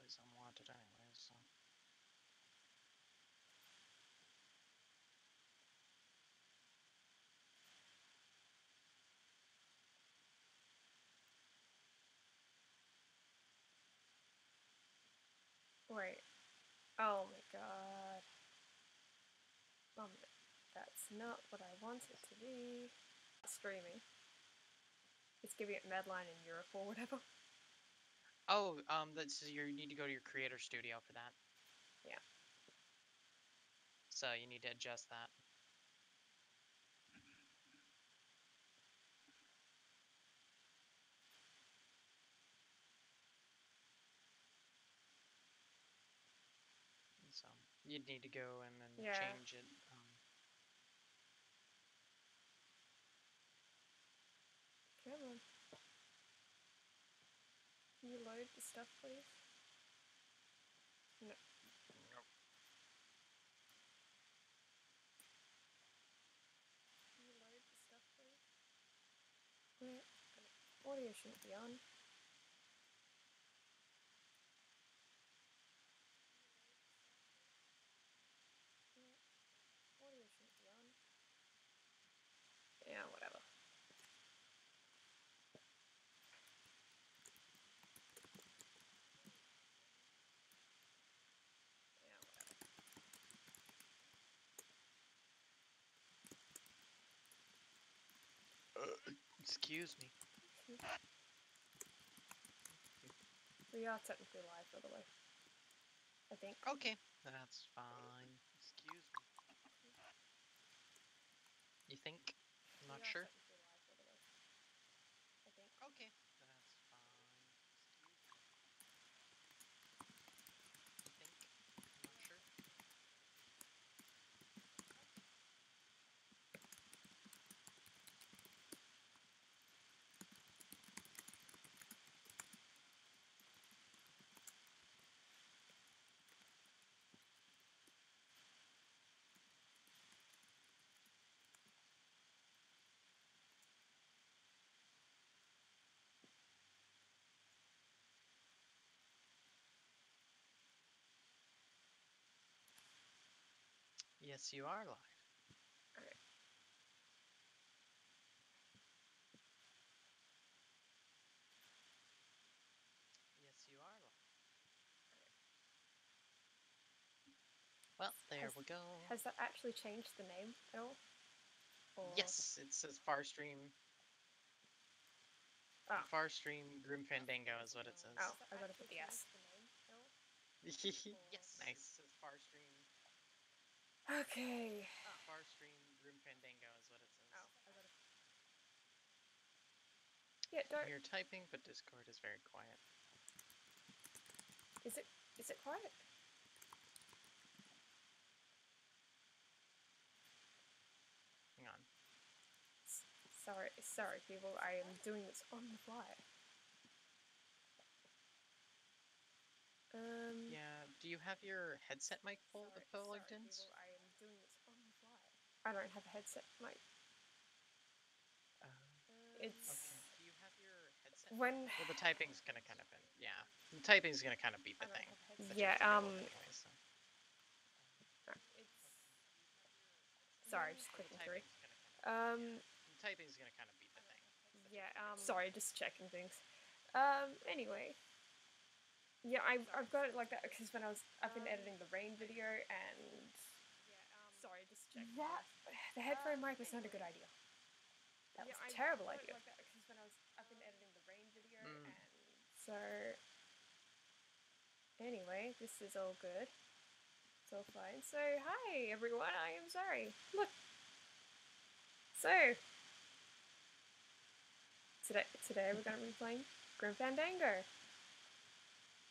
Because I'm wanted anyway, so. Wait. Oh my god. That's not what I want it to be. Streaming. It's giving it Medline in Europe or whatever. Oh, you need to go to your creator studio for that. Yeah. So you need to adjust that. So you'd need to go and then change it. Come on. Can you load the stuff, please? No. Nope. Can you load the stuff, please? Audio shouldn't be on. Audio shouldn't be on. Yeah, whatever. Excuse me. We are technically live, by the way. I think. Okay, that's fine. Excuse me. You think? I'm not sure. Technically live, by the way. I think. Okay, that's fine. Excuse me. You think? I'm not sure. Yes, you are live. Alright. Yes, you are live. Well, there we go. Has that actually changed the name at all? Or... Yes, it says Farstream. Oh. Farstream Grim Fandango is what it says. Oh, I gotta put the S. Yes, nice. It says Farstream. Okay. Farstream Grim Fandango is what it says. Oh, I gotta... Yeah, don't... I hear typing, but Discord is very quiet. Is it quiet? Hang on. Sorry, people. I am doing this on the fly. Yeah. Do you have your headset mic plugged in? People, I am doing this on the fly. I don't have a headset mic. It's... Okay. Do you have your headset? When... Well, the typing's gonna kind of... Yeah. The typing's gonna kind of beat the thing. Yeah, Anyway, so. Sorry, just clicking through. The typing's gonna kind of beat the thing. Yeah, sorry, just checking things. Anyway. Yeah, I've got it like that because when I've been editing the rain video and... Sorry, just checking. The headphone mic was not a good idea. That was a terrible idea. Like that because when I've been editing the rain video and... So... Anyway, this is all good. It's all fine. So, hi everyone, I am sorry. Look. So... Today we're going to be playing Grim Fandango.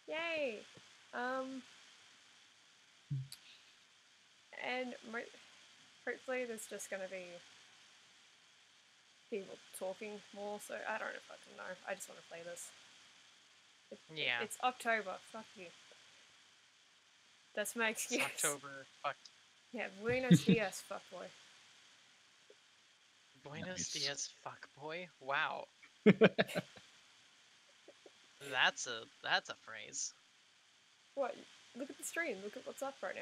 Yay! And hopefully there's just going to be people talking more, so I don't fucking know. I just want to play this. It's October. Fuck you. That's my excuse. It's October. Fuck. Yeah, Buenos Dias, fuckboy. Buenos Dias, fuckboy. Wow. That's a phrase. What? Look at the stream. Look at what's up right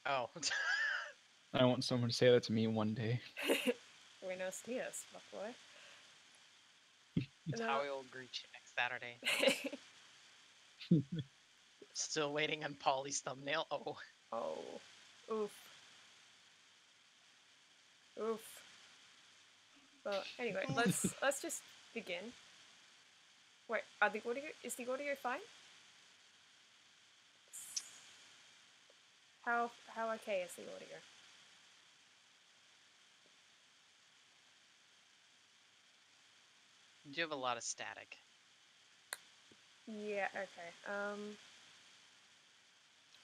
now. Oh. I want someone to say that to me one day. Buenos dias, fuckboy. That's how I will greet you next Saturday. Still waiting on Polly's thumbnail. Oh. Oh. Oof. Oof. Well, anyway, let's just begin. Wait, is the audio fine? How okay is the audio? You do have a lot of static. Yeah, okay.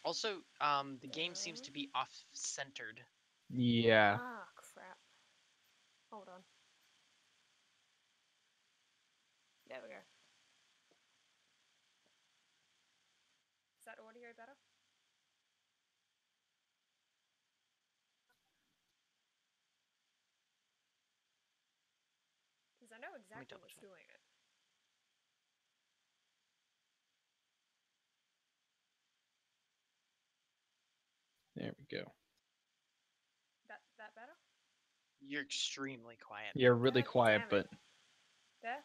Also, the game seems to be off-centered. Yeah. Ah, crap. Hold on. There we go. Is that audio better? Because I know exactly what's doing it. There we go. That better? You're extremely quiet. You're really God quiet, damn it. but There?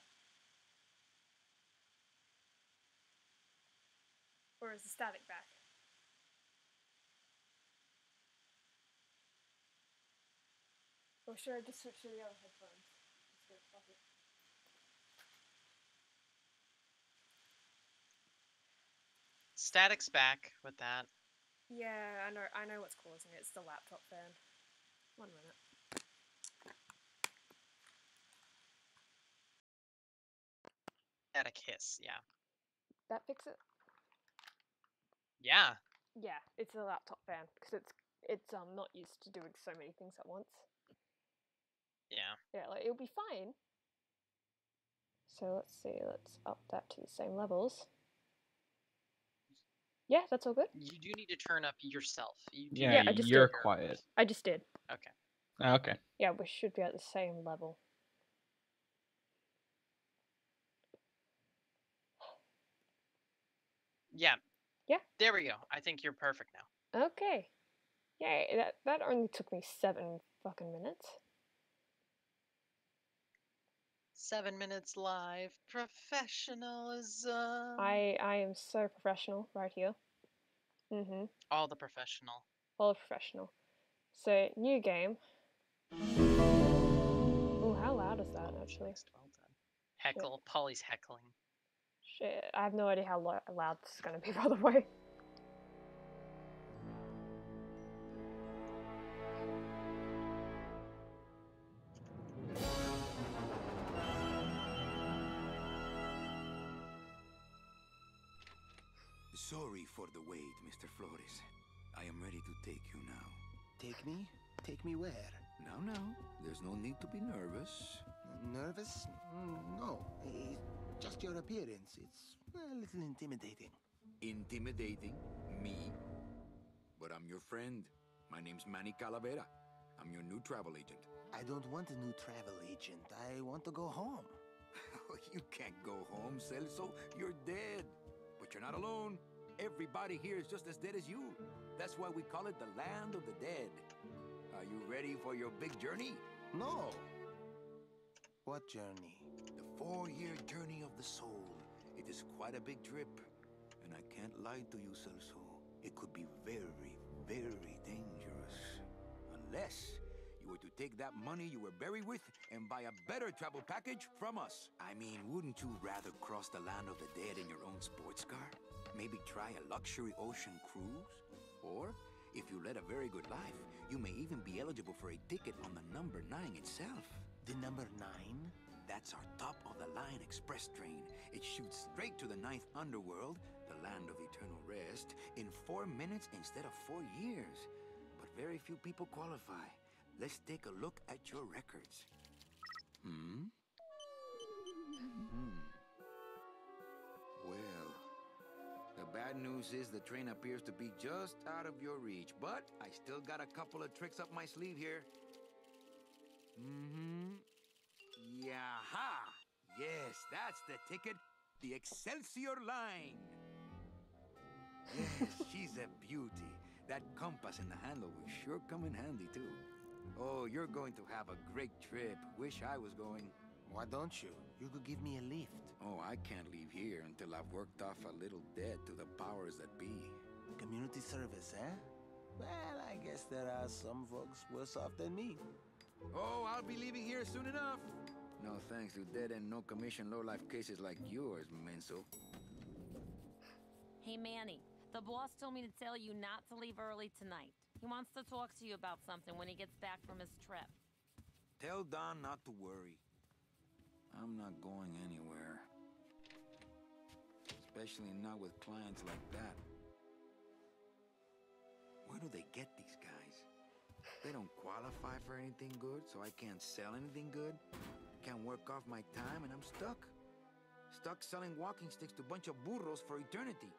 Or is the static back? Or should I just switch to the other headphones? Fuck it. Static's back with that. Yeah, I know what's causing it. It's the laptop fan. 1 minute. Static hiss, yeah. That fix it? Yeah. Yeah, it's a laptop fan because it's not used to doing so many things at once. Yeah. Yeah, like it'll be fine. So let's see, let's up that to the same levels. Yeah, that's all good. You do need to turn up yourself. yeah, I just you're did. quiet. I just did. Okay. Okay. Yeah, we should be at the same level. Yeah. Yeah. There we go. I think you're perfect now. Okay. Yay, that only took me 7 fucking minutes. 7 minutes live professionalism. I am so professional right here. Mm-hmm. All the professional. All professional. So, new game. Oh, how loud is that, actually? Well done. Heckle. Polly's heckling. Shit, I have no idea how loud this is going to be, by the way. Sorry for the wait, Mr. Flores. I am ready to take you now. Take me? Take me where? Now, there's no need to be nervous. Nervous? No. Just your appearance. It's a little intimidating. Intimidating? Me? But I'm your friend. My name's Manny Calavera. I'm your new travel agent. I don't want a new travel agent. I want to go home. You can't go home, Celso. You're dead. But you're not alone. Everybody here is just as dead as you. That's why we call it the land of the dead. Are you ready for your big journey? No. What journey? The 4-year journey of the soul. It is quite a big trip. And I can't lie to you, Celso. It could be very, very dangerous. Unless you were to take that money you were buried with and buy a better travel package from us. I mean, wouldn't you rather cross the land of the dead in your own sports car? Maybe try a luxury ocean cruise? Or, if you led a very good life, you may even be eligible for a ticket on the number 9 itself. The number 9? That's our top-of-the-line express train. It shoots straight to the 9th underworld, the land of eternal rest, in 4 minutes instead of 4 years. But very few people qualify. Let's take a look at your records. Well, the bad news is the train appears to be just out of your reach, but I still got a couple of tricks up my sleeve here. Yaha! Yes, that's the ticket. the Excelsior line. Yes, she's a beauty. That compass and the handle will sure come in handy, too. Oh, you're going to have a great trip. Wish I was going. Why don't you? You could give me a lift. Oh, I can't leave here until I've worked off a little debt to the powers that be. Community service, eh? Well, I guess there are some folks worse off than me. Oh, I'll be leaving here soon enough. No thanks to dead and no commission low-life cases like yours, Menso. Hey, Manny. The boss told me to tell you not to leave early tonight. He wants to talk to you about something when he gets back from his trip. Tell Don not to worry. I'm not going anywhere. Especially not with clients like that. Where do they get these guys? They don't qualify for anything good, so I can't sell anything good. Can't work off my time, and I'm stuck. Stuck selling walking sticks to a bunch of burros for eternity.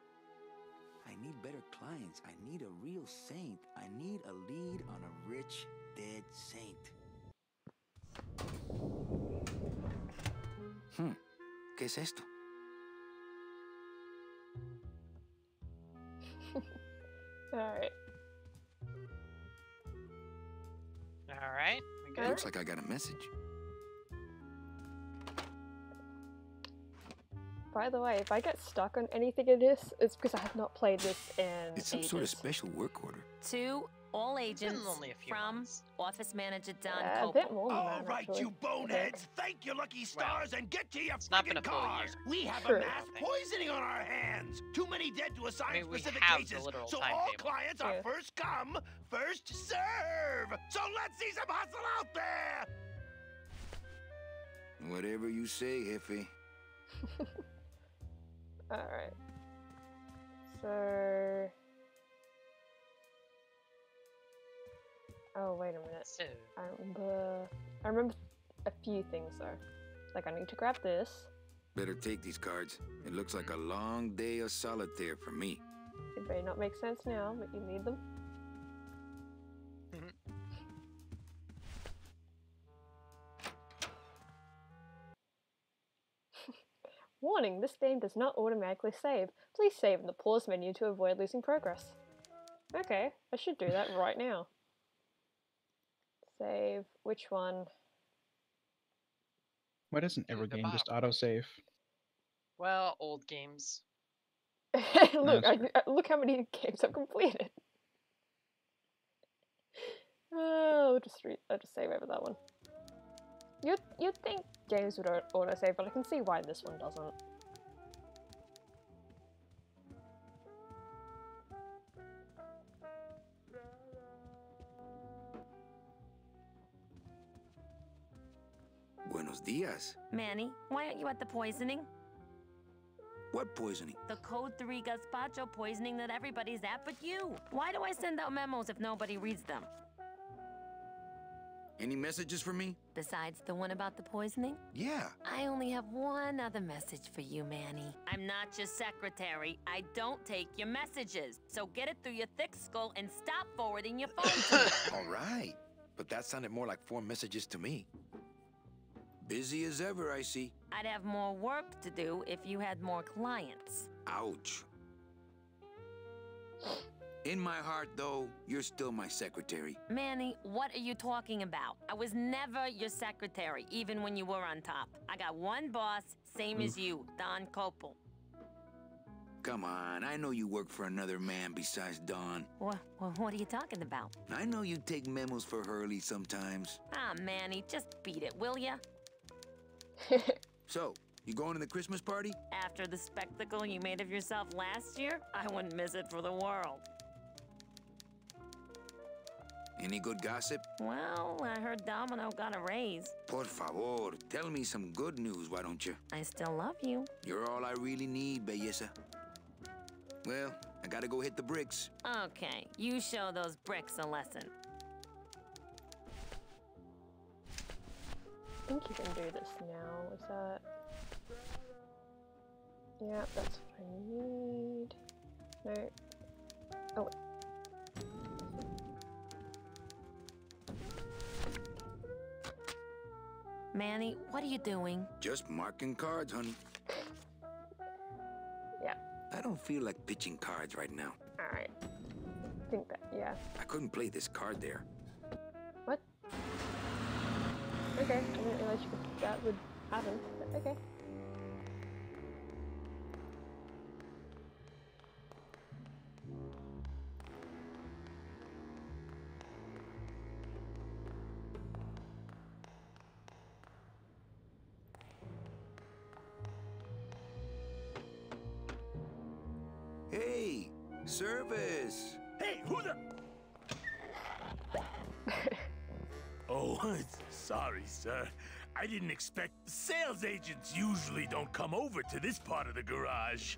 I need better clients. I need a real saint. I need a lead on a rich, dead saint. ¿Qué es esto? Alright. Alright, we good? Looks like I got a message. By the way, if I get stuck on anything in this, it's because I have not played this in It's some ages. sort of special work order. To all agents only a few from months. Office Manager Don A Copel. bit more than All that, right, actually, you I think. boneheads, thank your lucky stars and get to your It's not been friggin' a full cars. year. We have True. a mass poisoning on our hands. Too many dead to assign mean, we specific have the cases, literal so all timetable. clients are Yeah. first come, first serve. So let's see some hustle out there. Whatever you say, Jefe. Alright. So... Oh, wait a minute. So, I remember a few things though. Like I need to grab this. Better take these cards. It looks like a long day of solitaire for me. It may not make sense now, but you need them. Warning, this game does not automatically save. Please save in the pause menu to avoid losing progress. Okay, I should do that right now. Save, which one? Why doesn't every game just autosave? well, old games. Look, That's look how many games I've completed. I'll just save over that one. You'd think games would autosave, but I can see why this one doesn't. Buenos dias. Manny, why aren't you at the poisoning? What poisoning? The Code 3 gazpacho poisoning that everybody's at but you. Why do I send out memos if nobody reads them? Any messages for me? Besides the one about the poisoning? Yeah. I only have one other message for you, Manny. I'm not your secretary. I don't take your messages. So get it through your thick skull and stop forwarding your phone to me. All right. But that sounded more like 4 messages to me. Busy as ever, I see. I'd have more work to do if you had more clients. Ouch. In my heart, though, you're still my secretary. Manny, what are you talking about? I was never your secretary, even when you were on top. I got one boss, same as you, Don Copel. Come on, I know you work for another man besides Don. What are you talking about? I know you take memos for Hurley sometimes. Ah, Manny, just beat it, will ya? So, you going to the Christmas party? After the spectacle you made of yourself last year, I wouldn't miss it for the world. Any good gossip? Well, I heard Domino got a raise. Por favor, tell me some good news, why don't you? I still love you. You're all I really need, belleza. Well, I gotta go hit the bricks. Okay, you show those bricks a lesson. I think you can do this now. Is that... Yeah, that's what I need. No. Oh, wait. Manny, what are you doing? Just marking cards, honey. I don't feel like pitching cards right now. Alright. Think that, yeah. I couldn't play this card there. What? Okay, I didn't realize that would happen, but okay. Hey, service! Hey, who the? Oh, sorry, sir. I didn't expect. Sales agents usually don't come over to this part of the garage.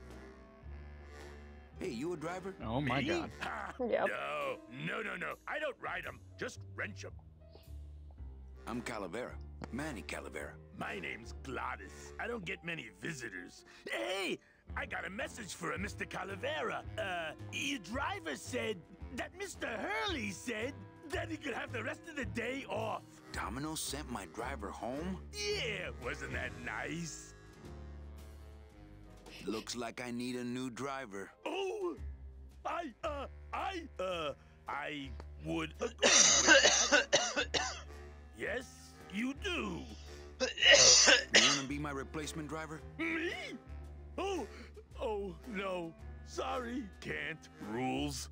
Hey, you a driver? Oh my Me? god. Ha, Yep. No. I don't ride them. Just wrench them. I'm Calavera. Manny Calavera. My name's Gladys. I don't get many visitors. Hey, I got a message for a Mr. Calavera. Your driver said that Mr. Hurley said that he could have the rest of the day off. Domino sent my driver home? Yeah, wasn't that nice? Looks like I need a new driver. Oh, I would agree with that. Yes, you do. You wanna be my replacement driver? Me? Oh, no. Sorry, can't. Rules.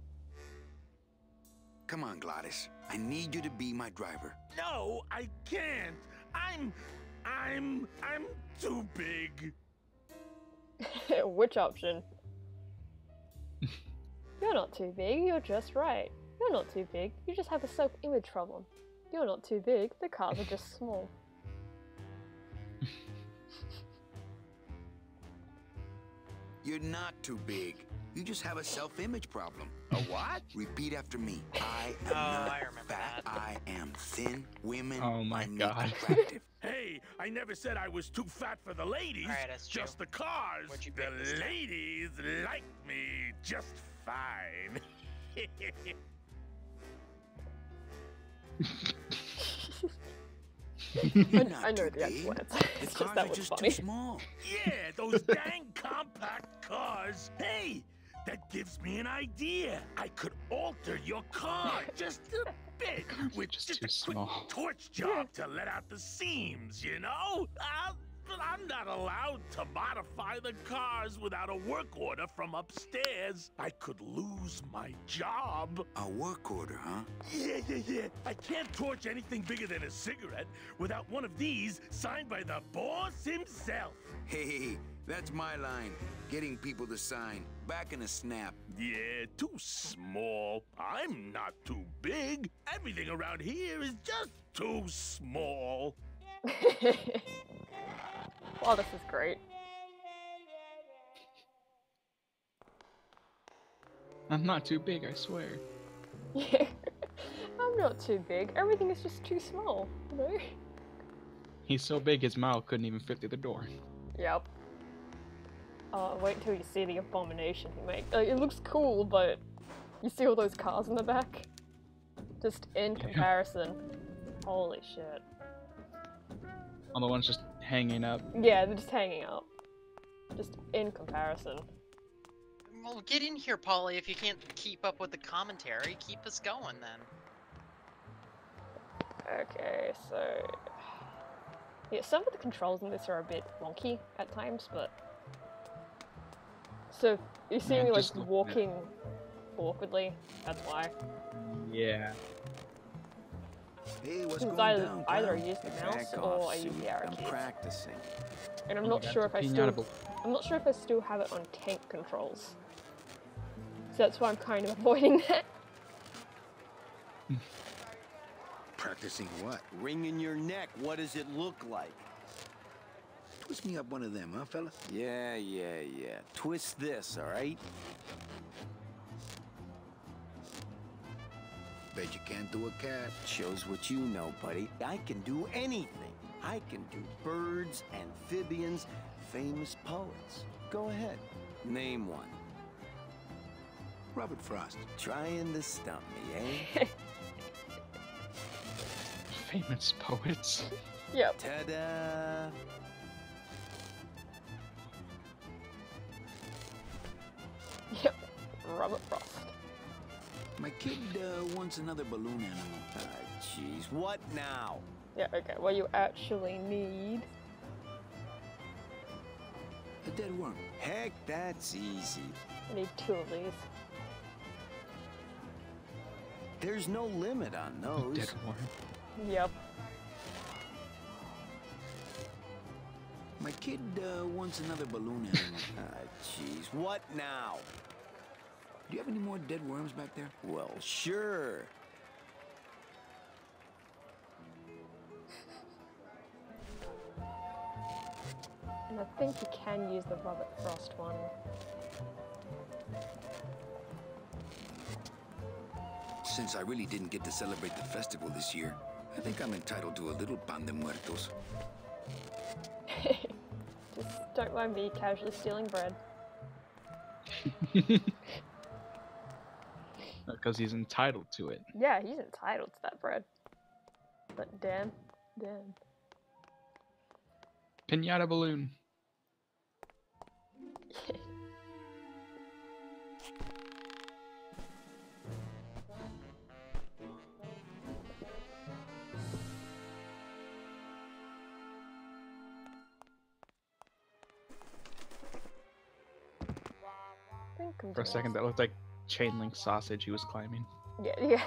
Come on, Gladys. I need you to be my driver. No, I can't. I'm too big. Which option? You're not too big, you're just right. You're not too big, you just have a self-image problem. You're not too big, the cars are just small. You're not too big. You just have a self-image problem. A what? Repeat after me. I am Oh, not I remember fat. that. I am thin. Women Oh my find me God. attractive. Hey, I never said I was too fat for the ladies. Alright, that's true. Just the cars. What'd you pick this The time? ladies like me just fine. You're not I know too the big. answer. The It's just cars that are was just funny. too small. Yeah, those dang compact cars. Hey, that gives me an idea. I could alter your car just a bit with Just just too a quick small. torch job to let out the seams, you know? But I'm not allowed to modify the cars without a work order from upstairs. I could lose my job. A work order, huh? Yeah. I can't torch anything bigger than a cigarette without one of these signed by the boss himself. Hey, that's my line. Getting people to sign. Back in a snap. Yeah, too small. I'm not too big. Everything around here is just too small. Wow, this is great. I'm not too big, I swear. Yeah. I'm not too big. Everything is just too small, you know? He's so big his mouth couldn't even fit through the door. Yep. Wait till you see the abomination he made. Like, it looks cool, but you see all those cars in the back? Just in comparison. Holy shit. All the ones just hanging up. Yeah, they're just hanging up. Just in comparison. Well, get in here, Polly. If you can't keep up with the commentary, keep us going then. Okay, so... Yeah, some of the controls in this are a bit wonky at times, but... So, you see Man, me, like, just looking at- walking awkwardly, that's why. Yeah. Hey, what's Because going down, either I pal? use the mouse or I use the arrow I'm keys. practicing. And I'm Oh my not God, sure it's if a I pinata still... ball. I'm not sure if I still have it on tank controls. So that's why I'm kind of avoiding that. Practicing what? Ring in your neck, what does it look like? Twist me up one of them, huh, fella? Yeah. Twist this, all right? Bet you can't do a cat. Shows what you know, buddy. I can do anything. I can do birds, amphibians, famous poets. Go ahead, name one. Robert Frost. Trying to stump me, eh? Famous poets. Yep. Ta-da! Robert Frost. My kid wants another balloon animal. Jeez, what now? Yeah, okay, what you actually need. A dead worm. Heck, that's easy. I need 2 of these. There's no limit on those. Dead worm. Yep. My kid wants another balloon animal. Jeez, what now? Do you have any more dead worms back there? Well, sure. And I think you can use the Robert Frost one. Since I really didn't get to celebrate the festival this year, I think I'm entitled to a little pan de muertos. Just don't mind me casually stealing bread. Because he's entitled to it. Yeah, he's entitled to that bread. But damn. Pinata balloon. For a second, that looked like chain link sausage he was climbing. Yeah.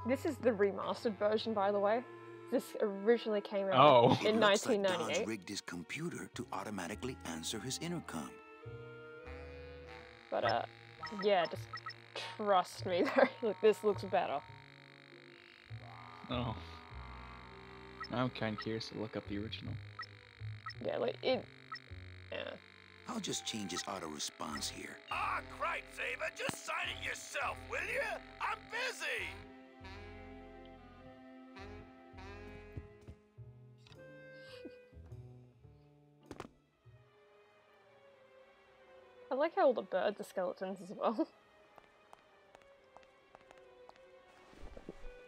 This is the remastered version, by the way. This originally came out in Looks like 1998. Don's rigged his computer to automatically answer his intercom. But yeah, just trust me. Look, this looks better. Oh. I'm kind of curious to look up the original. Yeah, like it. Yeah. I'll just change his auto response here. Ah, cripe, Saber, just sign it yourself, will you? I'm busy. I like how all the birds are skeletons as well.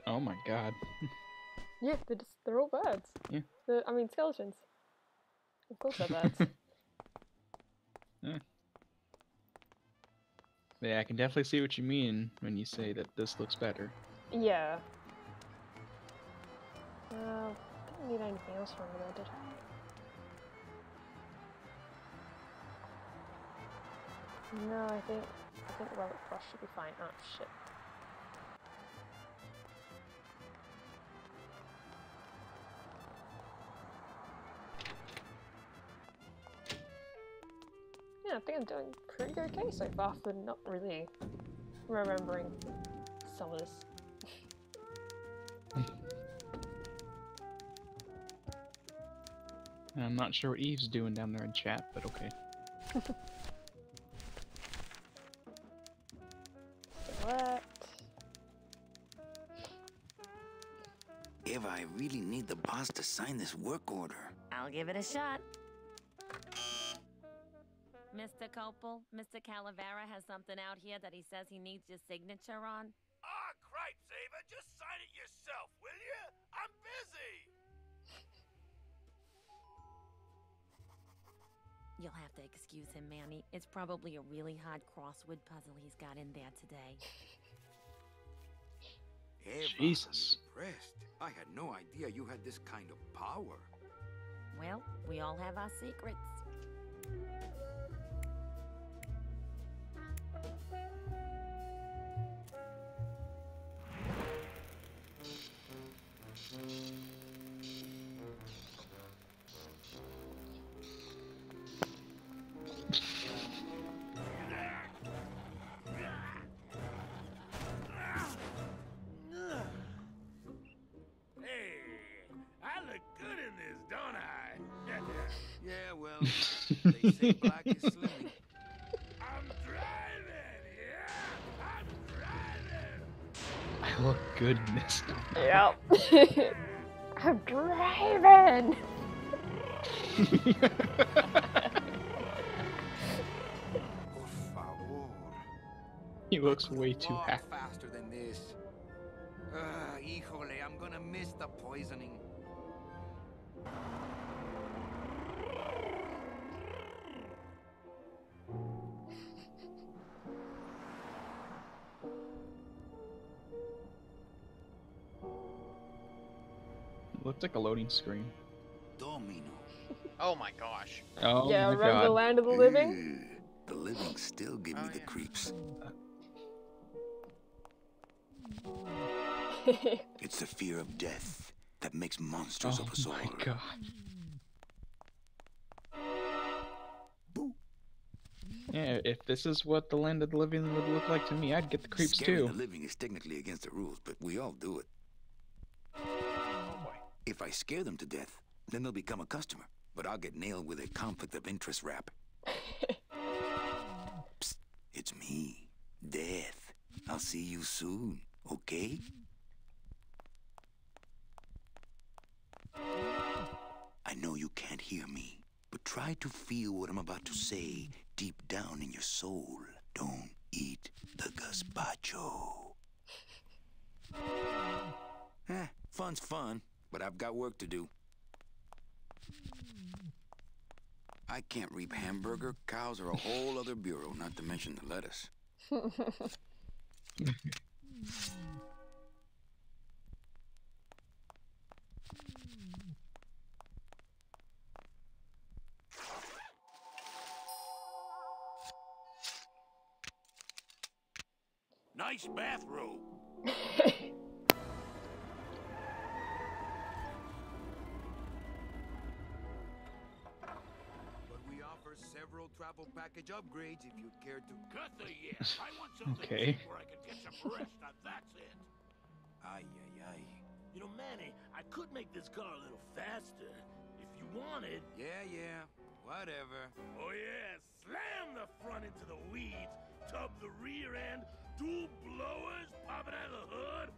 Oh my god. Yeah, they're all birds. Yeah. I mean skeletons. Of course they're birds. Yeah. Yeah, I can definitely see what you mean when you say that this looks better. Yeah. Didn't need anything else from it, did I? No, I think Robert Frost should be fine. Oh shit. Yeah, I think I'm doing pretty okay so far for not really remembering some of this. I'm not sure what Eve's doing down there in chat, but okay. Select. Eva, I really need the boss to sign this work order. I'll give it a shot. Mr. Copel, Mr. Calavera has something out here that he says he needs your signature on. Ah, cripe, Saber, just sign it yourself, will you? I'm busy. You'll have to excuse him, Manny. It's probably a really hard crossword puzzle he's got in there today. Eva, Jesus. I'm impressed. I had no idea you had this kind of power. Well, we all have our secrets. Hey, I look good in this, don't I? Yeah, well, they say black is slimming. I'm driving, yeah, I'm driving. I look good in this. Yep. I'm driving! Por favor. He looks way Could've too walked happy. faster than this. Híjole, I'm gonna miss the poisoning. Looked like a loading screen. Domino. Oh my gosh. Oh yeah, my remember the god. land of the living? Ew, the living still give me Oh, the yeah. creeps. It's the fear of death that makes monsters Oh of us all. my god. Yeah, if this is what the land of the living would look like to me, I'd get the creeps Scaring too. the living is technically against the rules, but we all do it. Oh boy. If I scare them to death, then they'll become a customer, but I'll get nailed with a conflict of interest rap. Psst, it's me, Death. I'll see you soon, okay? I know you can't hear me, but try to feel what I'm about to say deep down in your soul. Don't eat the gazpacho. Fun's fun, but I've got work to do. I can't reap hamburger. Cows are a whole other bureau, not to mention the lettuce. Nice bathrobe. But we offer several travel package upgrades if you'd care to. Cut the yes. I want something Okay. cheap where I can get some rest. Now that's it. Ay, ay, ay. You know, Manny, I could make this car a little faster if you wanted. Yeah, whatever. Oh yeah, slam the front into the weeds, tub the rear end, dual blowers popping out of the hood.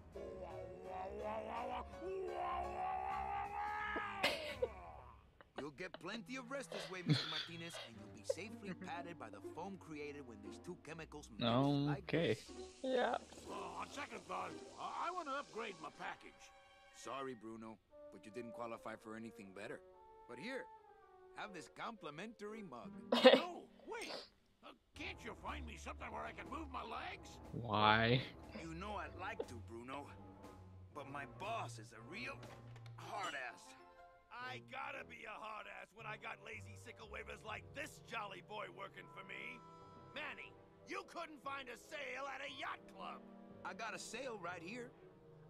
You'll get plenty of rest this way, Mr. Martinez, and you'll be safely padded by the foam created when these two chemicals mix like Okay. this. Yeah. On second thought, I want to upgrade my package. Sorry, Bruno, but you didn't qualify for anything better. But here, have this complimentary mug. No, wait. Can't you find me something where I can move my legs? Why? You know I'd like to, Bruno, but my boss is a real hard-ass. I gotta be a hard ass when I got lazy sickle wavers like this jolly boy working for me. Manny, you couldn't find a sale at a yacht club. I got a sale right here.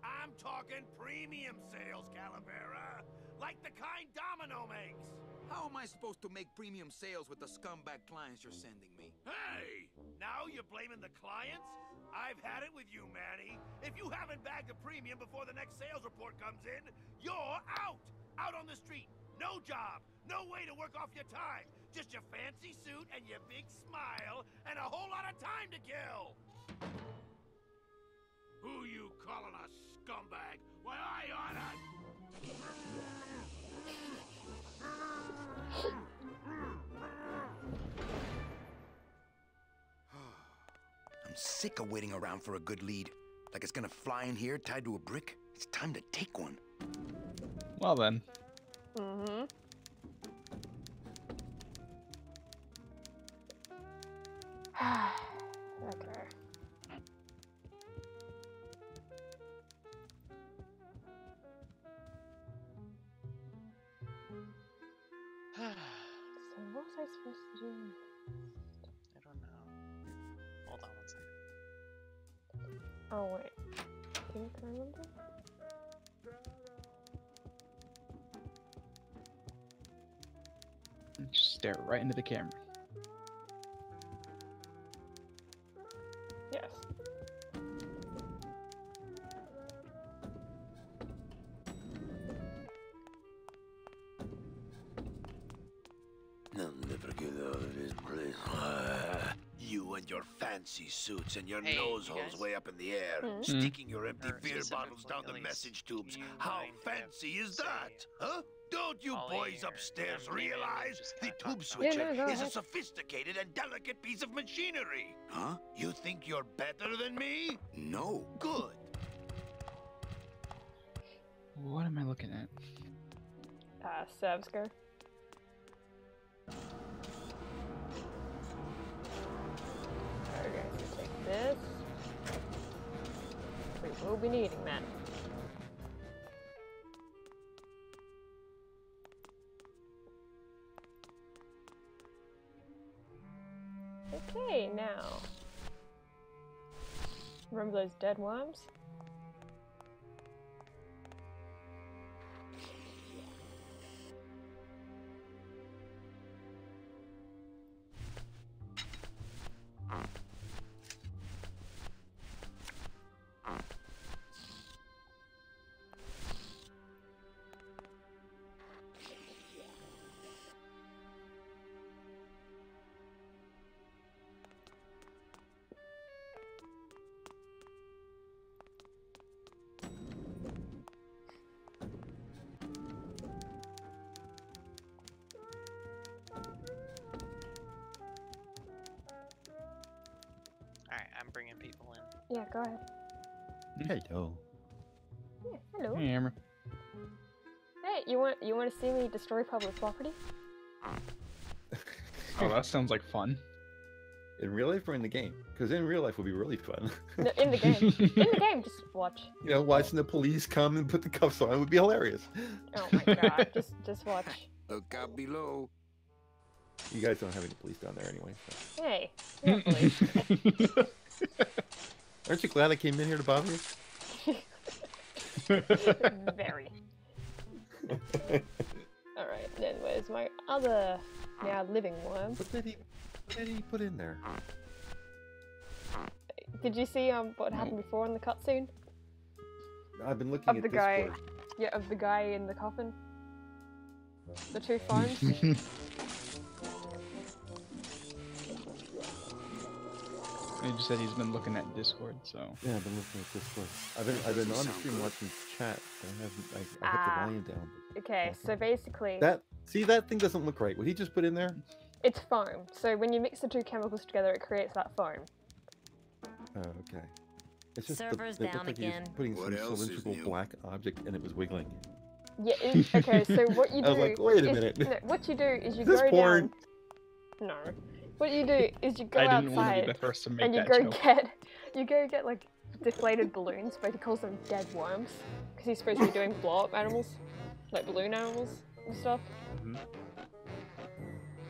I'm talking premium sales, Calavera. Like the kind Domino makes. How am I supposed to make premium sales with the scumbag clients you're sending me? Hey, now you're blaming the clients? I've had it with you, Manny. If you haven't bagged a premium before the next sales report comes in, you're out. Out on the street. No job. No way to work off your time. Just your fancy suit and your big smile and a whole lot of time to kill. Who you calling a scumbag? Why, I oughta... I'm sick of waiting around for a good lead. Like it's gonna fly in here tied to a brick. It's time to take one. Well then. Mm-hmm. Okay. So what was I supposed to do? I don't know. Hold on one second. Oh wait. Can you remember? Just stare right into the camera. Yes. I'll never get out of this place. You and your fancy suits and your Hey, nose you holes guys? way up in the air, Mhm. sticking your empty Or beer specifically bottles down the Elise, message tubes. do you How mind if fancy is say that? Huh? Don't you Ollie boys or upstairs maybe realize just the kinda tube talk switcher about it? Yeah, no, go is a ahead. sophisticated and delicate piece of machinery? Huh? You think you're better than me? No. Good. What am I looking at? Savsker. Okay, so take this. We will be needing that. Okay, now. Remember those dead worms? Alright, I'm bringing people in. Yeah, go ahead. Hello. Yeah, hello. Hey, Amber. Hey, you want to see me destroy public property? Oh, that sounds like fun. In real life or in the game? Because in real life would be really fun. No, in the game. In the game, just watch. You know, watching the police come and put the cuffs on would be hilarious. Oh my god, just watch. Look out below. You guys don't have any police down there anyway. So. Hey, we have police. Aren't you glad I came in here to bother you? Very. Alright, then where's my other now living worm? What did he put in there? Did you see what happened before in the cutscene? I've been looking Of at the this guy, word. yeah, of the guy in the coffin. The two phones. He just said he's been looking at Discord, so. Yeah, I've been looking at this word. I've been on the stream watching chat. I have the volume down. Okay, so basically, That thing doesn't look right. What he just put in there? it's foam. So when you mix the two chemicals together, it creates that foam. Oh, okay. It's just Server's it looked down like he was again. putting What some else is cylindrical new? black object and it was wiggling. Yeah. Okay. So what you do? I was like, wait a is, minute. No, what you do is you Is this go porn? down. No. What you do is you go I didn't want to be outside the first to make and you that go joke. get like deflated balloons, but he calls them dead worms because he's supposed to be doing blow up animals, like balloon animals and stuff. Mhm.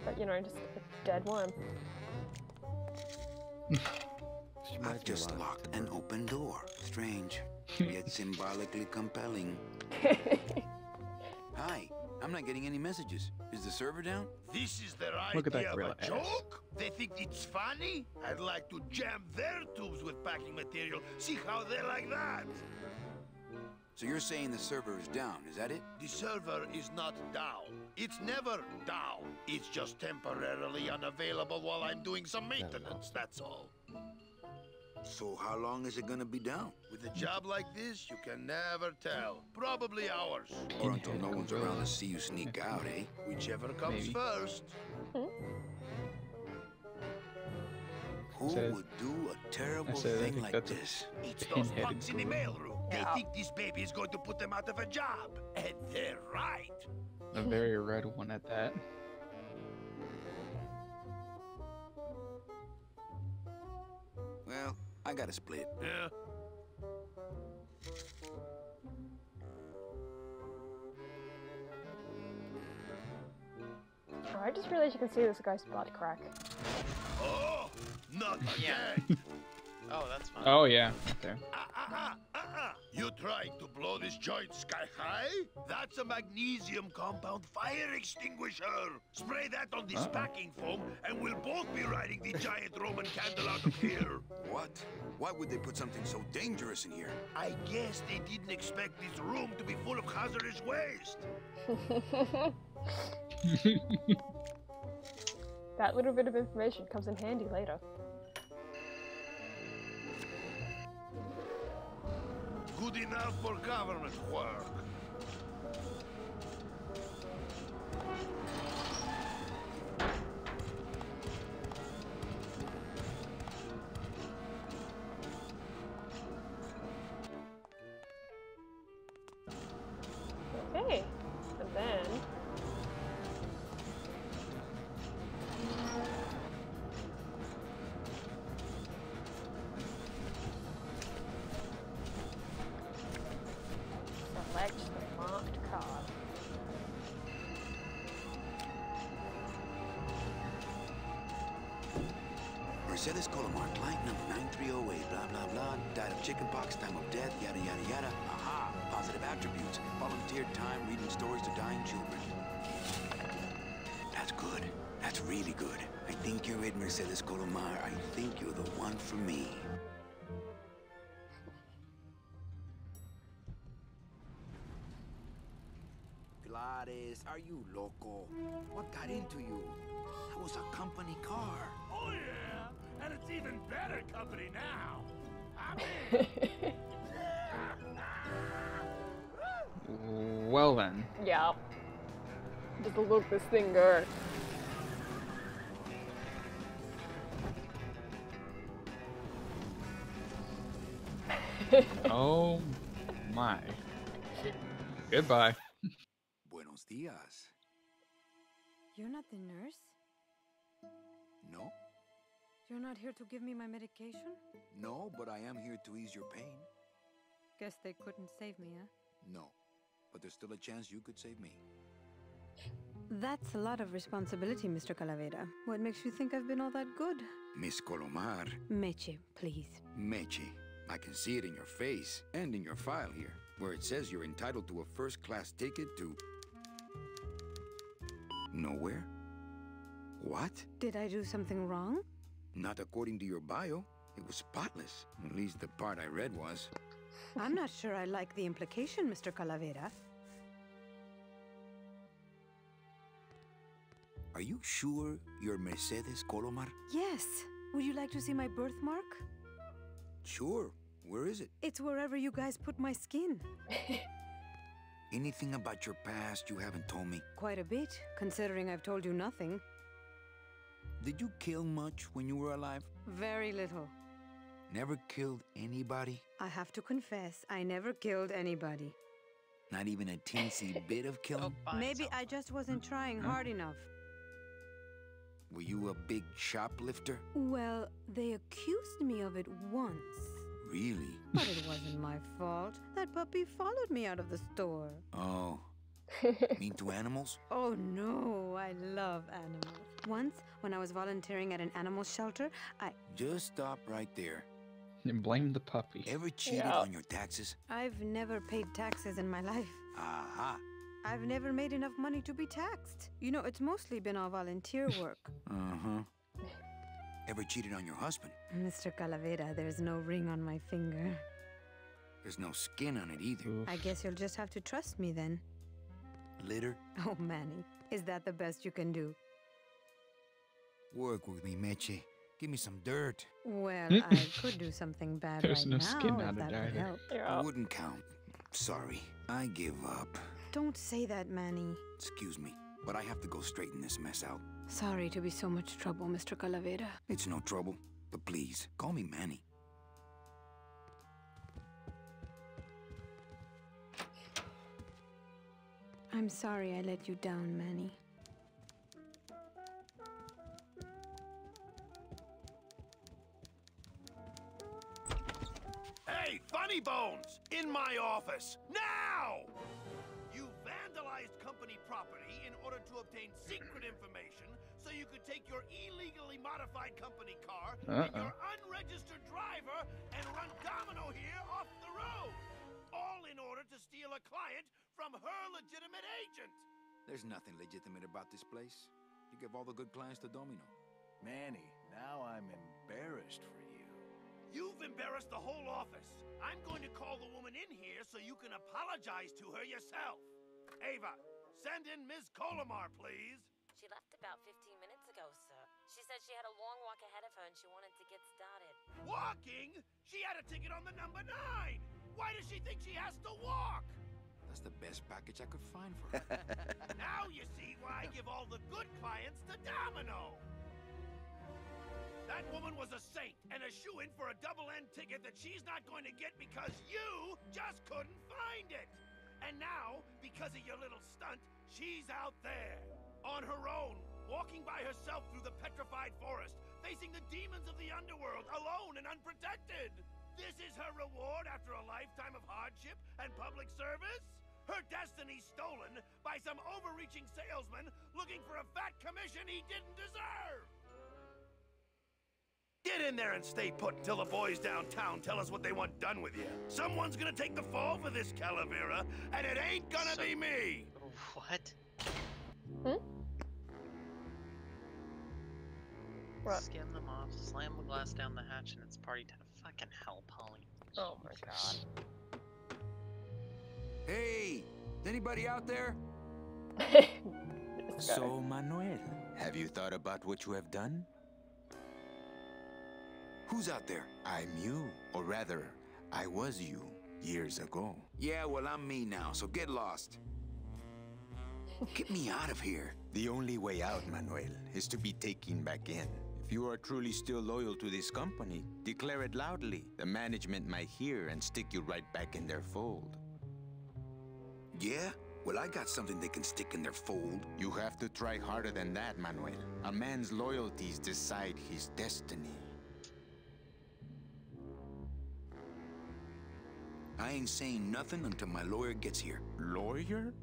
But you know, just a dead worm. She reminds I've me a just lot of locked Timber. an open door. Strange, yet symbolically compelling. Hi, I'm not getting any messages. Is the server down? This is their Look at that idea of gorilla a ass. joke? They think it's funny? I'd like to jam their tubes with packing material. See how they like that. So you're saying the server is down, is that it? The server is not down. It's never down. It's just temporarily unavailable while I'm doing some maintenance, that's all. So how long is it gonna be down? With a job like this, you can never tell. Probably hours. Or until no one's around to see you sneak out, eh? Whichever comes Maybe. first. Who said- would do a terrible said I thing think like that's a- this? It's those Pinheaded punks in the gorilla. mailroom. They Yeah. think this baby is going to put them out of a job. And they're right. A very red one at that. Well, I gotta split. Yeah. Oh, I just realized you can see this guy's butt crack. Oh, not Yeah. yet. Oh, that's fun. Oh yeah, right there. You trying to blow this joint sky high? That's a magnesium compound fire extinguisher. Spray that on this packing foam, and we'll both be riding the giant Roman candle out of here. What? Why would they put something so dangerous in here? I guess they didn't expect this room to be full of hazardous waste. That little bit of information comes in handy later. Good enough for government work. Okay, and then select the marked card. Mercedes Colomar, client number 9308, blah, blah, blah, died of chickenpox, time of death, yada, yada, yada. Aha, positive attributes. Volunteered time reading stories to dying children. That's good. That's really good. I think you're it, Mercedes Colomar. I think you're the one for me. Gladys, are you loco? What got into you? That was a company car. Oh, yeah. And it's even better company now. I'm in. Well then. Yeah. Just look this thing go. Oh my. Goodbye. Buenos dias. You're not the nurse? No? You're not here to give me my medication? No, but I am here to ease your pain. Guess they couldn't save me, huh? No. But there's still a chance you could save me. That's a lot of responsibility, Mr. Calavera. What makes you think I've been all that good? Miss Colomar. Meche, please. Meche. I can see it in your face and in your file here, where it says you're entitled to a first-class ticket to... nowhere? What? Did I do something wrong? Not according to your bio. It was spotless. At least the part I read was. I'm not sure I like the implication, Mr. Calavera. Are you sure you're Mercedes Colomar? Yes. Would you like to see my birthmark? Sure. Where is it? It's wherever you guys put my skin. Anything about your past you haven't told me? Quite a bit, considering I've told you nothing. Did you kill much when you were alive? Very little. Never killed anybody? I have to confess, I never killed anybody. Not even a teensy bit of killing? Maybe I just wasn't trying hard enough. Were you a big shoplifter? Well, they accused me of it once. Really? But it wasn't my fault. That puppy followed me out of the store. Oh. Mean to animals? Oh no, I love animals. Once, when I was volunteering at an animal shelter, Just stop right there. And blame the puppy. Ever cheated on your taxes? I've never paid taxes in my life. Aha. I've never made enough money to be taxed. You know, it's mostly been all volunteer work. Uh-huh. Ever cheated on your husband? Mr. Calavera, there's no ring on my finger. There's no skin on it either. Oof. I guess you'll just have to trust me then. Litter? Oh, Manny, is that the best you can do? Work with me, Meche. Give me some dirt. Well, I could do something bad There's right no now skin if on it that would either. help. Yeah. Wouldn't count. Sorry. I give up. Don't say that, Manny. Excuse me, but I have to go straighten this mess out. Sorry to be so much trouble, Mr. Calavera. It's no trouble, but please, call me Manny. I'm sorry I let you down, Manny. Hey, Funny Bones! In my office! Now! You vandalized company property in order to obtain secret information so you could take your illegally modified company car and your unregistered driver and run domino here off the road! All in order to steal a client from her legitimate agent! There's nothing legitimate about this place. You give all the good clients to Domino. Manny, now I'm embarrassed for you. You've embarrassed the whole office. I'm going to call the woman in here so you can apologize to her yourself. Ava, send in Ms. Colomar, please. She left about 15 minutes ago, sir. She said she had a long walk ahead of her and she wanted to get started. Walking? She had a ticket on the number 9. Why does she think she has to walk? That's the best package I could find for her. Now you see why I give all the good clients to Domino. That woman was a saint and a shoo-in for a double-end ticket that she's not going to get because you just couldn't find it. And now, because of your little stunt, she's out there, on her own, walking by herself through the petrified forest, facing the demons of the underworld, alone and unprotected. This is her reward after a lifetime of hardship and public service? Her destiny stolen by some overreaching salesman looking for a fat commission he didn't deserve! Get in there and stay put until the boys downtown tell us what they want done with you. Someone's gonna take the fall for this, Calavera, and it ain't gonna be me! What? Hmm? What? Skim them off, slam the glass down the hatch, and it's party time. Fucking hell, Polly. Oh my god. Hey, is anybody out there? So, Manuel, have you thought about what you have done? Who's out there? I'm you, or rather, I was you, years ago. Yeah, well, I'm me now, so get lost. Get me out of here. The only way out, Manuel, is to be taken back in. If you are truly still loyal to this company, declare it loudly. The management might hear and stick you right back in their fold. Yeah? Well, I got something they can stick in their fold. You have to try harder than that, Manuel. A man's loyalties decide his destiny. I ain't saying nothing until my lawyer gets here. Lawyer?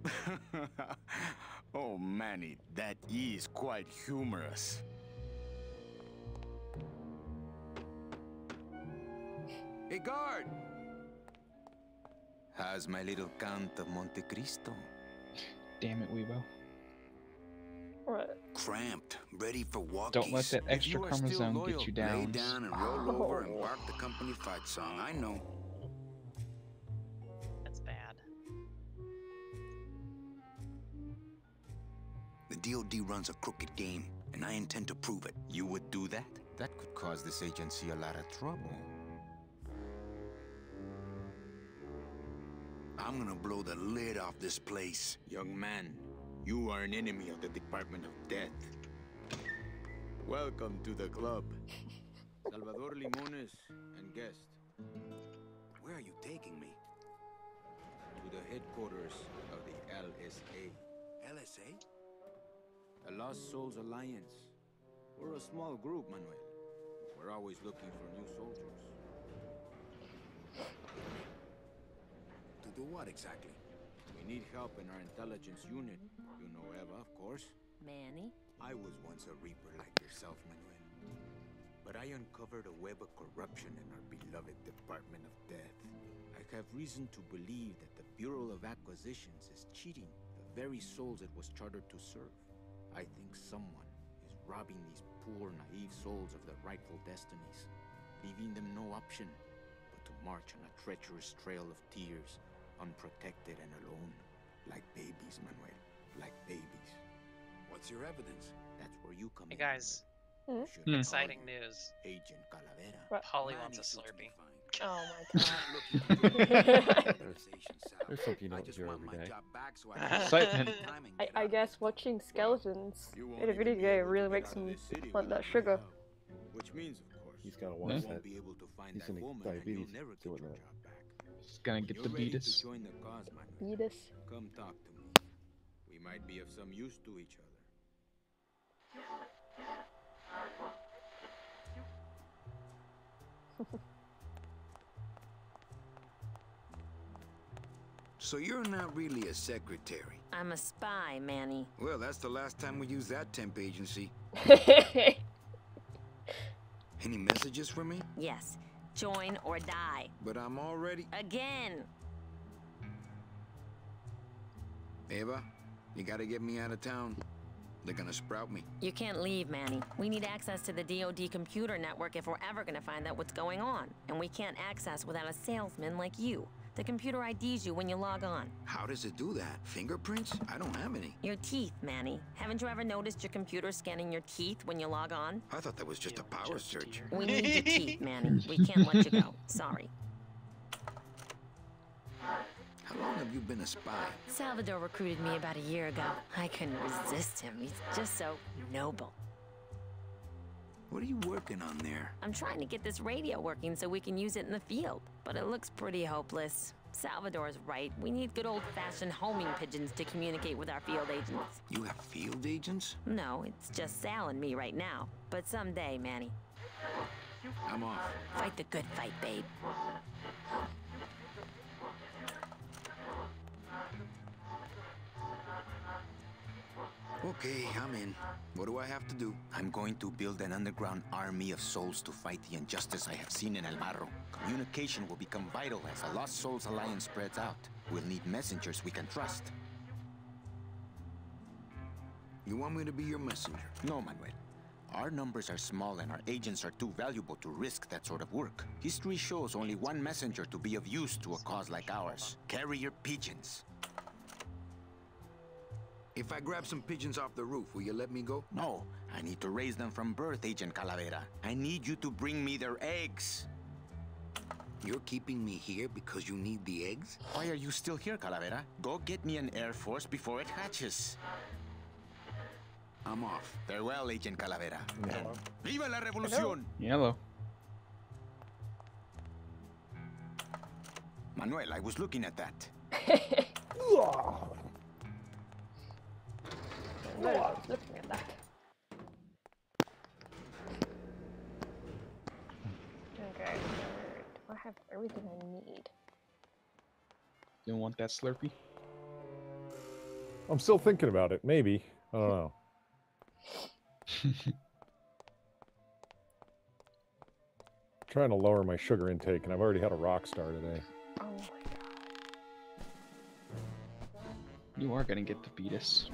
Oh, Manny, that is quite humorous. Hey, guard! How's my little Count of Monte Cristo? Damn it, Weebo. What? Cramped, ready for walkies. Don't let that extra If you are still chromosome loyal, get you down. Lay down and roll over and bark the company fight song. I know. That's bad. The DOD runs a crooked game, and I intend to prove it. You would do that? That could cause this agency a lot of trouble. I'm gonna blow the lid off this place. Young man, you are an enemy of the Department of Death. Welcome to the club. Salvador Limones and guest. Where are you taking me? To the headquarters of the LSA. LSA? The Lost Souls Alliance. We're a small group, Manuel. We're always looking for new soldiers. To do what exactly? We need help in our intelligence unit. You know Eva, of course. Manny? I was once a reaper like yourself, Manuel. But I uncovered a web of corruption in our beloved Department of Death. I have reason to believe that the Bureau of Acquisitions is cheating the very souls it was chartered to serve. I think someone is robbing these poor, naive souls of their rightful destinies, leaving them no option but to march on a treacherous trail of tears, unprotected and alone, like babies, Manuel, like babies. What's your evidence? That's where you come Hey in. guys, Manuel. You should exciting call you news. Agent Calavera. What? Polly wants a Slurpee. Oh my There's some peanut here every day. Excitement. I guess watching skeletons in a video game really makes them want that sugar. Which means, of course, He's gotta watch that. He's gonna woman, get and you'll diabetes never doing get your that. job back. He's gonna get the You're ready to beatus. join the cause, Manuel. Beatus. Come talk to me. We might be of some use to each other. So you're not really a secretary. I'm a spy, Manny. Well, that's the last time we used that temp agency. Any messages for me? Yes. Join or die. But I'm already... Again! Eva, you gotta get me out of town. They're gonna sprout me. You can't leave, Manny. We need access to the DoD computer network if we're ever gonna find out what's going on. And we can't access without a salesman like you. The computer IDs you when you log on. How does it do that? Fingerprints? I don't have any. Your teeth, Manny. Haven't you ever noticed your computer scanning your teeth when you log on? I thought that was just a power search. We need your teeth, Manny. We can't let you go. Sorry. How long have you been a spy? Salvador recruited me about a year ago. I couldn't resist him. He's just so noble. What are you working on there? I'm trying to get this radio working so we can use it in the field, but it looks pretty hopeless. Salvador's right. We need good old-fashioned homing pigeons to communicate with our field agents. You have field agents? No, it's just Sal and me right now. But someday, Manny. I'm off. Fight the good fight, babe. Okay, I'm in. What do I have to do? I'm going to build an underground army of souls to fight the injustice I have seen in El Barro. Communication will become vital as the Lost Souls Alliance spreads out. We'll need messengers we can trust. You want me to be your messenger? No, Manuel. Our numbers are small and our agents are too valuable to risk that sort of work. History shows only one messenger to be of use to a cause like ours. Carrier pigeons. If I grab some pigeons off the roof, will you let me go? No, I need to raise them from birth, Agent Calavera. I need you to bring me their eggs. You're keeping me here because you need the eggs? Why are you still here, Calavera? Go get me an Air Force before it hatches. I'm off. Farewell, Agent Calavera. Yellow. Viva la revolución! Yellow. Manuel, I was looking at that. I was looking at that. Okay, do I have everything I need? You don't want that Slurpee? I'm still thinking about it. Maybe. I don't know. Trying to lower my sugar intake, and I've already had a rock star today. Oh my god. You are gonna get the fetus.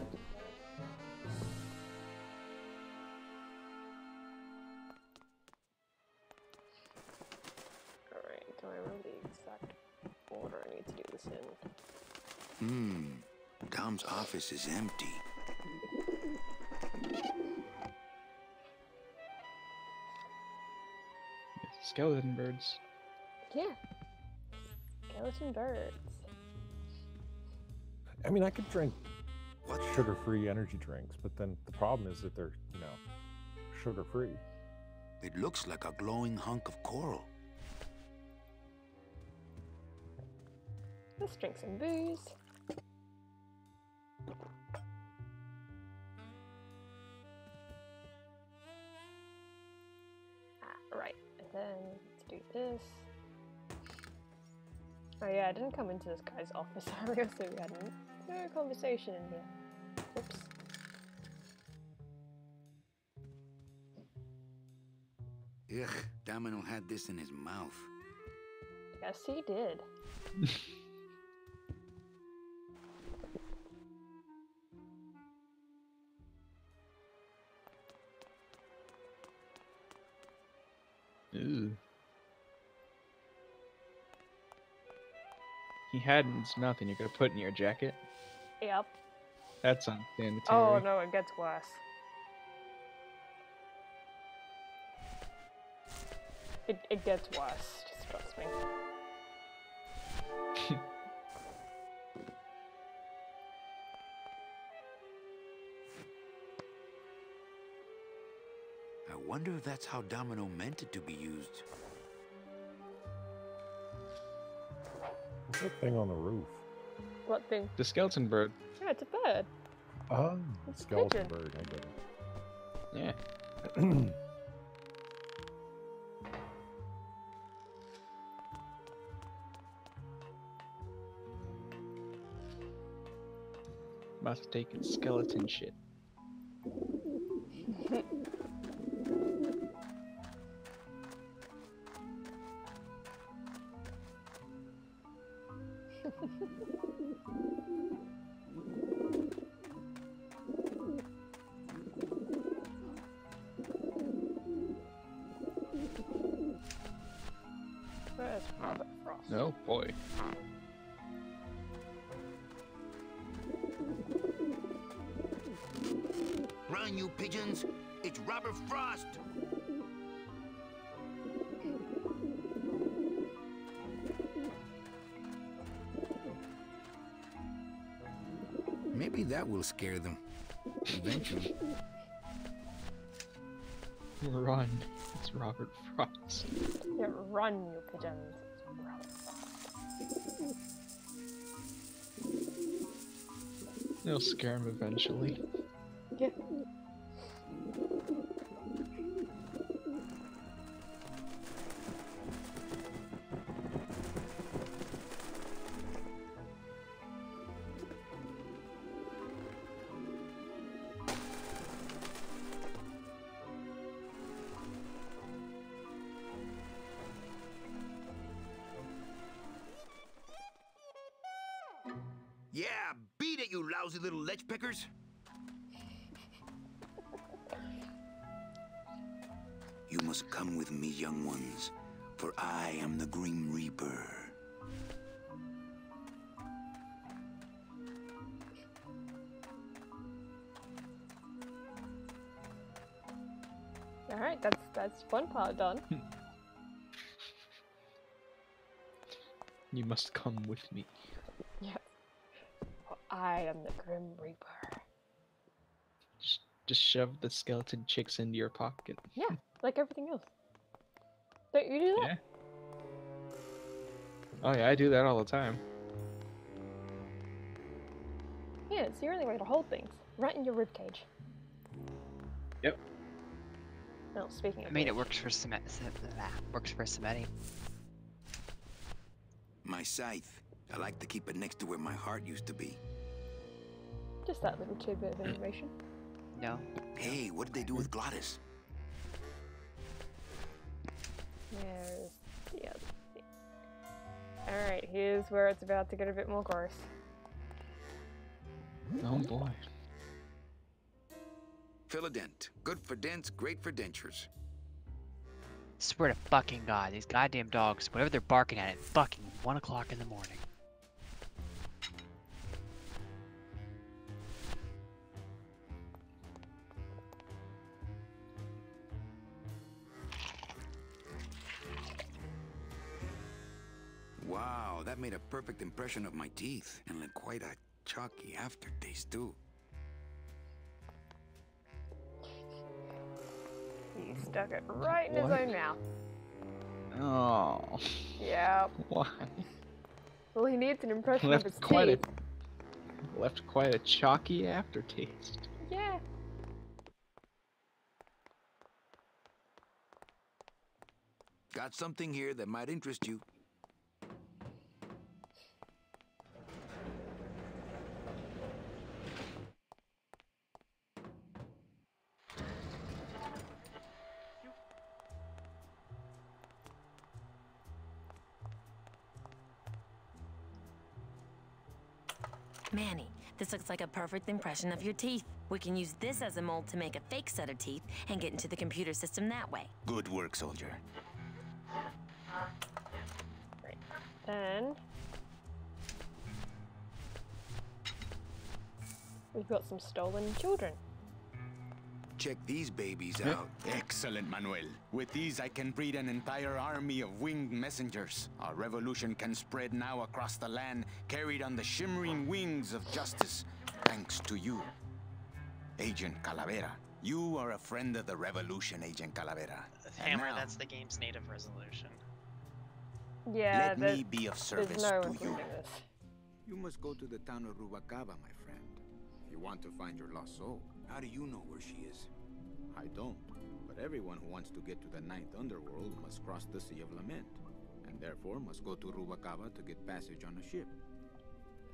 Alright, do I remember the exact order I need to do this in? Dom's office is empty. Skeleton birds. Yeah. Skeleton birds. I mean, I could drink sugar-free energy drinks, but then the problem is that they're, you know, sugar-free. It looks like a glowing hunk of coral. Let's drink some booze. Right, and then let's do this. Oh yeah, I didn't come into this guy's office earlier, so we had no conversation in here. Oops. Ugh, Domino had this in his mouth. Yes, he did. Ew. He had in his mouth and you're gonna put it in your jacket? Yep. That's unsanitary. Oh no, it gets worse. It gets worse, just trust me. I wonder if that's how Domino meant it to be used. What's that thing on the roof? What thing? The skeleton bird. Yeah, it's a bird. Oh, It's a skeleton pigeon. bird. I get it. Yeah. About to take its skeleton shit. Where's Robert Frost? Oh boy. Run, you pigeons! It's Robert Frost! Maybe that will scare them. Eventually. Run. It's Robert Frost. Yeah, run, you pigeons. It's Robert Frost. It'll scare him eventually. Yeah. Eat it, you lousy little lech pickers! You must come with me, young ones, for I am the Grim Reaper. Alright, that's one part done. You must come with me. Yeah. For I am the Grim Reaper. Just shove the skeleton chicks into your pocket. Yeah, like everything else. Don't you do that? Yeah. Oh yeah, I do that all the time. Yeah, it's the only way to hold things. Right in your ribcage. Yep. Well, speaking of I mean, it which, works for works for Samedi. My scythe. I like to keep it next to where my heart used to be. just that little tidbit of information. No. Hey, what did they do with Glottis? There's the other thing. Alright, here's where it's about to get a bit more gross. Oh boy. Philodent. Good for dents, great for dentures. Swear to fucking God, these goddamn dogs, whatever they're barking at, it's fucking 1 o'clock in the morning. Wow, that made a perfect impression of my teeth, and like quite a chalky aftertaste too. He stuck it right in his What? own mouth. Oh. Yep. Why? Well, he needs an impression of his quite teeth. left quite a chalky aftertaste. Yeah. Got something here that might interest you. Manny, this looks like a perfect impression of your teeth. We can use this as a mold to make a fake set of teeth and get into the computer system that way. Good work, soldier. Right. Then we've got some stolen children. Check these babies out. Excellent, Manuel. With these, I can breed an entire army of winged messengers. Our revolution can spread now across the land, carried on the shimmering wings of justice, thanks to you. Agent Calavera. You are a friend of the revolution, Agent Calavera. Hammer, now, that's the game's native resolution. Yeah, let me be of service no to you. including this. You must go to the town of Rubalcaba, my friend, if you want to find your lost soul. How do you know where she is? I don't, but everyone who wants to get to the Ninth Underworld must cross the Sea of Lament, and therefore must go to Rubalcaba to get passage on a ship.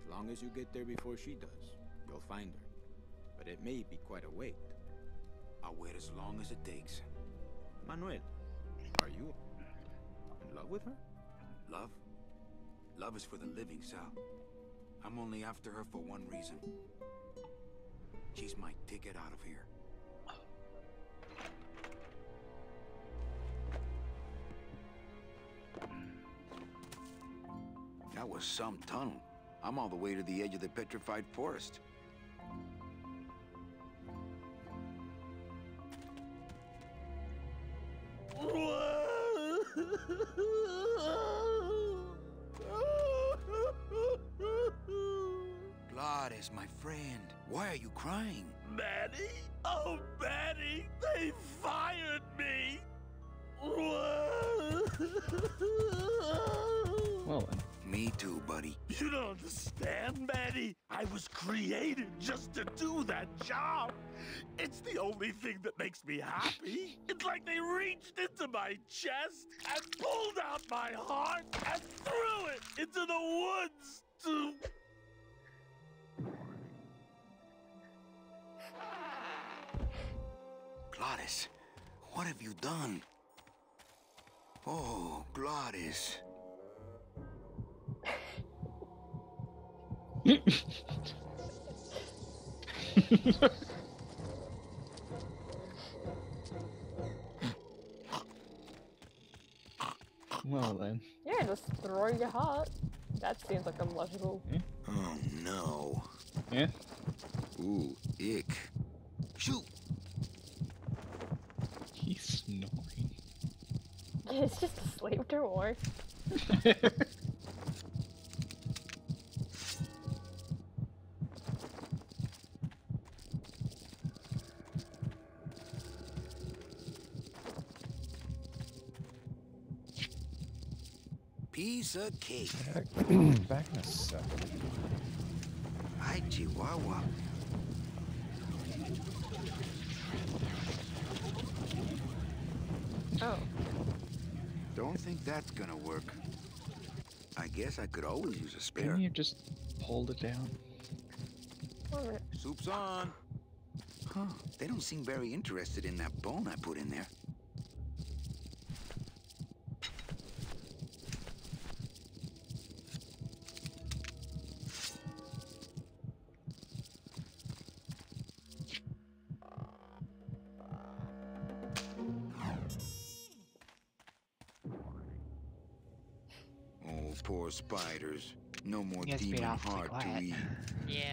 As long as you get there before she does, you'll find her. But it may be quite a wait. I'll wait as long as it takes. Manuel, are you in love with her? Love? Love is for the living, Sal. I'm only after her for one reason. She's my ticket out of here. That was some tunnel. I'm all the way to the edge of the petrified forest. Glottis, my friend, why are you crying? Manny? Oh, Manny, they fired me! Well then. Me too, buddy. You don't understand, Manny. I was created just to do that job. It's the only thing that makes me happy. It's like they reached into my chest and pulled out my heart and threw it into the woods to... Glottis, what have you done? Oh, Glottis. Well then. Yeah, just throw your heart. That seems like a logical. Oh no. Yeah? Ooh, ick. Shoot! He's snoring. It's just asleep, don't worry. Piece of cake. Back in a second. Hi, Chihuahua. Oh. Don't think that's gonna work. I guess I could always use a spare. Couldn't you just hold it down? Soup's on. Huh. They don't seem very interested in that bone I put in there. Oh, poor spiders. No more You guys being demon awfully heart to quiet. eat. Yeah.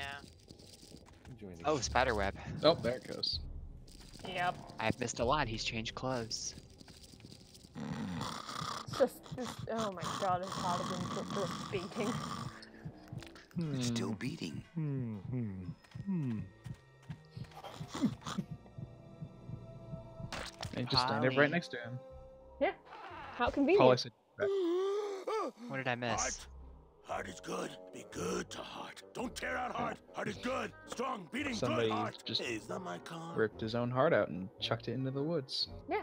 Oh, spiderweb. Oh, there it goes. Yep. I've missed a lot. He's changed clothes. It's just, oh my god, his heart has been put through a beating. It's still beating. And just stand right next to him. Yeah. How convenient. Polly said that. What did I miss? Heart is good. Be good to heart. Don't tear out heart. Heart is good. Strong, beating, Somebody good heart. just Hey, is that my car? ripped his own heart out and chucked it into the woods. Yeah.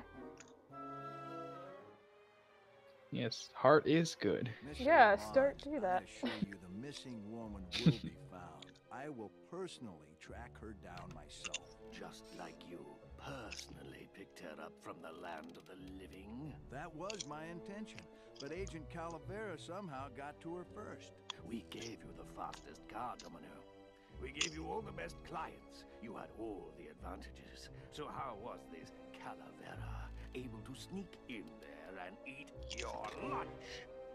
Yes, heart is good. Yeah, start do that. I assure you the missing woman will be found. I will personally track her down myself. Just like you personally picked her up from the land of the living. That was my intention, but Agent Calavera somehow got to her first. We gave you the fastest car, Domino. We gave you all the best clients. You had all the advantages. So how was this Calavera able to sneak in there and eat your lunch?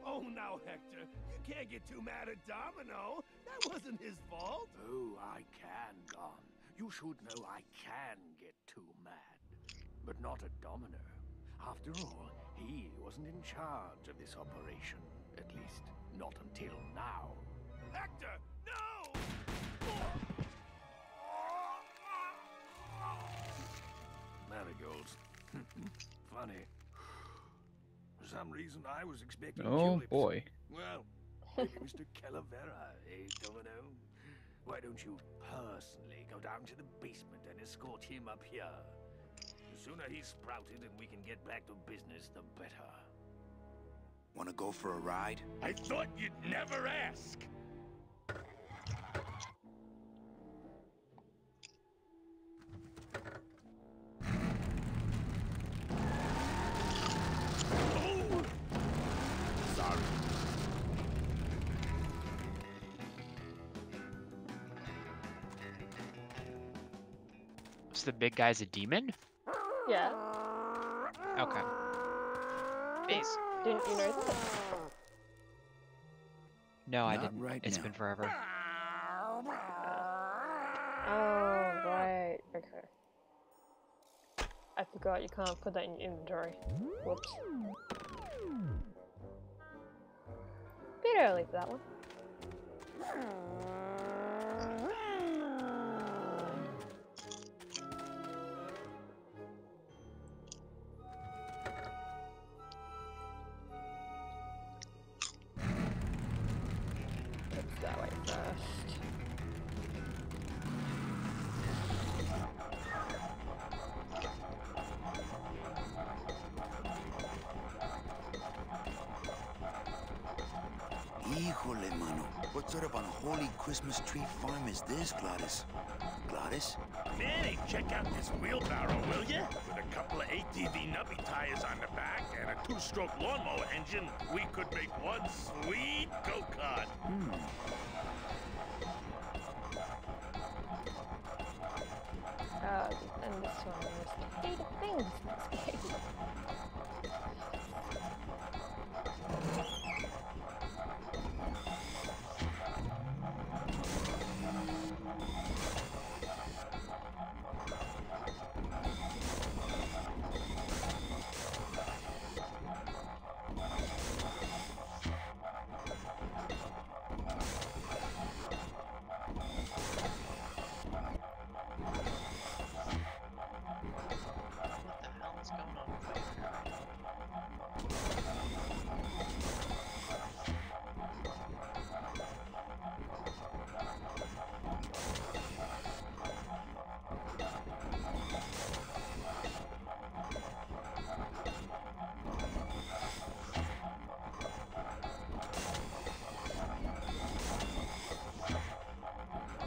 Oh, now, Hector, you can't get too mad at Domino. That wasn't his fault. Oh, I can, Don. You should know I can get too mad. But not at Domino. After all, he wasn't in charge of this operation. At least, not until now. Hector, no! Marigolds. Funny. For some reason, I was expecting Oh tulips. boy. Well, maybe Mr. Calavera, eh, Domino? Why don't you personally go down to the basement and escort him up here? The sooner he's sprouted and we can get back to business, the better. Wanna go for a ride? I thought you'd never ask! Sorry. So the big guy's a demon? Yeah. Okay. Peace. Didn't you know that? No, I Not didn't. right It's now. been forever. Oh, right. Okay. I forgot you can't put that in your inventory. Whoops. Bit early for that one. It's that way first. Híjole, mano. What sort of unholy Christmas tree farm is this, Gladys? Gladys? Manny, check out this wheelbarrow, will ya? With a couple of ATV nubby tires on the back and a two-stroke lawnmower engine, we could make one sweet go-kart. This one was the of things in this game.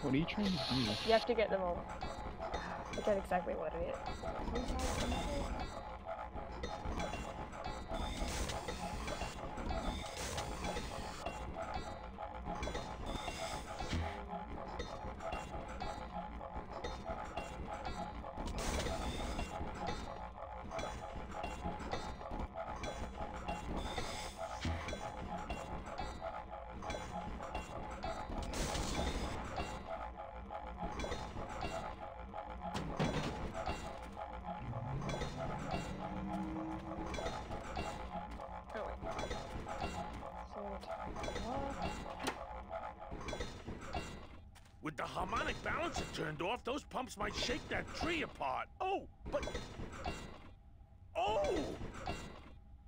What are you trying to do? You have to get them all. I forget exactly what it is. With the harmonic balancer turned off, those pumps might shake that tree apart. Oh, but... Oh!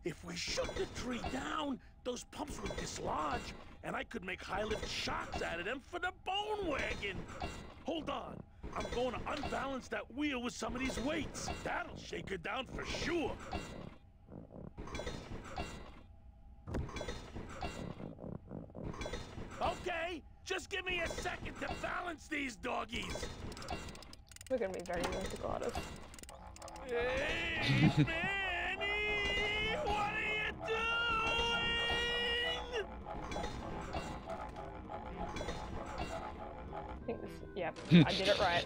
If we shook the tree down, those pumps would dislodge, and I could make high-lift shocks out of them for the bone wagon. Hold on. I'm going to unbalance that wheel with some of these weights. That'll shake her down for sure. Okay, just give me a second to balance these doggies. We're gonna be very mean to Gladys. Hey, Manny! What are you doing? I think this, yeah, I did it right.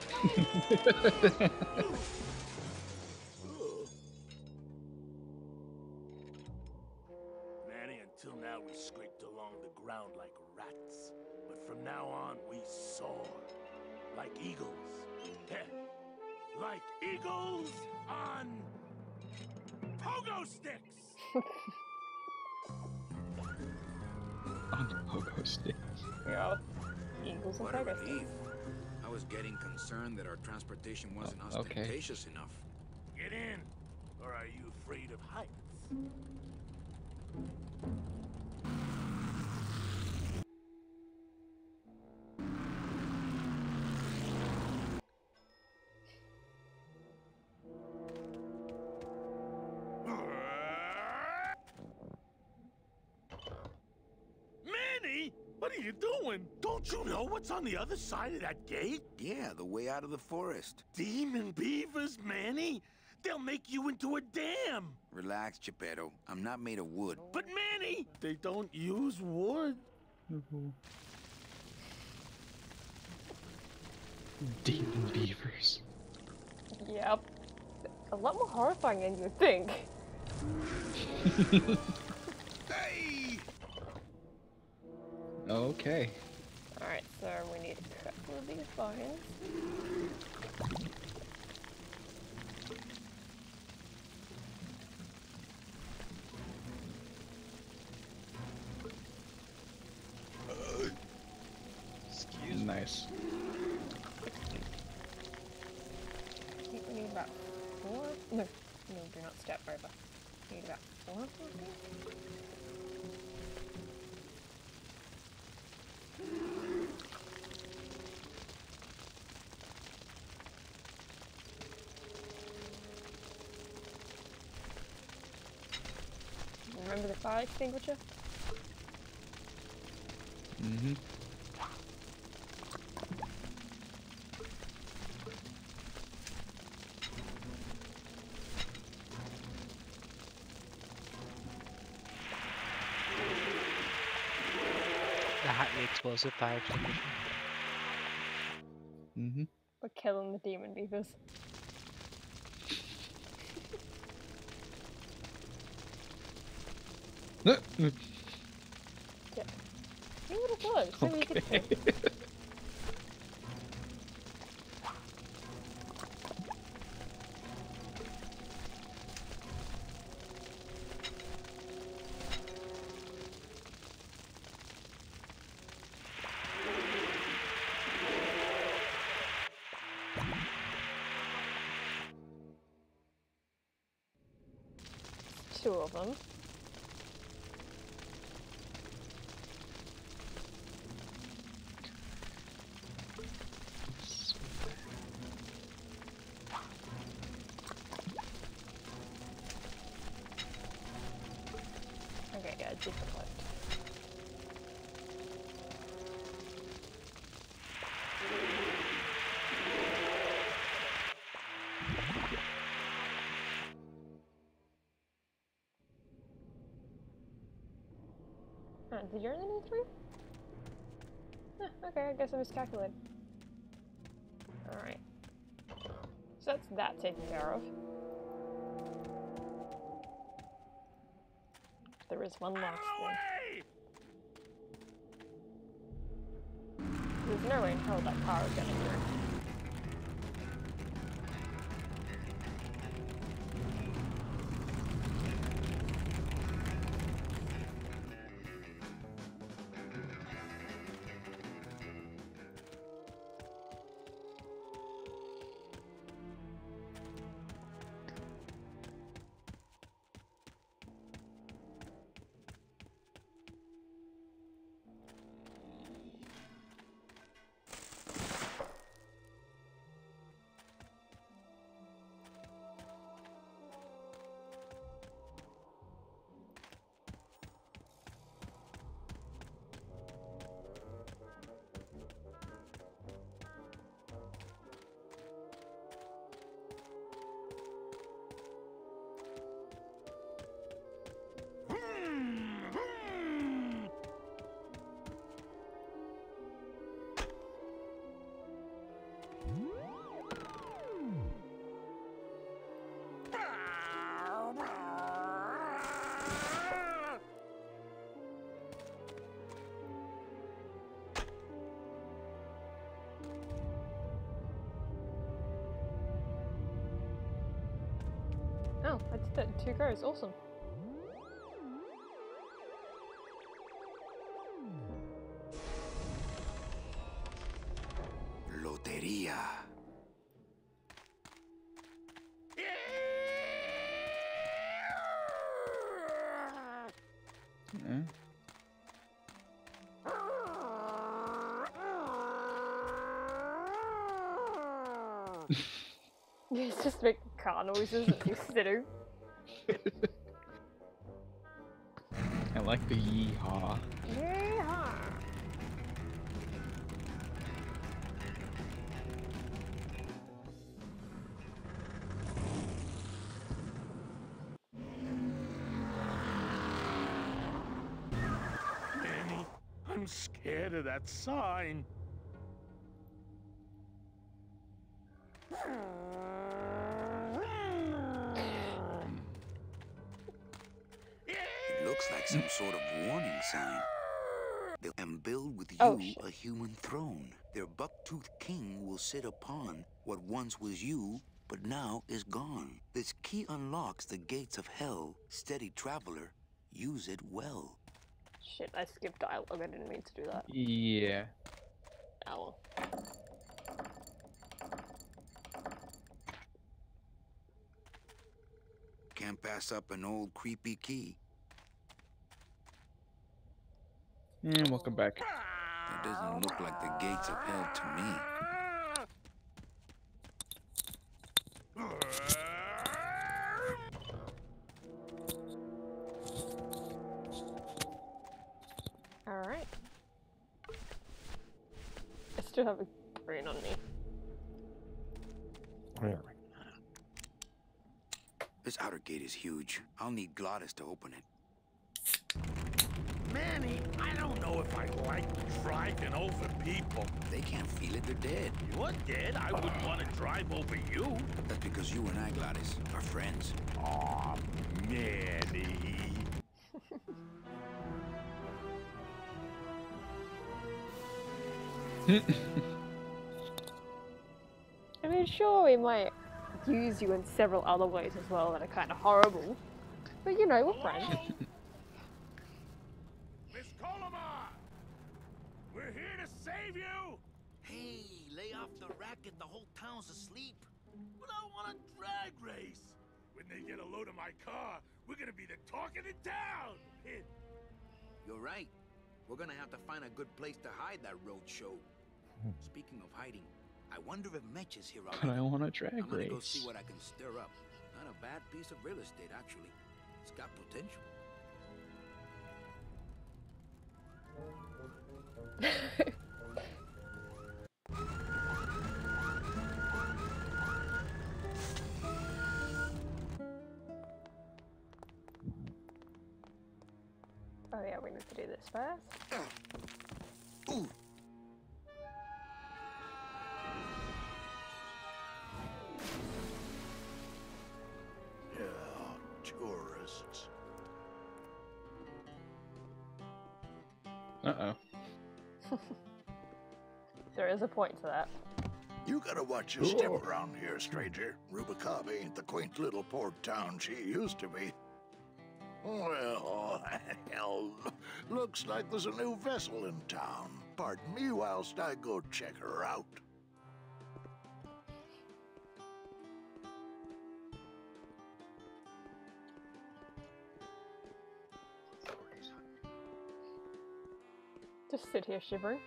Manny, until now we scraped along the ground like rats. But from now on, we soar. Like eagles. Heh. Like eagles on pogo sticks! On pogo sticks. Yeah. Eagles and What a pogo relief. sticks. I was getting concerned that our transportation wasn't okay. ostentatious enough. Get in, or are you afraid of heights? Manny, what are you doing? Don't you know what's on the other side of that gate? Yeah, the way out of the forest. Demon beavers, Manny? They'll make you into a dam. Relax, Geppetto. I'm not made of wood. But Manny, they don't use wood. Demon beavers. Yep. A lot more horrifying than you would think. Hey! Okay. Alright, so we need a couple of these vines. Excuse me. Nice. I think we need about 4. No, do not step over. We need about 4 of these. Remember the fire extinguisher? Mm-hmm. The highly explosive fire extinguisher. Mm-hmm. We're killing the demon beavers. Yeah. Who would have thought? It's so easy to Okay. pick. Two of them. Okay, yeah, just collect. Did you only need 3? Okay, I guess I miscalculated. Alright. So that's that taken care of. There is one last thing. There's no way in hell that car is getting here. Oh, I did that in 2 goes, awesome. Loteria. Yeah. It's just making car noises as he's sitting. I like the yeehaw. Yeehaw! Manny, I'm scared of that sign. It looks like some sort of warning sign. And build with you a human throne. Their buck-toothed king will sit upon what once was you, but now is gone. This key unlocks the gates of hell. Steady traveler, use it well. Shit, I skipped dialogue, I didn't mean to do that. Yeah. Oh well. Can't pass up an old creepy key. And welcome back. That doesn't look like the gates of hell to me. Alright. I still have a brain on me. There. This outer gate is huge. I'll need Glottis to open it. Manny, I don't know if I like driving over people. They can't feel it, they're dead. You're dead. I wouldn't want to drive over you. That's because you and I, Glottis, are friends. Aw, Manny. I mean, sure, we might use you in several other ways as well that are kind of horrible, but you know, we're friends. Miss Colomar! We're here to save you! Hey, lay off the racket. The whole town's asleep. But I want a drag race! When they get a load of my car, we're gonna be the talk of the town! You're right. We're gonna have to find a good place to hide that road show. Speaking of hiding, I wonder if Mitch is here already. But I want a drag I'm gonna go race. see what I can stir up. Not a bad piece of real estate, actually. It's got potential. Oh yeah, we need to do this first. Ooh. Yeah, tourists. Uh-oh. There is a point to that. You gotta watch your step around here, stranger. Rubicab ain't the quaint little port town she used to be. Well, hell, looks like there's a new vessel in town. Pardon me whilst I go check her out. Just sit here shivering.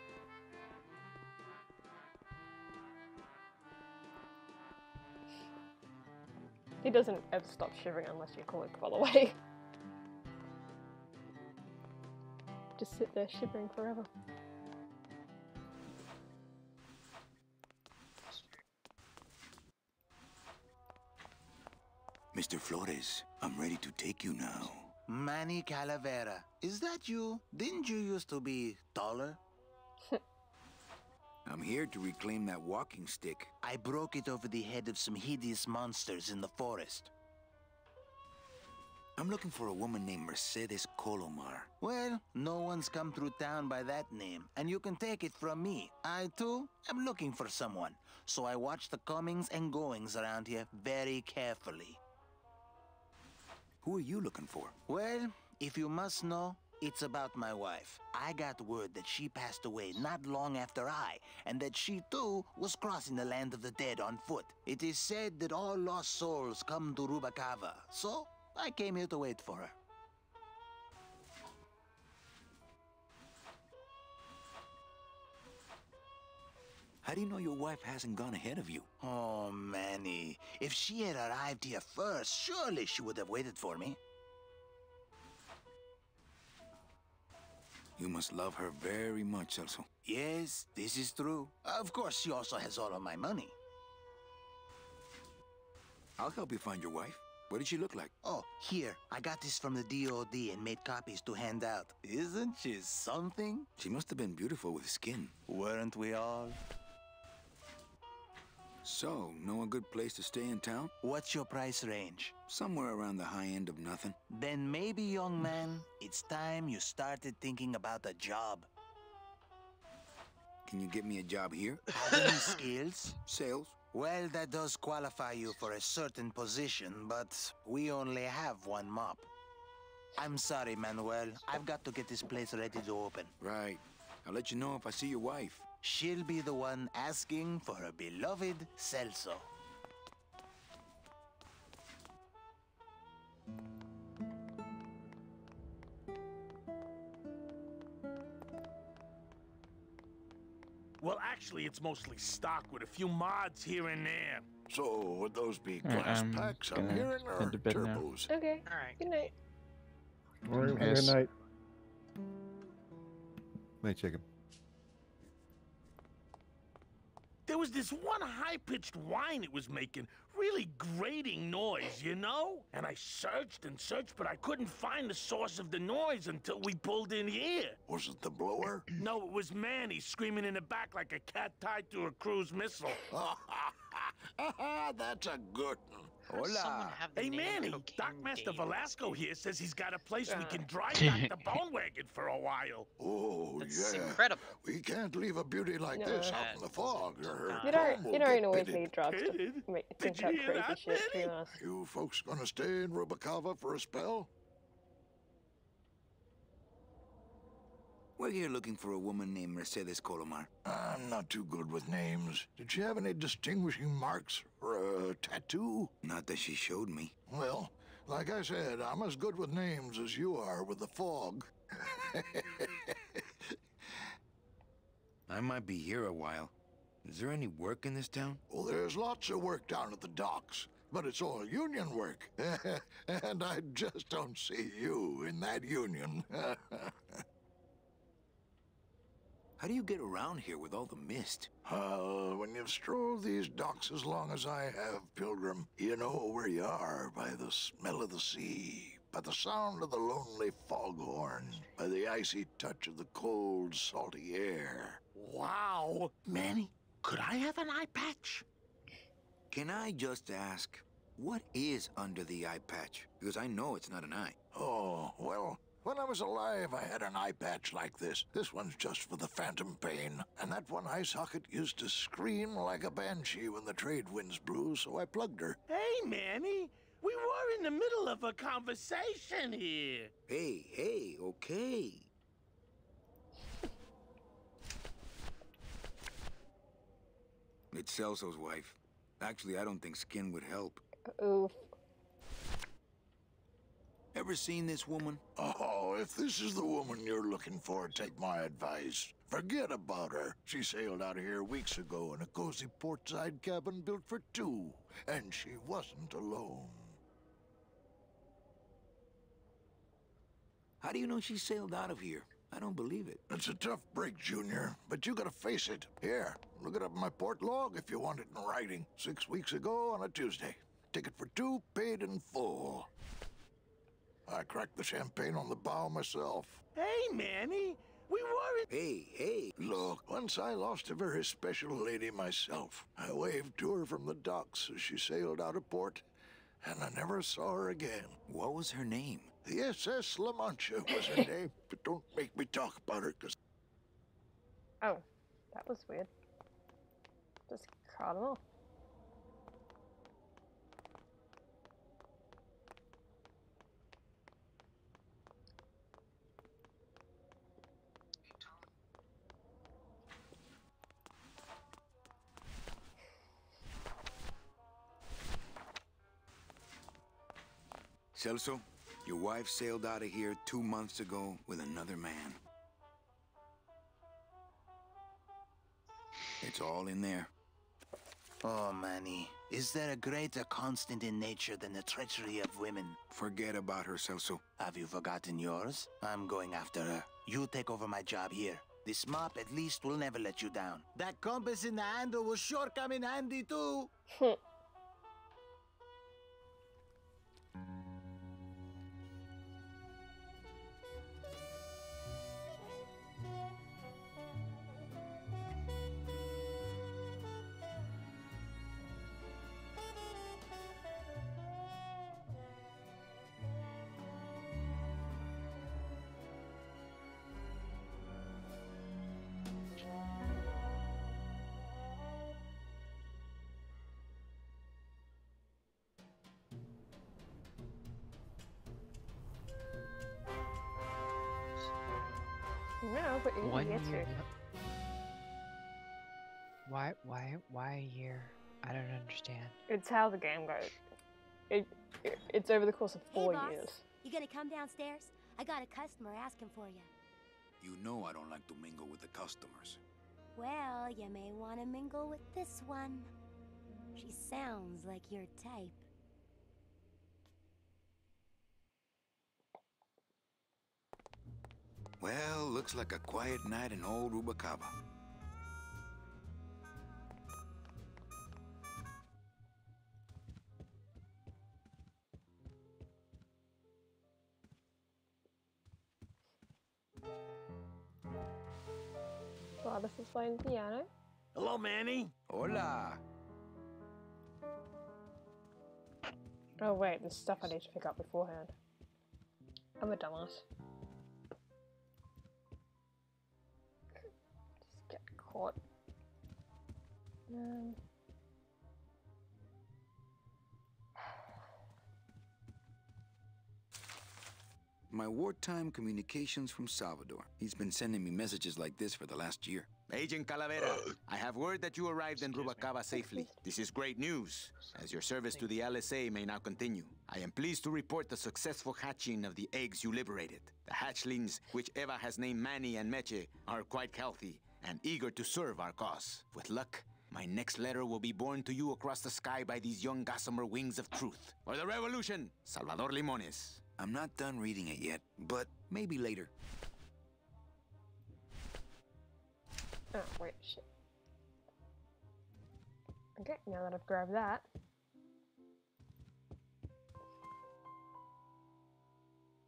He doesn't ever stop shivering unless you call it, by the way. Just sit there shivering forever. Mr. Flores, I'm ready to take you now. Manny Calavera, is that you? Didn't you used to be taller? I'm here to reclaim that walking stick. I broke it over the head of some hideous monsters in the forest. I'm looking for a woman named Mercedes Colomar. Well, no one's come through town by that name, and you can take it from me. I, too, am looking for someone, so I watch the comings and goings around here very carefully. Who are you looking for? Well, if you must know, it's about my wife. I got word that she passed away not long after I, and that she too was crossing the land of the dead on foot. It is said that all lost souls come to Rubacava, so I came here to wait for her. How do you know your wife hasn't gone ahead of you? Oh, Manny. If she had arrived here first, surely she would have waited for me. You must love her very much, Celso. Yes, this is true. Of course, she also has all of my money. I'll help you find your wife. What did she look like? Oh, here. I got this from the DOD and made copies to hand out. Isn't she something? She must have been beautiful with skin. Weren't we all? So, know a good place to stay in town? What's your price range? Somewhere around the high end of nothing. Then maybe, young man, it's time you started thinking about a job. Can you get me a job here? Have any skills? Sales. Well, that does qualify you for a certain position, but we only have one mop. I'm sorry, Manuel. I've got to get this place ready to open. Right. I'll let you know if I see your wife. She'll be the one asking for her beloved Celso. Well, actually, it's mostly stock with a few mods here and there. So, would those be glass packs I'm hearing, or turbos? Okay. All right. Good night. All right, Yes. good night. Night, Jacob. There was this one high-pitched whine it was making, really grating noise, you know? And I searched and searched, but I couldn't find the source of the noise until we pulled in here. Was it the blower? No, it was Manny screaming in the back like a cat tied to a cruise missile. That's a good one. How does someone have the Hey, name Manny, Cocaine Dockmaster Dave? Velasco here says he's got a place we can dry dock the bone wagon for a while. Oh, That's yeah. incredible. We can't leave a beauty like this out in the fog, or her You dome will don't get always pitted. need drugs to think you up hear crazy that, shit, to be Manny? honest. You folks gonna stay in Rubacava for a spell? We're here looking for a woman named Mercedes Colomar. I'm not too good with names. Did she have any distinguishing marks or a tattoo? Not that she showed me. Well, like I said, I'm as good with names as you are with the fog. I might be here a while. Is there any work in this town? Well, there's lots of work down at the docks, but it's all union work. And I just don't see you in that union. How do you get around here with all the mist? When you've strolled these docks as long as I have, Pilgrim, you know where you are by the smell of the sea, by the sound of the lonely foghorn, by the icy touch of the cold, salty air. Wow. Manny, could I have an eye patch? Can I just ask, what is under the eye patch? Because I know it's not an eye. Oh, well, when I was alive, I had an eye patch like this. This one's just for the phantom pain. And that one eye socket used to scream like a banshee when the trade winds blew, so I plugged her. Hey, Manny, we were in the middle of a conversation here. Hey, okay. It's Celso's wife. Actually, I don't think skin would help. Oof. Ever seen this woman? Oh, if this is the woman you're looking for, take my advice. Forget about her. She sailed out of here weeks ago in a cozy portside cabin built for two, and she wasn't alone. How do you know she sailed out of here? I don't believe it. It's a tough break, Junior, but you gotta face it. Here, look it up in my port log if you want it in writing. 6 weeks ago on a Tuesday. Ticket for two, paid in full. I cracked the champagne on the bow myself. Hey, Manny, we weren't... Hey. Look, once I lost a very special lady myself. I waved to her from the docks as she sailed out of port, and I never saw her again. What was her name? The SS La Mancha was her name, but don't make me talk about her, because... Oh, that was weird. Just cut him off. Celso, your wife sailed out of here 2 months ago with another man. It's all in there. Oh, Manny, is there a greater constant in nature than the treachery of women? Forget about her, Celso. Have you forgotten yours? I'm going after her. You take over my job here. This mop at least will never let you down. That compass in the handle will sure come in handy too. No, but you One can get year. it. Why a year? I don't understand. It's how the game goes. It's over the course of 4 boss. years. You gonna come downstairs? I got a customer asking for you. You know I don't like to mingle with the customers. Well, you may want to mingle with this one. She sounds like your type. Well, looks like a quiet night in old Rubacava. Gladys is playing piano. Hello, Manny. Hola. Oh wait, there's stuff I need to pick up beforehand. I'm a dumbass. Just get caught. My wartime communications from Salvador. He's been sending me messages like this for the last year. Agent Calavera, I have word that you arrived in Rubacava safely. This is great news, as your service to the LSA may now continue. I am pleased to report the successful hatching of the eggs you liberated. The hatchlings, which Eva has named Manny and Meche, are quite healthy and eager to serve our cause. With luck, my next letter will be borne to you across the sky by these young gossamer wings of truth. For the revolution, Salvador Limones. I'm not done reading it yet, but maybe later. Oh, wait, shit. Okay, now that I've grabbed that.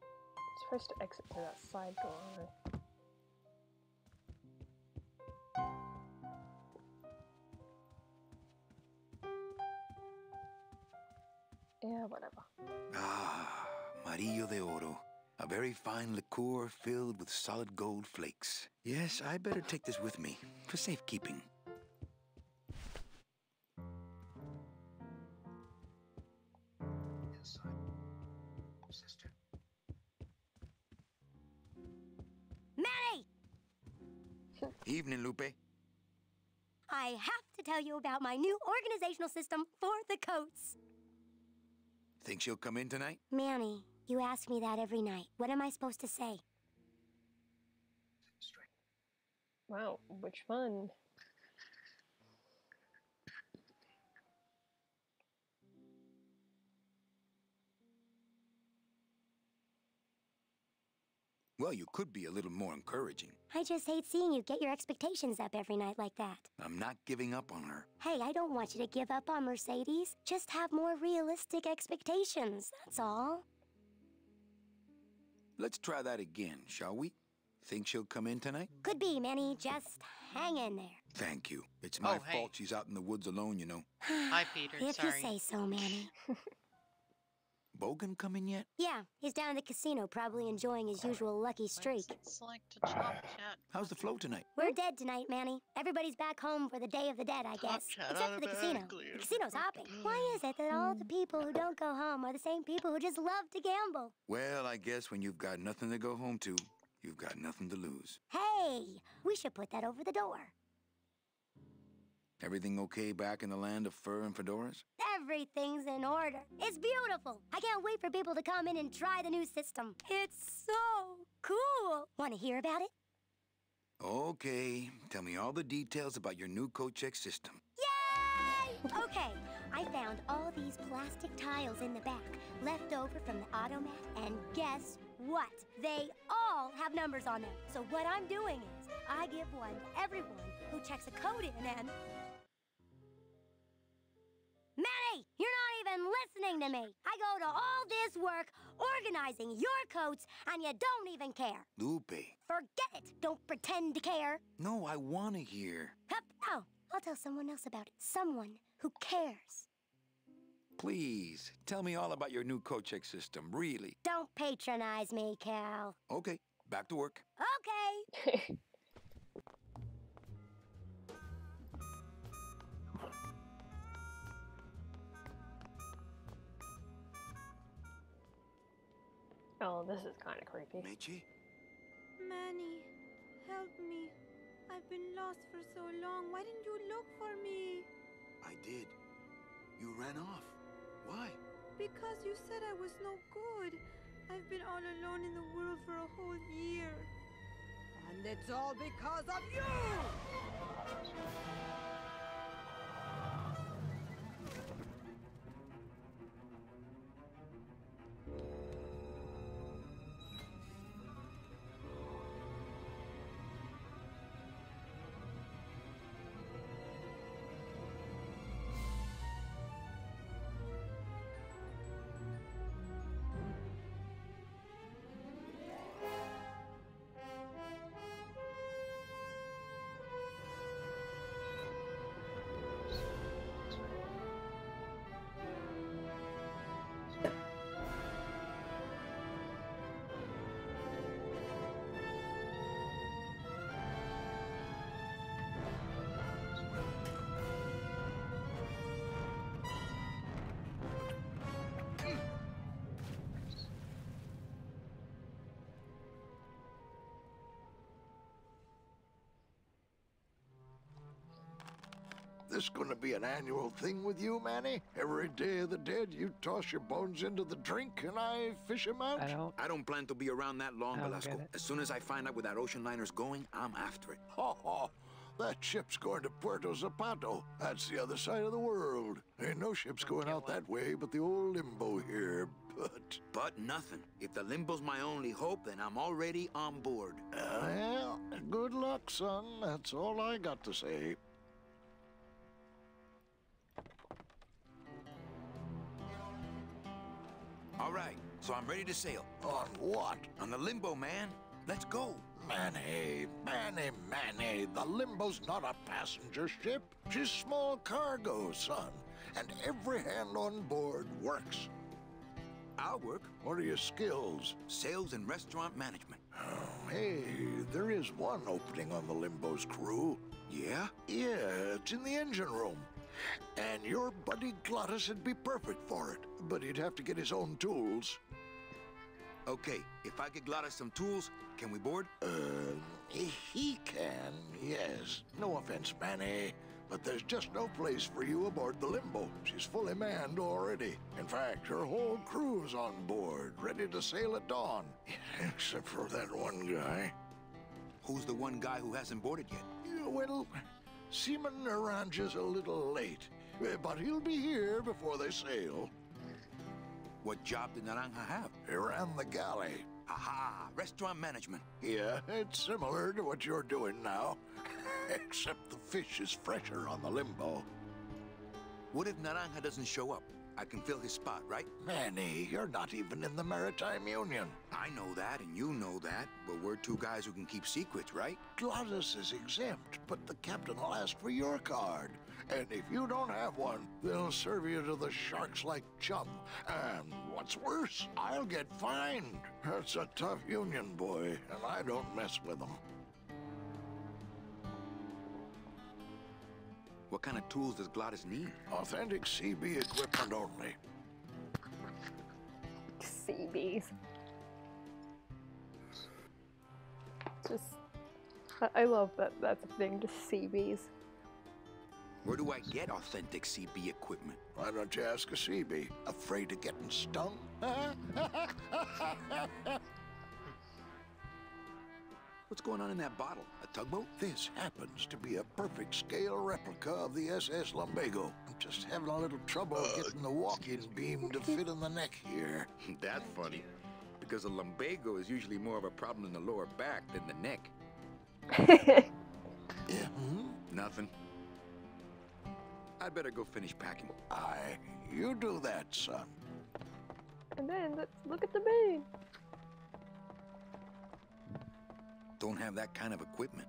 I'm supposed to exit through that side door, aren't I? Yeah, whatever. Ah, Marillo de Oro. A very fine liqueur filled with solid gold flakes. Yes, I better take this with me for safekeeping. Sister. Manny! Evening, Lupe. I have to tell you about my new organizational system for the coats. Think she'll come in tonight? Manny, you ask me that every night. What am I supposed to say? Wow, which one? Well, you could be a little more encouraging. I just hate seeing you get your expectations up every night like that. I'm not giving up on her. Hey, I don't want you to give up on Mercedes. Just have more realistic expectations, that's all. Let's try that again, shall we? Think she'll come in tonight? Could be, Manny. Just hang in there. Thank you. It's my fault she's out in the woods alone, you know. Hi, Peter. If Sorry. you say so, Manny. Bogan coming yet? Yeah, he's down at the casino, probably enjoying his usual lucky streak. It's like to chop chat. How's the flow tonight? We're dead tonight, Manny. Everybody's back home for the Day of the Dead, I guess. Except for the casino. The casino's hopping. Why is it that all the people who don't go home are the same people who just love to gamble? Well, I guess when you've got nothing to go home to, you've got nothing to lose. Hey, we should put that over the door. Everything okay back in the land of fur and fedoras? Everything's in order. It's beautiful. I can't wait for people to come in and try the new system. It's so cool. Want to hear about it? Okay, tell me all the details about your new coat check system. Yay! Okay, I found all these plastic tiles in the back, left over from the automat, and guess what? They all have numbers on them. So what I'm doing is, I give one to everyone who checks a code in and... Manny, you're not even listening to me. I go to all this work organizing your coats, and you don't even care. Lupe. Forget it. Don't pretend to care. No, I want to hear. Hup, no, I'll tell someone else about it. Someone who cares. Please, tell me all about your new coat check system, really. Don't patronize me, Cal. Okay, back to work. Okay. Oh, this is kind of creepy. Meche? Manny, help me. I've been lost for so long. Why didn't you look for me? I did. You ran off. Why? Because you said I was no good. I've been all alone in the world for a whole year. And it's all because of you! This gonna be an annual thing with you, Manny? Every Day of the Dead, you toss your bones into the drink and I fish 'em out? I don't plan to be around that long, Velasco. As soon as I find out where that ocean liner's going, I'm after it. Oh, that ship's going to Puerto Zapato. That's the other side of the world. Ain't no ships going out that way but the old Limbo here, But nothing. If the Limbo's my only hope, then I'm already on board. Well, good luck, son. That's all I got to say. All right, so I'm ready to sail. On what? On the Limbo, man. Let's go. Manny, the Limbo's not a passenger ship. She's small cargo, son. And every hand on board works. I'll work. What are your skills? Sales and restaurant management. Oh, hey, there is one opening on the Limbo's crew. Yeah? Yeah, it's in the engine room. And your buddy Glottis would be perfect for it, but he'd have to get his own tools. Okay, if I get Glottis some tools, can we board? He can, yes. No offense, Manny, but there's just no place for you aboard the Limbo. She's fully manned already. In fact, her whole crew's on board, ready to sail at dawn. Except for that one guy. Who's the one guy who hasn't boarded yet? Yeah, well, Seaman Naranja's a little late, but he'll be here before they sail. What job did Naranja have? He ran the galley. Aha, restaurant management. Yeah, it's similar to what you're doing now, except the fish is fresher on the Limbo. What if Naranja doesn't show up? I can fill his spot, right? Manny, you're not even in the Maritime Union. I know that, and you know that, but we're two guys who can keep secrets, right? Glottis is exempt, but the captain will ask for your card. And if you don't have one, they'll serve you to the sharks like chum. And what's worse, I'll get fined. That's a tough union, boy, and I don't mess with them. What kind of tools does Glottis need? Authentic CB equipment only. CBs. Just, I love that that's a thing, just CBs. Where do I get authentic CB equipment? Why don't you ask a CB? Afraid of getting stung? What's going on in that bottle? A tugboat? This happens to be a perfect scale replica of the SS Lumbago. I'm just having a little trouble getting the walking beam to fit in the neck here. That's funny, because a lumbago is usually more of a problem in the lower back than the neck. Yeah, Nothing. I'd better go finish packing. Aye, you do that, son. And then let's look at the moon. Don't have that kind of equipment.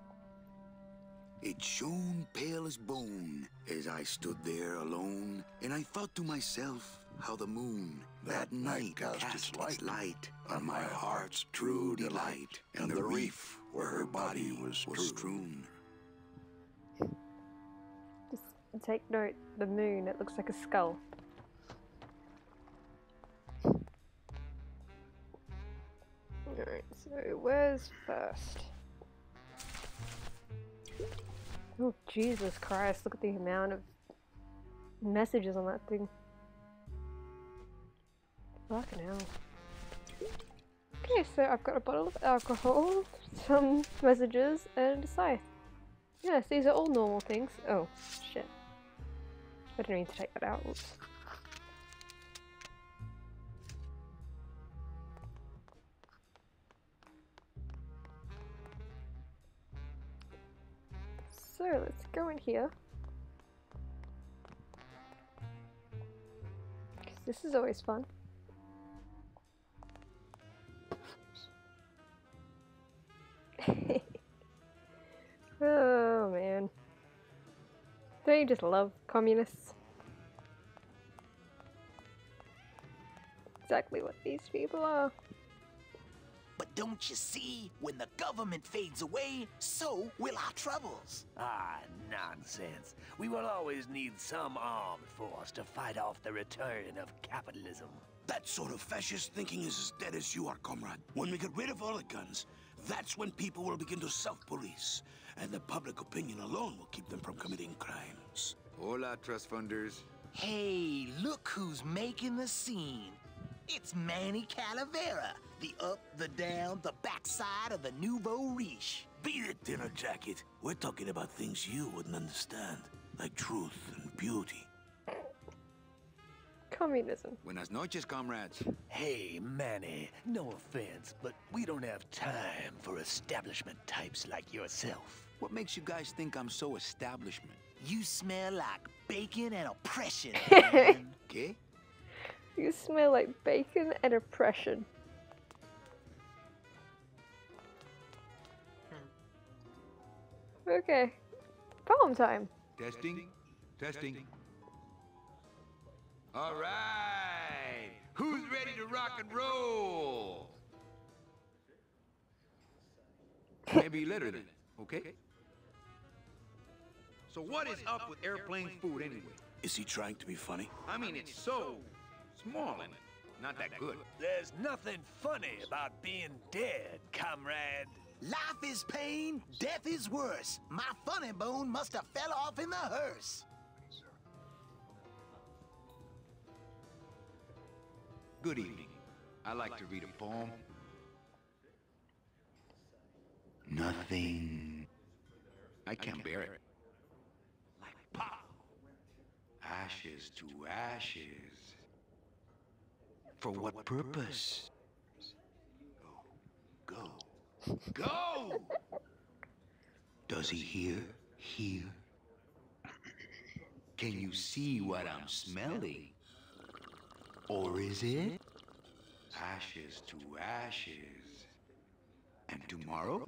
It shone pale as bone as I stood there alone, and I thought to myself how the moon that night cast its light on my heart's true delight, and the reef where her body was strewn. Just take note, the moon, it looks like a skull. Alright, so where's first? Oh, Jesus Christ, look at the amount of messages on that thing. Fucking hell. Okay, so I've got a bottle of alcohol, some messages, and a scythe. Yes, these are all normal things. Oh, shit. I didn't need to take that out. Oops. So let's go in here. Because this is always fun. Oh man. Don't you just love communists? Exactly what these people are. But don't you see, when the government fades away, so will our troubles. Ah, nonsense. We will always need some armed force to fight off the return of capitalism. That sort of fascist thinking is as dead as you are, comrade. When we get rid of all the guns, that's when people will begin to self-police, and the public opinion alone will keep them from committing crimes. Hola, trust funders. Hey, look who's making the scene. It's Manny Calavera, the up, the down, the backside of the nouveau riche. Beat it, dinner jacket. We're talking about things you wouldn't understand, like truth and beauty. Communism. Buenas noches, comrades. Hey, Manny, no offense, but we don't have time for establishment types like yourself. What makes you guys think I'm so establishment? You smell like bacon and oppression. Okay? You smell like bacon and oppression. Okay. Poem time. Testing? Testing. All right. Who's ready to rock and roll? Maybe later then, okay? So what is up with airplane food anyway? Is he trying to be funny? I mean, it's so small and not that good. There's nothing funny about being dead, comrade. Life is pain, death is worse. My funny bone must have fell off in the hearse. Good evening. I like to read a poem. Nothing. I can't bear it. Like pow! Ashes to ashes. For what purpose? Go. Go! Does he hear? Hear? Can you see what I'm smelling? Or is it ashes to ashes? And tomorrow?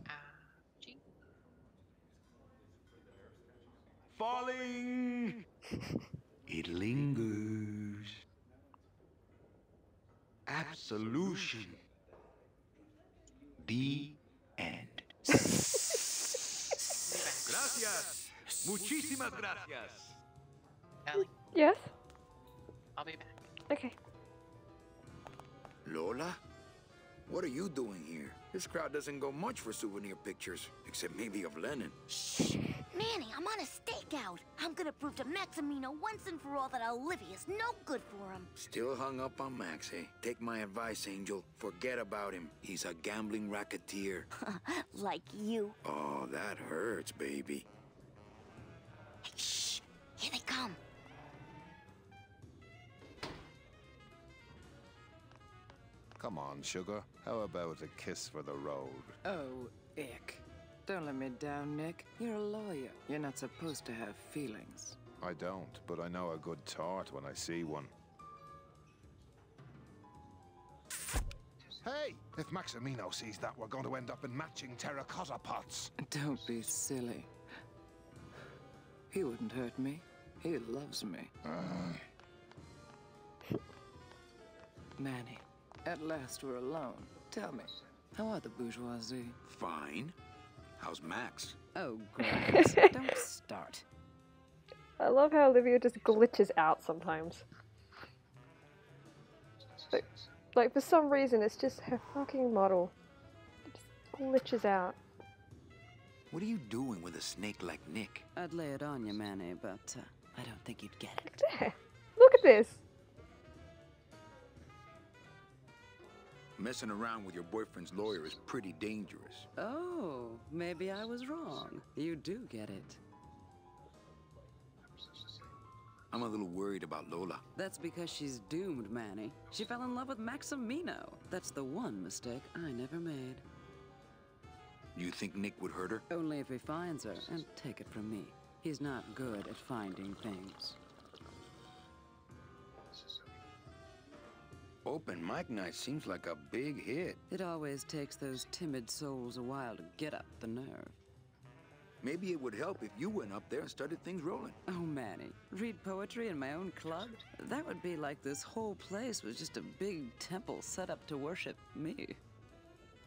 Falling! It lingers. Absolution. The end. Gracias. Muchísimas gracias. Ellie, Yes? I'll be back. Okay. Lola? What are you doing here? This crowd doesn't go much for souvenir pictures, except maybe of Lenin. Shh! Manny, I'm on a stakeout. I'm gonna prove to Maximino once and for all that Olivia's no good for him. Still hung up on Max, eh? Take my advice, Angel. Forget about him. He's a gambling racketeer. Like you. Oh, that hurts, baby. Hey, shh! Here they come. Come on, sugar. How about a kiss for the road? Oh, ick. Don't let me down, Nick. You're a lawyer. You're not supposed to have feelings. I don't, but I know a good tart when I see one. Hey! If Maximino sees that, we're going to end up in matching terracotta pots. Don't be silly. He wouldn't hurt me. He loves me. Manny, at last we're alone. Tell me, how are the bourgeoisie? Fine. How's Max? Oh, great. Don't start. I love how Olivia just glitches out sometimes. Like for some reason, it's just her fucking model. It just glitches out. What are you doing with a snake like Nick? I'd lay it on you, Manny, but I don't think you'd get it. There. Look at this. Messing around with your boyfriend's lawyer is pretty dangerous. Oh, maybe I was wrong. You do get it. I'm a little worried about Lola. That's because she's doomed, Manny. She fell in love with Maximino. That's the one mistake I never made. You think Nick would hurt her? Only if he finds her, and take it from me. He's not good at finding things. Open mic night seems like a big hit. It always takes those timid souls a while to get up the nerve. Maybe it would help if you went up there and started things rolling. Oh, Manny, read poetry in my own club? That would be like this whole place was just a big temple set up to worship me.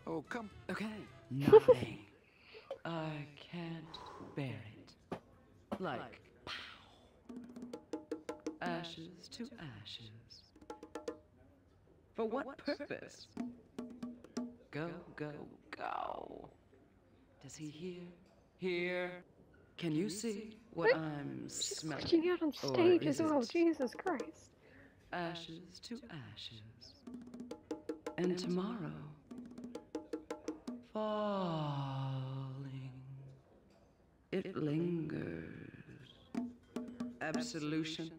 Oh, come. Okay. Nothing. I can't bear it. Like, pow. Ashes to ashes. For what purpose? Go, go, go. Does he hear? Hear? Can you see what I'm She's smelling? glitching out on Or stage is as well. it Jesus Christ. ashes to ashes? And tomorrow, falling, it lingers. Absolution.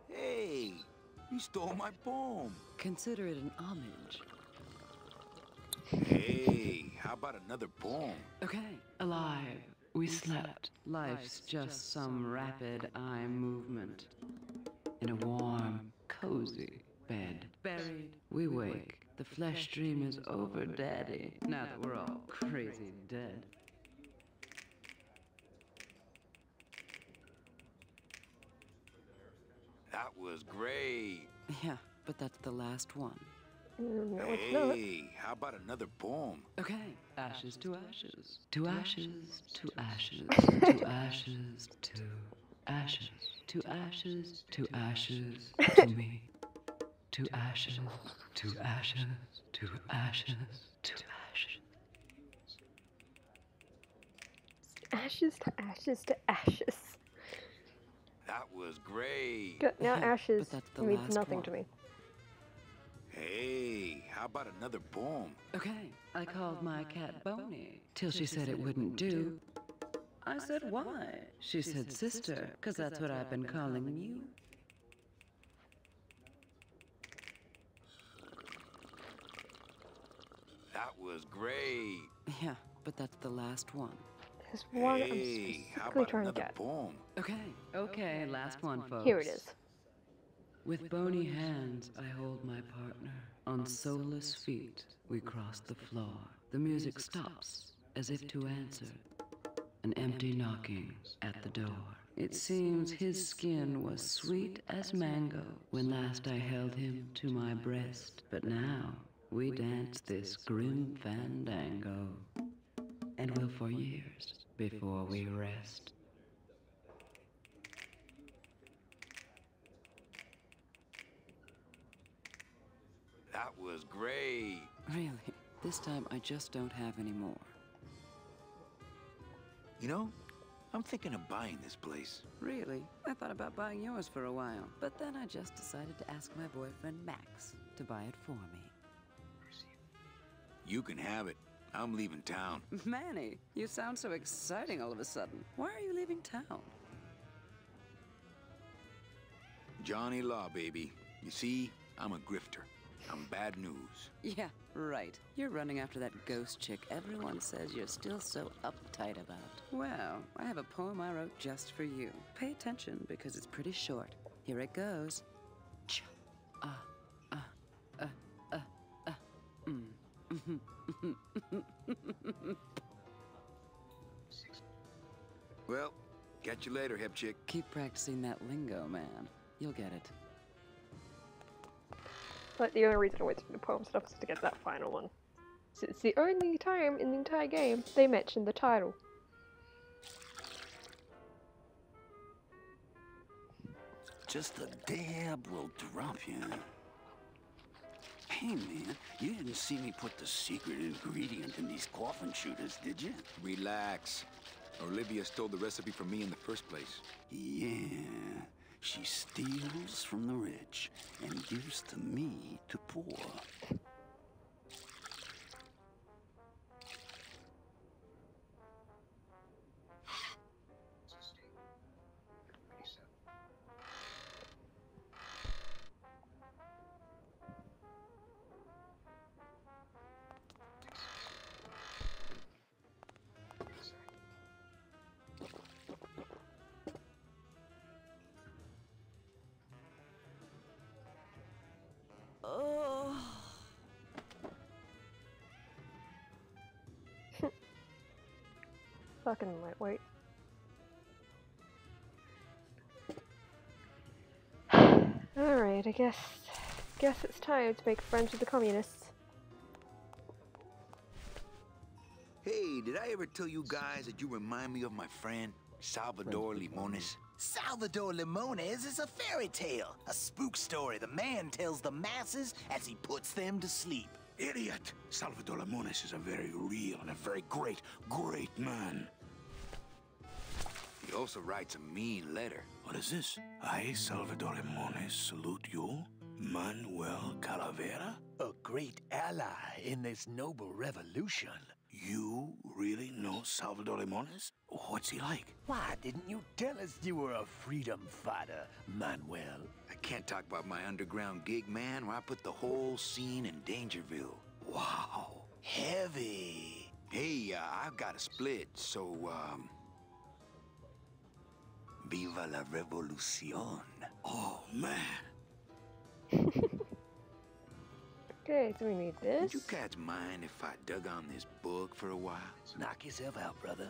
Hey, you stole my poem. Consider it an homage. Hey, how about another poem? Okay. Alive, we slept. Life's just some rapid eye movement. In a warm, cozy bed. Buried, we wake. The flesh dream is over, Daddy. Now that we're all crazy dead. That was great. Yeah, but that's the last one. No, it's not. Hey, how about another poem? Okay. Ashes to ashes. To ashes, to ashes, to ashes, to ashes, to ashes, to ashes, to me. To ashes, to ashes, to ashes, to ashes. Ashes to ashes to ashes. That was great. Good, now Yeah, ashes but that's the means last nothing one. to me. Hey, how about another poem? Okay, I called my cat Boney till she said it wouldn't do. I said, why? She said, sister, 'cause that's what I've been calling you. That was great. Yeah, but that's the last one. There's one I'm Hey, how specifically about trying to another get. poem? Okay, last one, folks. Here it is. With bony hands, I hold my partner. On soulless feet, we cross the floor. The music stops, as if to answer. An empty knocking at the door. It seems his skin was sweet as mango when last I held him to my breast. But now, we dance this grim fandango. And will for years before we rest. That was great. Really, this time I just don't have any more. You know, I'm thinking of buying this place. Really? I thought about buying yours for a while, but then I just decided to ask my boyfriend Max to buy it for me. You can have it. I'm leaving town. Manny, you sound so exciting all of a sudden. Why are you leaving town? Johnny Law, baby. You see, I'm a grifter. I'm bad news. Yeah, right. You're running after that ghost chick everyone says you're still so uptight about. Well, I have a poem I wrote just for you. Pay attention because it's pretty short. Here it goes. Well, catch you later, hip chick. Keep practicing that lingo, man. You'll get it. But the only reason I went through the poem stuff is to get that final one. So it's the only time in the entire game they mention the title. Just a dab will drop you. Hey man, you didn't see me put the secret ingredient in these coffin shooters, did you? Relax. Olivia stole the recipe from me in the first place. Yeah, she steals from the rich and gives to me to poor. Oh. Fucking lightweight. Alright, I guess it's time to make friends with the communists. Hey, did I ever tell you guys that you remind me of my friend, Salvador Limones? Salvador Limones is a fairy tale, a spook story the man tells the masses as he puts them to sleep. Idiot! Salvador Limones is a very real and a very great man. He also writes a mean letter. What is this? I, Salvador Limones, salute you, Manuel Calavera? A great ally in this noble revolution. You really know Salvador Limones? What's he like? Why didn't you tell us you were a freedom fighter, Manuel? I can't talk about my underground gig, man, where I put the whole scene in Dangerville. Wow, heavy. Hey, I've got a split, so, Viva la revolucion. Oh, man. Okay, so we need this. Would you cats mind if I dug on this book for a while? Knock yourself out, brother.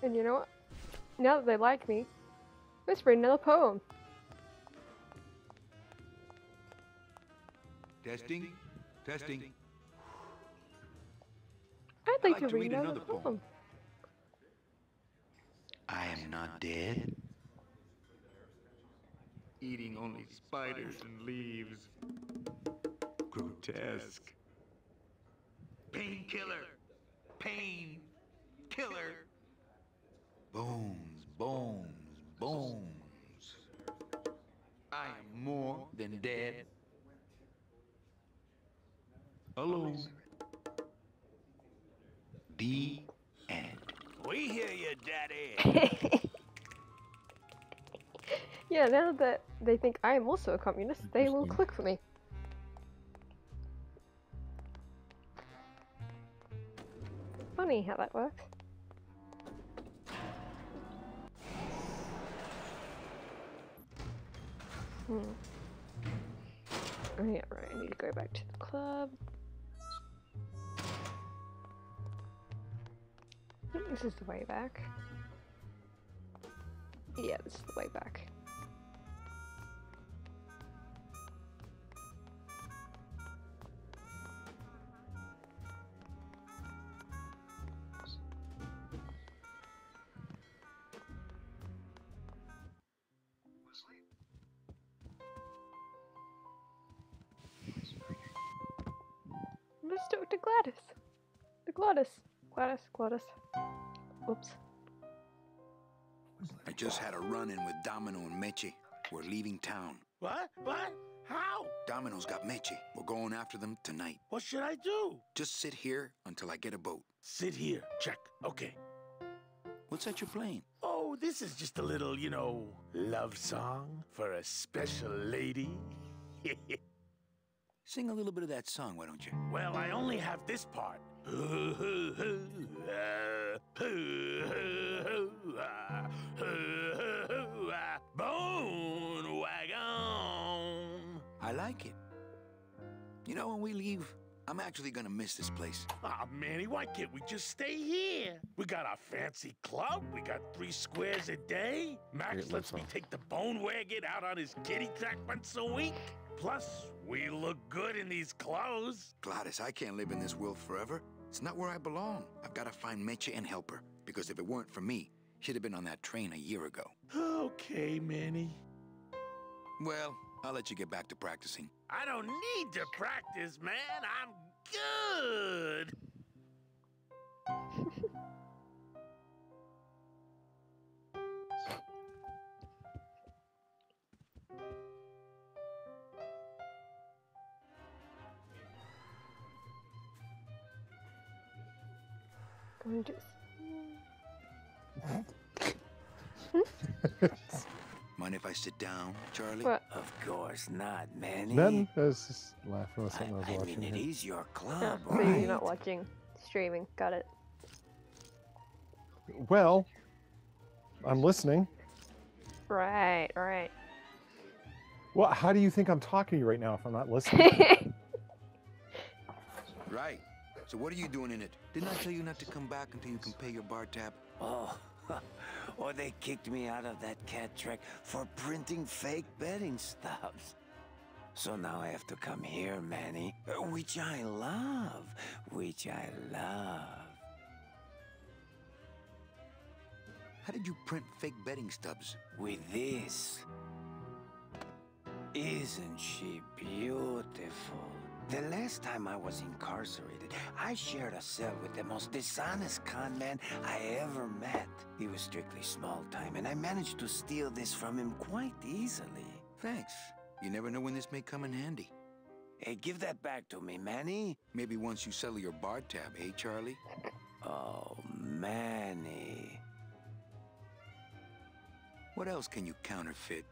And you know what? Now that they like me, let's read another poem. Testing? Testing. I'd like to read another poem. I am not dead. Eating only spiders and leaves. Grotesque. Painkiller. Pain. Killer. Bones, bones, bones. I am more than dead. Alone. The end. We hear you, Daddy. Yeah, now that they think I am also a communist, they will click for me. Funny how that works. Oh yeah, right, I need to go back to the club. I think this is the way back. Yeah, this is the way back. Let's talk to Gladys. The Gladys. Gladys. Oops. I just had a run-in with Domino and Meche. We're leaving town. What? What? How? Domino's got Meche. We're going after them tonight. What should I do? Just sit here until I get a boat. Sit here. Check. Okay. What's that you're playing? Oh, this is just a little, you know, love song for a special lady. Sing a little bit of that song, why don't you? Well, I only have this part. Bone wagon. I like it. You know, when we leave, I'm actually gonna miss this place. Aw, Manny, why can't we just stay here? We got our fancy club. We got 3 squares a day. Max lets me take the bone wagon out on his kitty track once a week. Plus, we look good in these clothes. Gladys, I can't live in this world forever. It's not where I belong. I've got to find Meche and help her. Because if it weren't for me, she'd have been on that train a year ago. Okay, Manny. Well, I'll let you get back to practicing. I don't need to practice, man. I'm good. Mind if I sit down, Charlie? What? Of course not, Manny. Then I was just laughing with something I was I watching. mean, it here. is your club, Oh, so right? you're not watching, streaming. Got it. Well, I'm listening. Right. Well, how do you think I'm talking to you right now if I'm not listening? Right. So what are you doing in it? Didn't I tell you not to come back until you can pay your bar tab? Oh, or they kicked me out of that cat track for printing fake betting stubs. So now I have to come here, Manny, which I love. How did you print fake betting stubs? With this. Isn't she beautiful? The last time I was incarcerated, I shared a cell with the most dishonest con man I ever met. He was strictly small time, and I managed to steal this from him quite easily. Thanks. You never know when this may come in handy. Hey, give that back to me, Manny. Maybe once you settle your bar tab, eh, Charlie? Oh, Manny. What else can you counterfeit?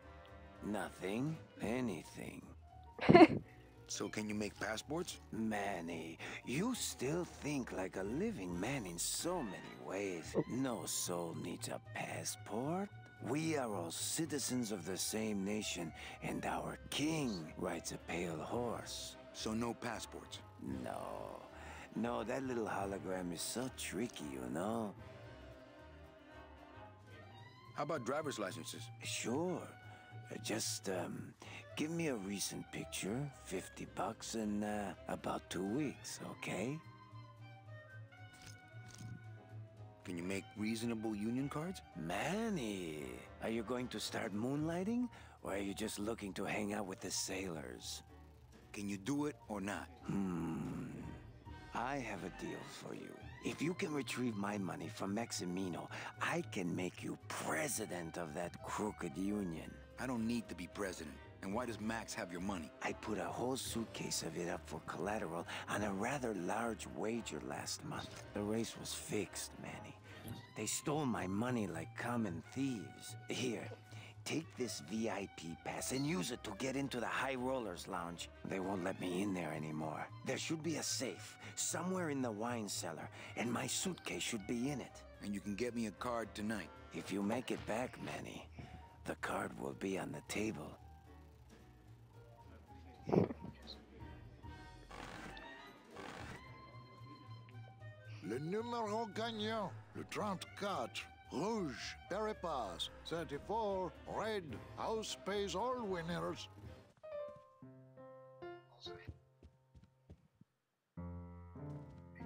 Nothing. Anything. So can you make passports? Manny, you still think like a living man in so many ways. No soul needs a passport. We are all citizens of the same nation, and our king rides a pale horse. So no passports? No. No, that little hologram is so tricky, you know? How about driver's licenses? Sure. Just, give me a recent picture, $50 in, about 2 weeks, okay? Can you make reasonable union cards? Manny, are you going to start moonlighting, or are you just looking to hang out with the sailors? Can you do it or not? I have a deal for you. If you can retrieve my money from Maximino, I can make you president of that crooked union. I don't need to be president. And why does Max have your money? I put a whole suitcase of it up for collateral on a rather large wager last month. The race was fixed, Manny. They stole my money like common thieves. Here, take this VIP pass and use it to get into the High Rollers Lounge. They won't let me in there anymore. There should be a safe somewhere in the wine cellar, and my suitcase should be in it. And you can get me a card tonight. If you make it back, Manny, the card will be on the table. Le numéro gagnant, le 34, rouge, Peripass, 34, red, house pays all winners.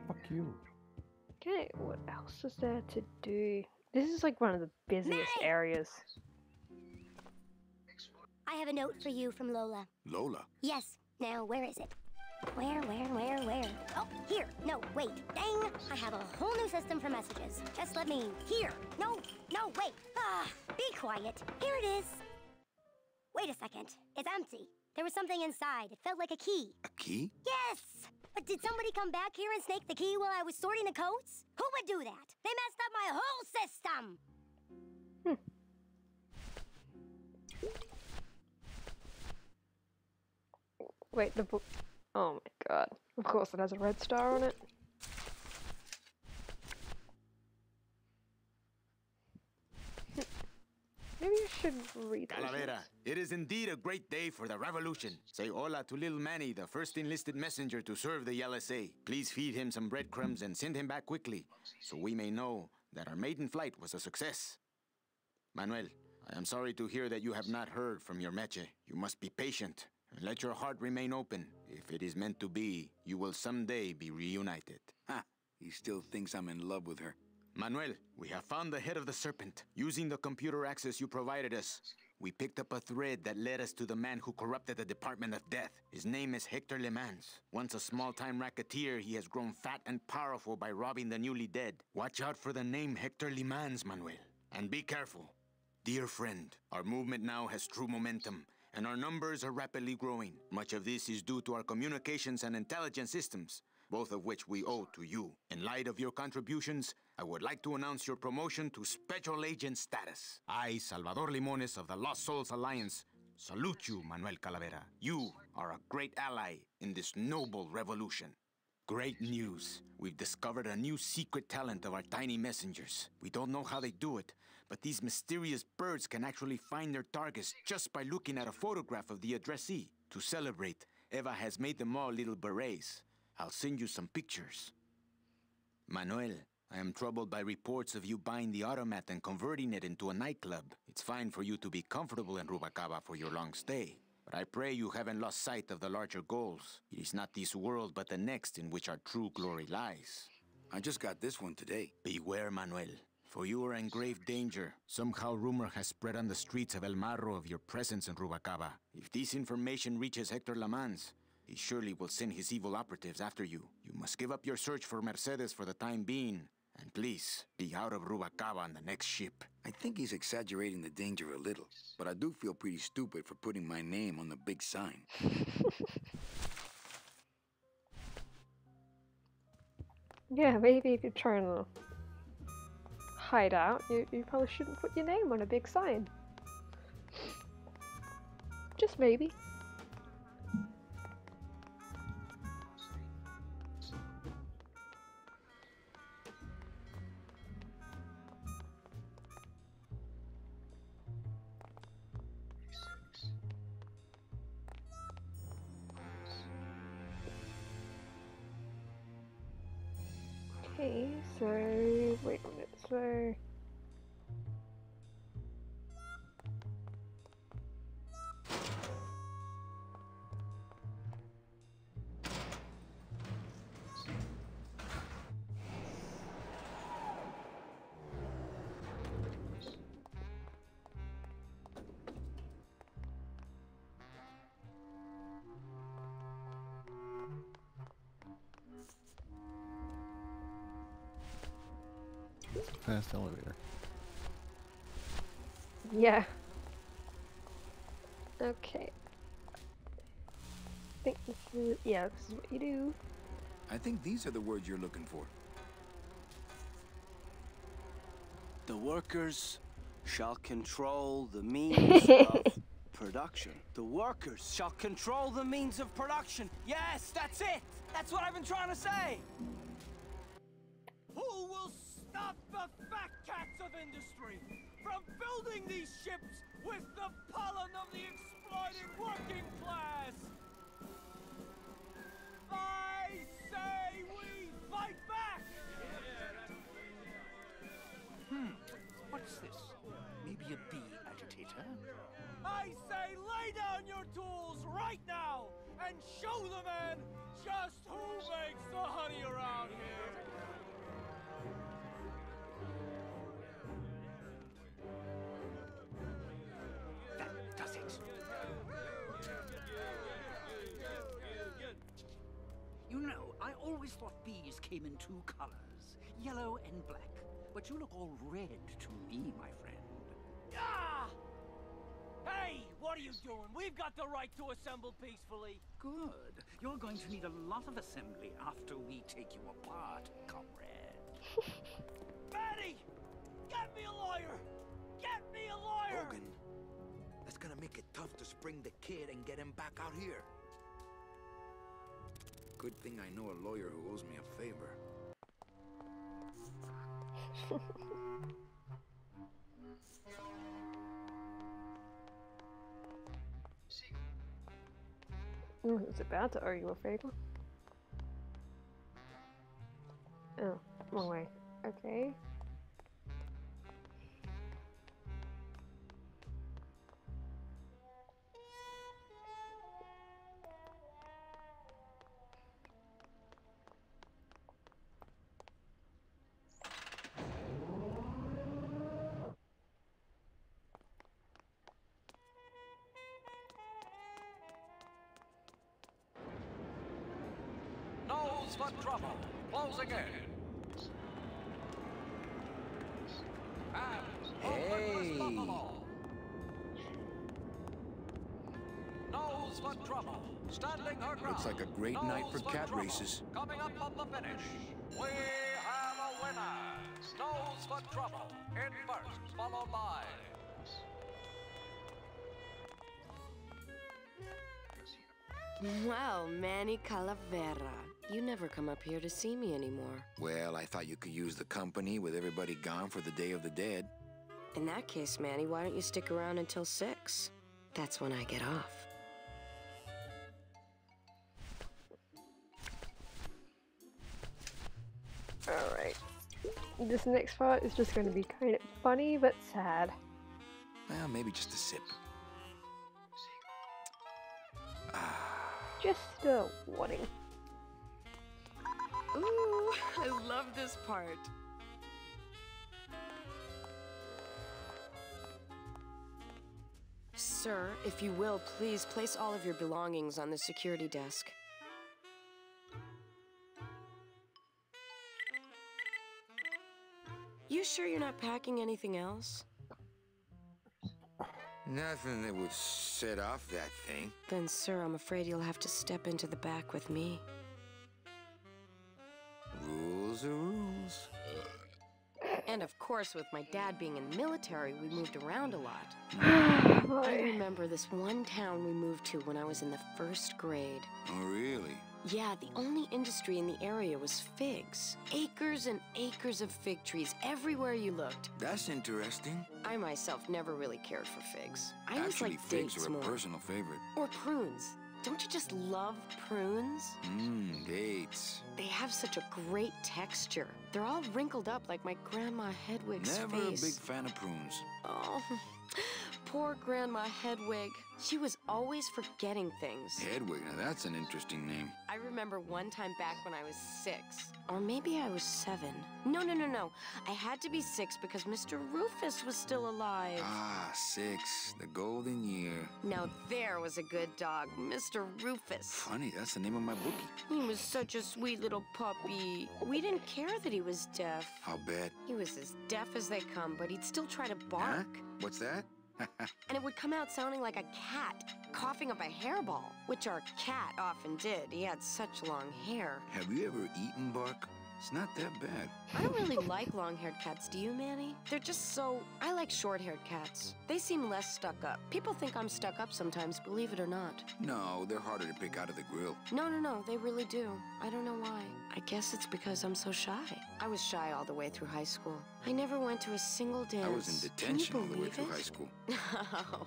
Fuck you. Okay, what else is there to do? This is like one of the busiest areas. I have a note for you from Lola. Lola? Yes. Now, where is it? Where? Oh, here. No, wait. Dang! I have a whole new system for messages. Just let me... Here. No, wait. Ah, be quiet. Here it is. Wait a second. It's empty. There was something inside. It felt like a key. A key? Yes! But did somebody come back here and snake the key while I was sorting the coats? Who would do that? They messed up my whole system! Wait, the book... Oh my god. Of course it has a red star on it. Maybe I should read those Calavera, notes. it is indeed a great day for the revolution. Say hola to little Manny, the first enlisted messenger to serve the LSA. Please feed him some breadcrumbs and send him back quickly, so we may know that our maiden flight was a success. Manuel, I am sorry to hear that you have not heard from your meche. You must be patient, and let your heart remain open. If it is meant to be, you will someday be reunited. Ha! He still thinks I'm in love with her. Manuel, we have found the head of the serpent. Using the computer access you provided us, we picked up a thread that led us to the man who corrupted the Department of Death. His name is Hector Le Mans. Once a small-time racketeer, he has grown fat and powerful by robbing the newly dead. Watch out for the name Hector Le Mans, Manuel. And be careful. Dear friend, our movement now has true momentum, and our numbers are rapidly growing. Much of this is due to our communications and intelligence systems, both of which we owe to you. In light of your contributions, I would like to announce your promotion to Special Agent status. I, Salvador Limones of the Lost Souls Alliance, salute you, Manuel Calavera. You are a great ally in this noble revolution. Great news. We've discovered a new secret talent of our tiny messengers. We don't know how they do it, but these mysterious birds can actually find their targets just by looking at a photograph of the addressee. To celebrate, Eva has made them all little berets. I'll send you some pictures. Manuel, I am troubled by reports of you buying the automat and converting it into a nightclub. It's fine for you to be comfortable in Rubacaba for your long stay, but I pray you haven't lost sight of the larger goals. It is not this world, but the next in which our true glory lies. I just got this one today. Beware, Manuel. For you are in grave danger. Somehow rumor has spread on the streets of El Marro of your presence in Rubacaba. If this information reaches Hector Lamans, he surely will send his evil operatives after you. You must give up your search for Mercedes for the time being. And please, be out of Rubacaba on the next ship. I think he's exaggerating the danger a little, but I do feel pretty stupid for putting my name on the big sign. Yeah, maybe if you're trying to hide out, you probably shouldn't put your name on a big sign. Just maybe. Okay, so wait a minute, so Fast elevator. yeah. Okay. I think this is, yeah, this is what you do. I think these are the words you're looking for. The workers shall control the means of production. The workers shall control the means of production. Yes, that's it! That's what I've been trying to say! Who will stop the fat cats of industry from building these ships with the pollen of the exploited working class? I say we fight back! What's this? Maybe a bee agitator? I say lay down your tools right now and show the man just who makes the honey around here! That does it. You know, I always thought bees came in two colors, yellow and black. But you look all red to me, my friend. Ah! Hey, what are you doing? We've got the right to assemble peacefully. Good. You're going to need a lot of assembly after we take you apart, comrade. Maddie! Get me a lawyer! Get me a lawyer! Logan, that's gonna make it tough to spring the kid and get him back out here. Good thing I know a lawyer who owes me a favor. It's about to owe you a favor. Oh, wrong way. Okay. Nose for trouble. Closing in. Hey! Nose for trouble. Standing her ground. Looks like a great night for cat races. Coming up on the finish, we have a winner. Nose for trouble. In first, followed by. Well, Manny Calavera, you never come up here to see me anymore. Well, I thought you could use the company with everybody gone for the Day of the Dead. In that case, Manny, why don't you stick around until 6? That's when I get off. Alright. This next part is just going to be kind of funny but sad. Well, maybe just a sip. Just a warning. Ooh, I love this part. Sir, if you will, please place all of your belongings on the security desk. You sure you're not packing anything else? Nothing that would set off that thing. Then, sir, I'm afraid you'll have to step into the back with me. Rules are rules. And of course, with my dad being in the military, we moved around a lot. I remember this one town we moved to when I was in the 1st grade. Oh, really? Yeah, the only industry in the area was figs. Acres and acres of fig trees everywhere you looked. That's interesting. I myself never really cared for figs. I always Actually, liked figs dates are a more. personal favorite. Or prunes. Don't you just love prunes? Mmm, dates. They have such a great texture. They're all wrinkled up like my Grandma Hedwig's Never face. a big fan of prunes. Oh, poor Grandma Hedwig. She was always forgetting things. Hedwig, now that's an interesting name. I remember one time back when I was 6. Or maybe I was 7. No. I had to be 6 because Mr. Rufus was still alive. Ah, 6. The golden year. Now there was a good dog, Mr. Rufus. Funny, that's the name of my bookie. He was such a sweet little puppy. We didn't care that he was deaf. I'll bet. He was as deaf as they come, but he'd still try to bark. Huh? What's that? And it would come out sounding like a cat, coughing up a hairball, which our cat often did. He had such long hair. Have you ever eaten bark? It's not that bad. I don't really like long-haired cats, do you, Manny? They're just so... I like short-haired cats. They seem less stuck up. People think I'm stuck up sometimes, believe it or not. No, they're harder to pick out of the grill. No, they really do. I don't know why. I guess it's because I'm so shy. I was shy all the way through high school. I never went to a single dance. I was in detention all the way through high school. Oh,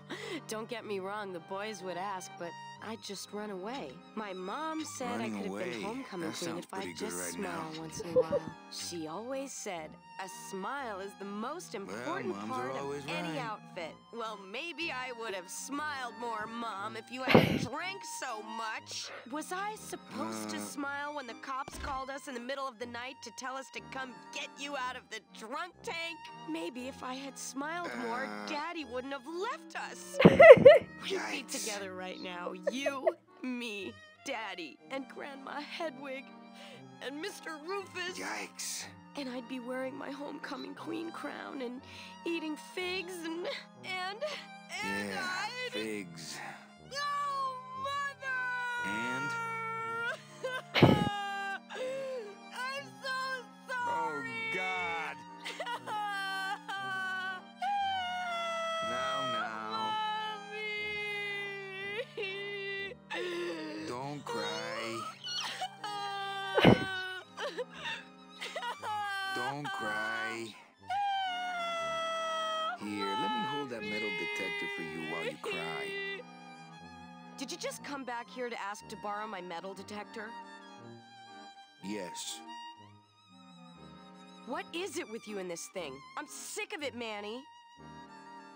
don't get me wrong, the boys would ask, but I'd just run away. My mom said Running I could have been away? homecoming That queen sounds if I'd pretty good just right smile now. once in a while. She always said, a smile is the most important moms part are of always any right. outfit. Well, maybe I would have smiled more, Mom, if you hadn't drank so much. Was I supposed to smile when the cops called us in the middle of the night to tell us to come get you out of the drunk tank? Maybe if I had smiled more, Daddy wouldn't have left us. We'd be together right now, you, me, Daddy, and Grandma Hedwig, and Mr. Rufus. Yikes. And I'd be wearing my homecoming queen crown and eating figs and Yeah, I'd... figs. Oh, And? Mother! I'm so Oh, sorry! God. Now. Don't cry. Don't cry. Here, let me hold that metal detector for you while you cry. Did you just come back here to ask to borrow my metal detector? Yes. What is it with you in this thing? I'm sick of it, Manny.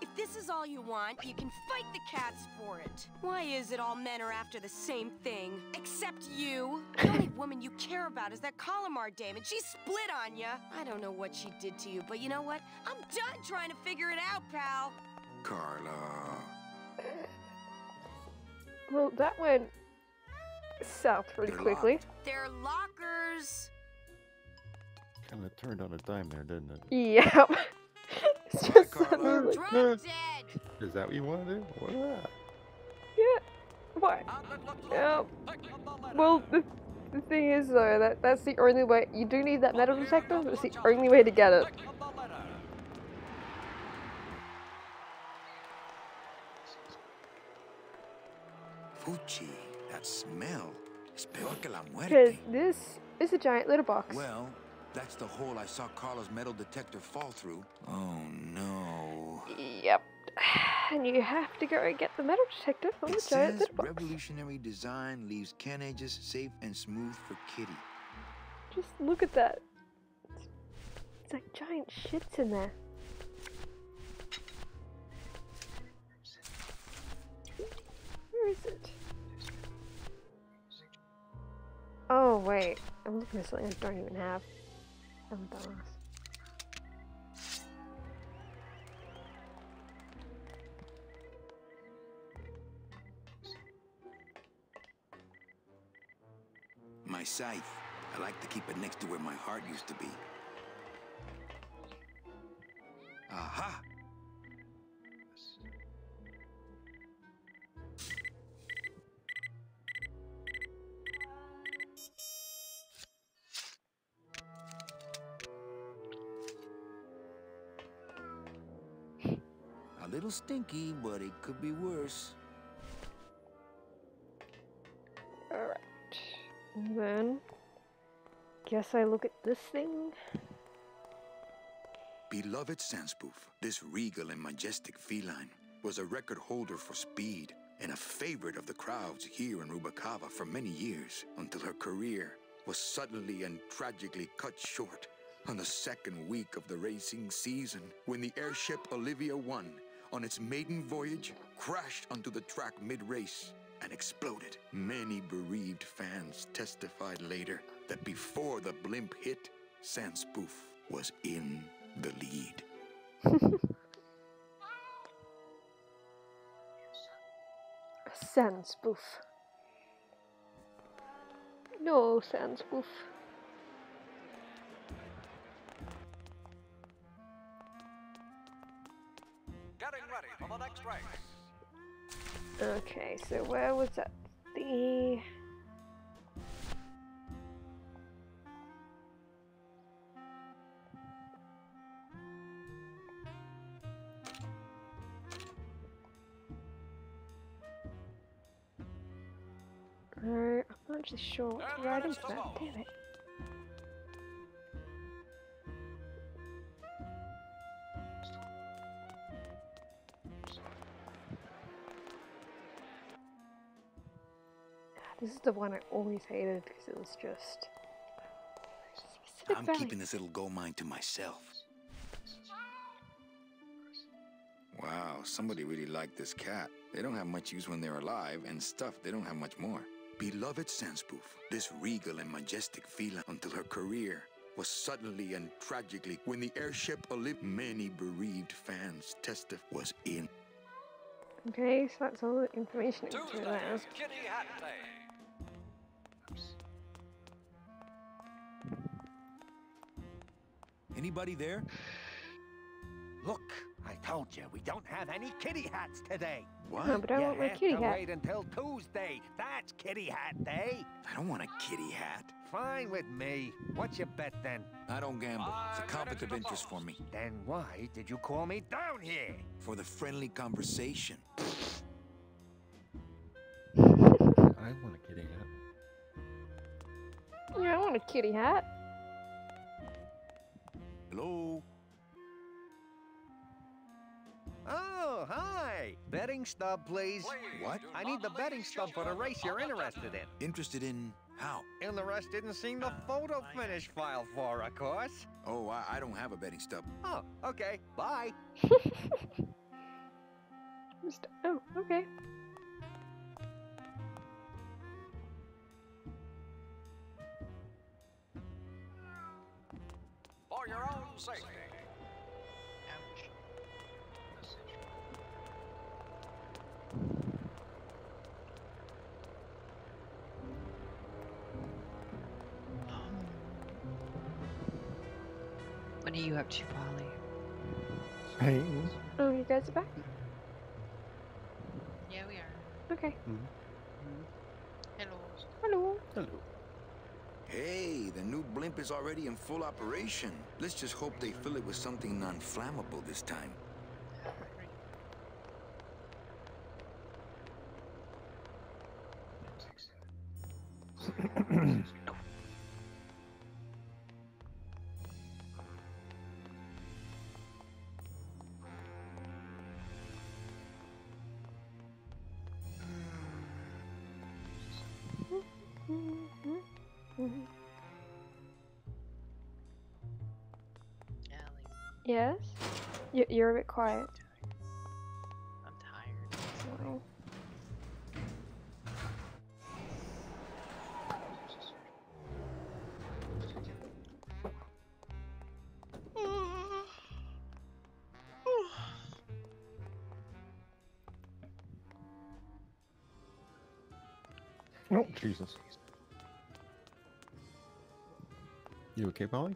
If this is all you want, you can fight the cats for it. Why is it all men are after the same thing? Except you. The only woman you care about is that Calamar dame, and she split on ya. I don't know what she did to you, but you know what? I'm done trying to figure it out, pal. Carla. Well, that went south pretty quickly. They're lockers. Kind of turned on a dime there, didn't it? Yep. It's just suddenly... Is that what you want to do? What? Yeah. What? Yep. Well, the thing is though, that's the only way. You do need that metal detector, but it's the only way to get it. Fuchi, that smell. Es peor que la Because muerte. this is a giant litter box. Well, that's the hole I saw Carla's metal detector fall through. Oh, no. Yep. And you have to go and get the metal detector from the giant It says litter box. revolutionary design leaves can edges safe and smooth for Kitty. Just look at that. It's like giant shits in there. Where is it? Oh wait, I'm looking at something I don't even have. I'm a dumbass. my scythe. I like to keep it next to where my heart used to be. Aha! A little stinky, but it could be worse. Alright. And then, guess I look at this thing. Beloved Sandspoof, this regal and majestic feline was a record holder for speed and a favorite of the crowds here in Rubacava for many years, until her career was suddenly and tragically cut short on the second week of the racing season, when the airship Olivia 1, on its maiden voyage, crashed onto the track mid-race and exploded. Many bereaved fans testified later that before the blimp hit, Sandspoof was in the lead. Sandspoof. No, Sandspoof. Getting ready for the next race. Okay, so where was that? The... I'm not actually sure what to write into that, damn it. This is the one I always hated because it was just... I'm keeping this little gold mine to myself. Wow, somebody really liked this cat. They don't have much use when they're alive, and stuffed, they don't have much more. Beloved Sandspoof, this regal and majestic feline, until her career was suddenly and tragically, when the airship Olivia, many bereaved fans testified was in. Okay, so that's all the information into Tuesday there. is Kitty Hat Day. Anybody there? Look, I told you, we don't have any kitty hats today. What? No, but I want my kitty hat. Wait until Tuesday. That's Kitty Hat Day. I don't want a kitty hat. Fine with me. What's your bet then? I don't gamble. It's a conflict of interest for me. Then why did you call me down here? For the friendly conversation. I want a kitty hat. Yeah, I want a kitty hat. Hello? Oh, hi. Betting stub, please. What? I need the betting stub for the race you're interested in. Interested in how? Interested in seeing the photo finish file for, of course. Oh, I don't have a betting stub. Oh, okay. Bye. Oh, okay. For your own safety. What are you up to, Polly? Pain. Oh, you guys are back? Yeah, we are. Okay. Hello. Hello. Hello. Hey, the new blimp is already in full operation. Let's just hope they fill it with something non-flammable this time. Yes? You're a bit quiet. I'm tired. Oh. Oh, Jesus. You okay, Polly?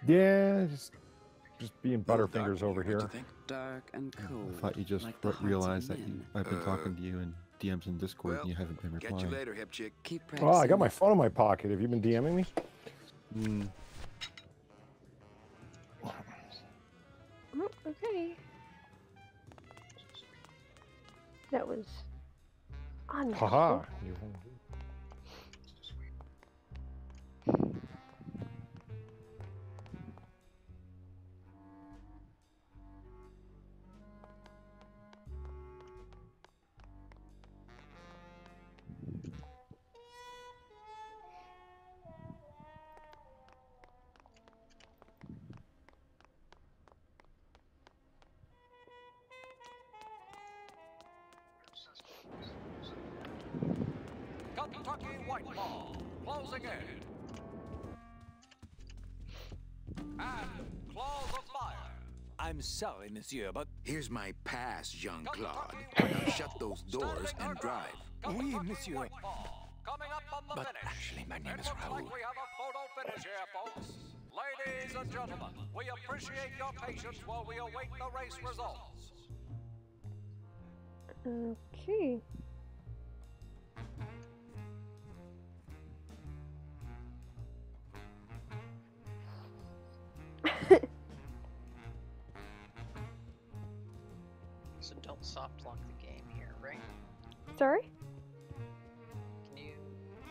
Yeah, just being butterfingers over here. Dark and cold. I thought you just like the hearts of realized that men. I've been talking to you in DMs and Discord and you haven't been replying. Catch you later, hip chick. Keep Oh, I got my phone in my pocket. Have you been DMing me? Oh, okay. That was unnecessary. Haha. Kentucky White Ball, closing in. And Claws of Fire. I'm sorry, monsieur, but here's my pass, Jean-Claude. Now shut those doors and drive. Oui, monsieur. Coming up on the But finish. actually, my name is Looks Raoul. like we have a photo finish here, folks. Ladies and gentlemen, we appreciate your patience while we await the race results. Okay. So don't soft lock the game here, right? Sorry? Can you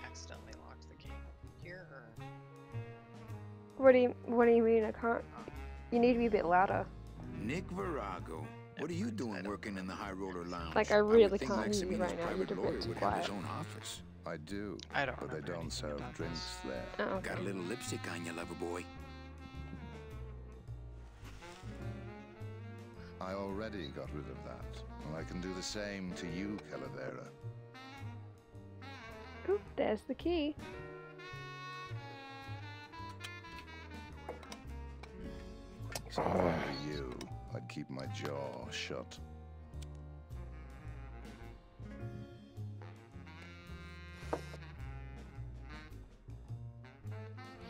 accidentally lock the game here, or? What do you mean I can't? You need to be a bit louder. Nick Virago, what are you doing working in the High Roller Lounge? Like, I really would think can't hear you Maximino's right now. You're private a bit lawyer too would have his quiet. own office. I do. I don't But they remember don't anything serve about drinks this. there. Oh, okay. Got a little lipstick on you, lover boy. I already got rid of that. And I can do the same to you, Calavera. Ooh, there's the key. So if I were you, I'd keep my jaw shut.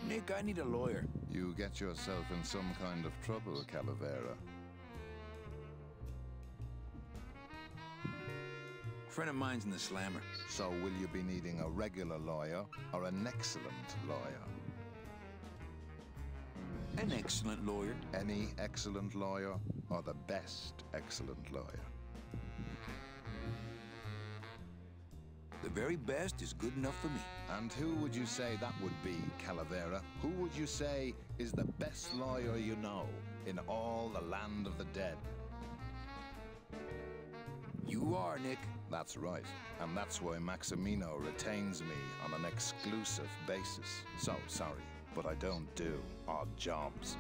Nick, I need a lawyer. You get yourself in some kind of trouble, Calavera. Friend of mine's in the slammer. So will you be needing a regular lawyer or an excellent lawyer? An excellent lawyer. Any excellent lawyer or the best excellent lawyer? The very best is good enough for me. And who would you say that would be, Calavera? Who would you say is the best lawyer you know in all the land of the dead? You are, Nick. That's right. And that's why Maximino retains me on an exclusive basis. So sorry, but I don't do odd jobs.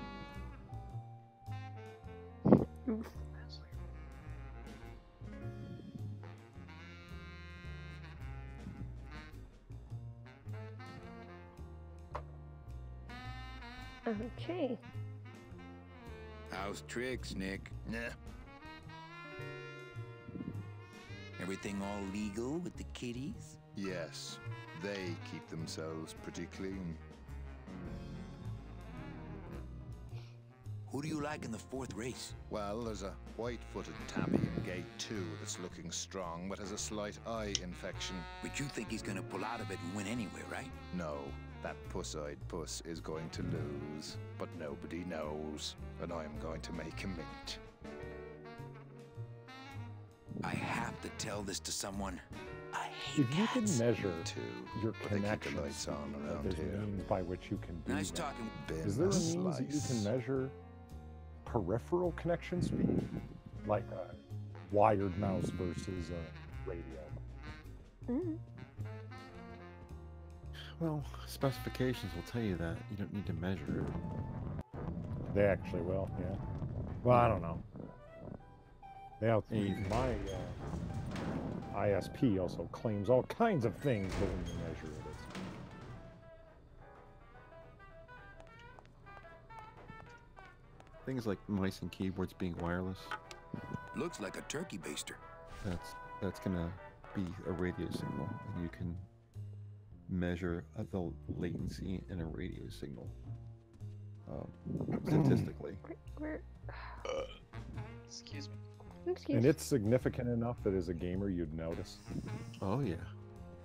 Okay. How's tricks, Nick? Yeah. Everything all legal with the kiddies? Yes, they keep themselves pretty clean. Who do you like in the fourth race? Well, there's a white-footed tabby in gate 2 that's looking strong, but has a slight eye infection. But you think he's gonna pull out of it and win anyway, right? No, that puss-eyed puss is going to lose, but nobody knows, and I'm going to make him mint. I have to tell this to someone. I hate If you can cats. measure your But they keep the connections, lights on around there's here. means by which you can do Nice that. talking. Is there a Bin means that you slice. can measure peripheral connection speed? Like a wired mouse versus a radio? Mm. Well, specifications will tell you that. You don't need to measure it. They actually will, yeah. Well, I don't know. My ISP also claims all kinds of things, but when you measure it, it's... Things like mice and keyboards being wireless. Looks like a turkey baster. That's gonna be a radio signal, and you can measure the latency in a radio signal statistically. Excuse me. And it's significant enough that as a gamer you'd notice. Oh yeah.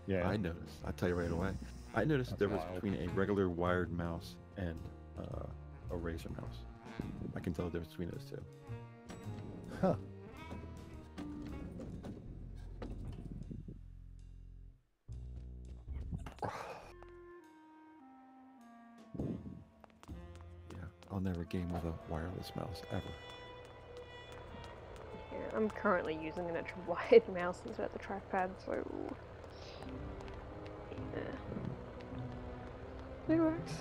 Yeah. I noticed. I'll tell you right away. I noticed the difference between a regular wired mouse and a Razer mouse. I can tell the difference between those two. Huh. Yeah, I'll never game with a wireless mouse ever. Yeah, I'm currently using an actual wired mouse instead of the trackpad, so yeah. It works.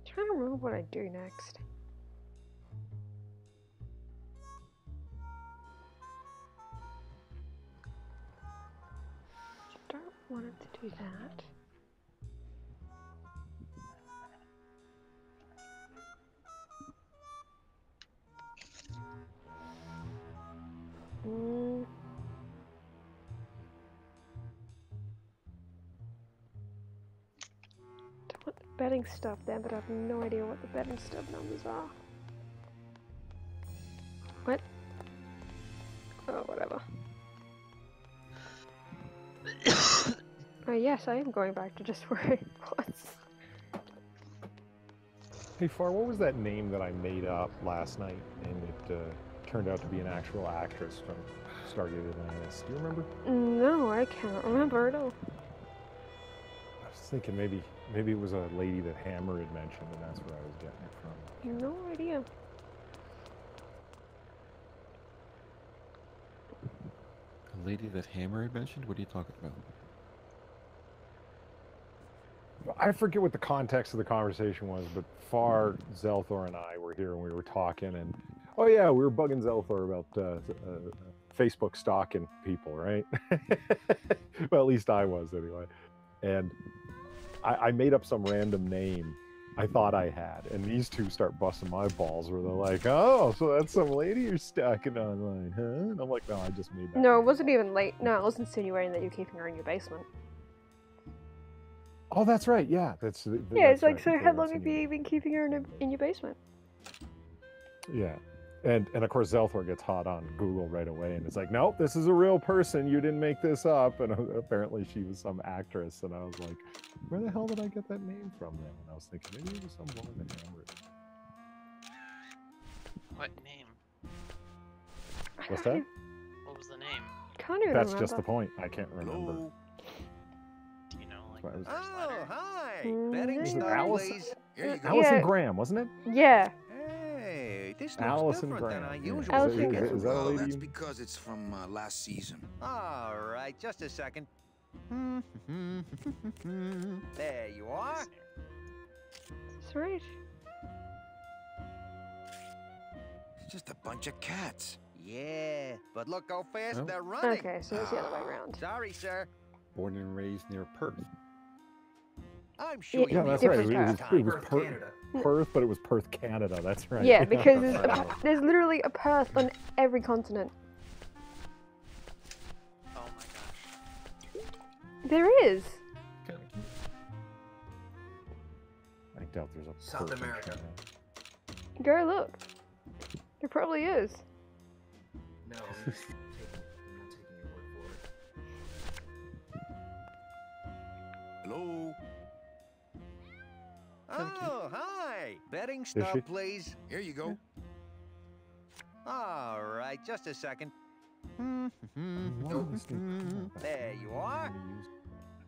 Trying to remember what I do next. Don't want it to do that. Don't want the betting stuff there, but I have no idea what the betting stuff numbers are. What? Oh, whatever. Oh yes, I am going back to just where it was. Hey Far, what was that name that I made up last night and it turned out to be an actual actress from Stargate Atlantis? Do you remember? No, I can't remember at all. I was thinking maybe it was a lady that Hammer had mentioned and that's where I was getting it from. No idea. A lady that Hammer had mentioned? What are you talking about? I forget what the context of the conversation was, but Far, Zelthor, and I were here and we were talking, and oh yeah, we were bugging Zelthor about Facebook stalking people, right? Well, at least I was anyway. And I made up some random name I thought I had, and these two start busting my balls where they're like, "Oh, so that's some lady you're stalking online, huh?" And I'm like, "No, I just made that." No, it wasn't even late. No, I was insinuating that you're keeping her in your basement. Oh, that's right. Yeah, Yeah, that's it's like, right, so because how I long seen have you been keeping her in your basement? Yeah. And of course Zelthor gets hot on Google right away and it's like, nope, this is a real person, you didn't make this up. And apparently she was some actress, and I was like, where the hell did I get that name from then? And I was thinking maybe it was some woman that Hammered. What name? What's that? What was the name? Can't even That's remember. just the point. I can't remember. Do you know, like, So I was- first letter? Hi! Betting Was it stuff, Allison? please. Here you go. Allison Graham, wasn't it? Yeah. Hey, this looks Allison different than Graham. I Yeah. usually Allison think. Graham. Is that a Well, lady? that's because it's from last season. All right, just a second. There you are. That's right. It's just a bunch of cats. Yeah, but look how fast Oh. they're running. Okay, so it's the other way around. Sorry, sir. Born and raised near Perth. I'm sure Yeah, you'll that's be right. a It time. was Perth, but it was Perth, Canada. That's right. Yeah, because there's literally a Perth on every continent. Oh my gosh. There is. I doubt there's a South Perth in America. Canada. Go look. There probably is. No, I'm not taking your word for it. Hello? Oh, hi. Betting she? stuff, please. Here you go. All right, just a second. What is this thing called? There you are. I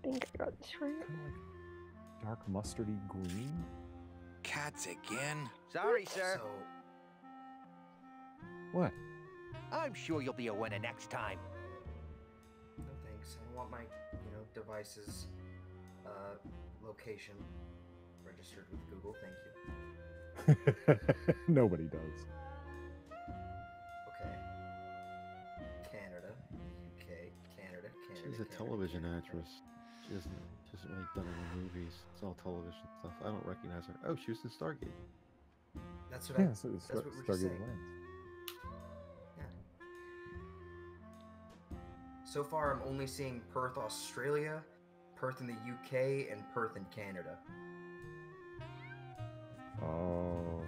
think I got this right. Kind of like dark mustardy green. Cats again? Sorry, sir. So, What? I'm sure you'll be a winner next time. no thanks. I don't want device's location registered with Google. Thank you. Nobody does. Okay. Canada, UK, Canada. She's a television actress. She hasn't really done any movies. It's all television stuff. I don't recognize her. Oh, she was in Stargate. That's what Yeah, that's what we're just Stargate saying. Atlantis. Yeah. So far, I'm only seeing Perth, Australia, Perth in the UK, and Perth in Canada. Oh.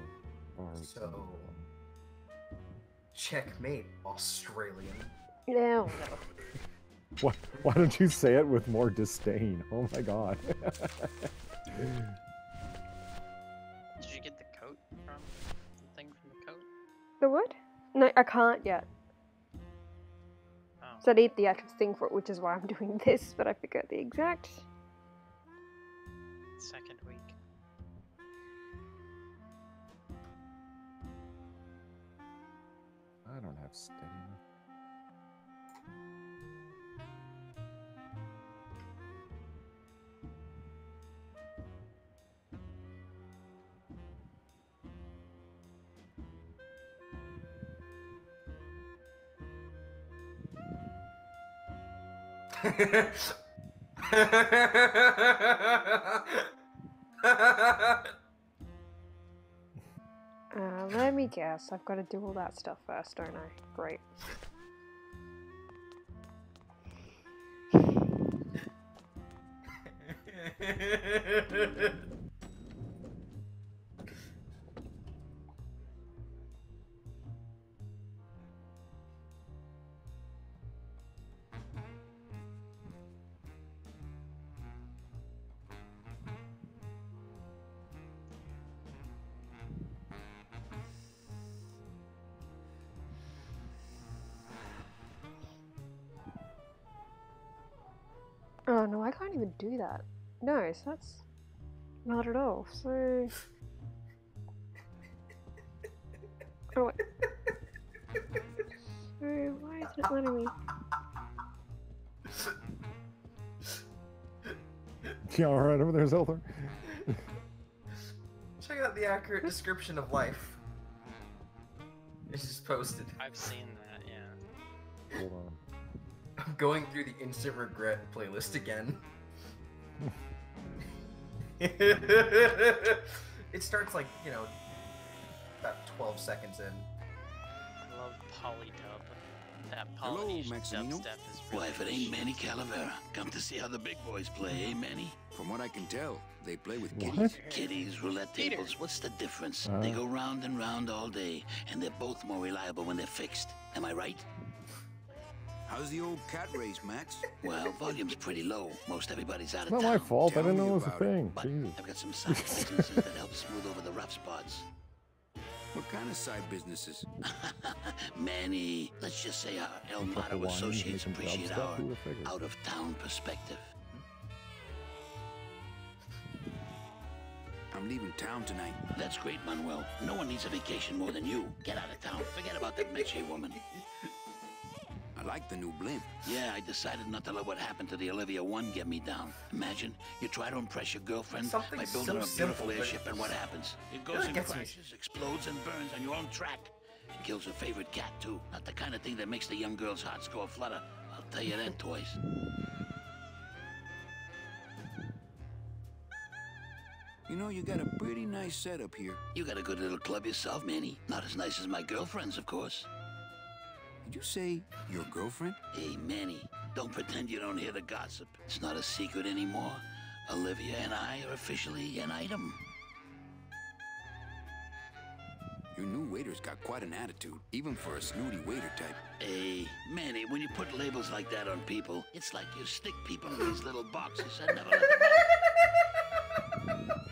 So, checkmate, Australian. No. Why don't you say it with more disdain? Oh my god. Did you get the coat from the thing from the coat? The what? No, I can't yet. Oh. So I need the actual thing for it, which is why I'm doing this, but I forgot the exact. Second week. I don't have steady enough. Let me guess. I've got to do all that stuff first, don't I? Great. Oh no, I can't even do that. No, so that's not at all. So, oh wait. So why isn't it letting me? You alright over there, Zelda? Check out the accurate description of life. It's just posted. I've seen that, yeah. Hold on. I'm going through the instant regret playlist again. It starts like, you know, about 12 seconds in. I love Polydub. That Hello, Polynesian Maximino. dubstep is really Why, if it ain't Manny Calavera, come to see how the big boys play, eh, Manny? From what I can tell, they play with What? kitties. Kitties, roulette tables, what's the difference? They go round and round all day, and they're both more reliable when they're fixed. Am I right? How's the old cat race, Max? Well, volume's pretty low. Most everybody's out of Not town. my fault. I Tell didn't me know it was a about it. thing. But Jesus. I've got some side businesses that help smooth over the rough spots. What kind of side businesses? Manny, let's just say our El Fuck Mato Hawaiian, associates making appreciate dubstep, our who would've figured? out-of-town perspective. I'm leaving town tonight. That's great, Manuel. No one needs a vacation more than you. Get out of town. Forget about that Meche woman. I like the new blimp. Yeah, I decided not to let what happened to the Olivia 1 get me down. Imagine, you try to impress your girlfriend Something by so building a simple, beautiful but airship, and what happens? It goes really and gets me. crashes, explodes, and burns on your own track. And kills her favorite cat, too. Not the kind of thing that makes the young girl's hearts go aflutter. I'll tell you that, toys. You know, you got a pretty nice setup here. You got a good little club yourself, Manny. Not as nice as my girlfriend's, of course. Did you say your girlfriend? Hey, Manny, don't pretend you don't hear the gossip. It's not a secret anymore. Olivia and I are officially an item. Your new waiter's got quite an attitude, even for a snooty waiter type. Hey, Manny, when you put labels like that on people, it's like you stick people in these little boxes and never let them out.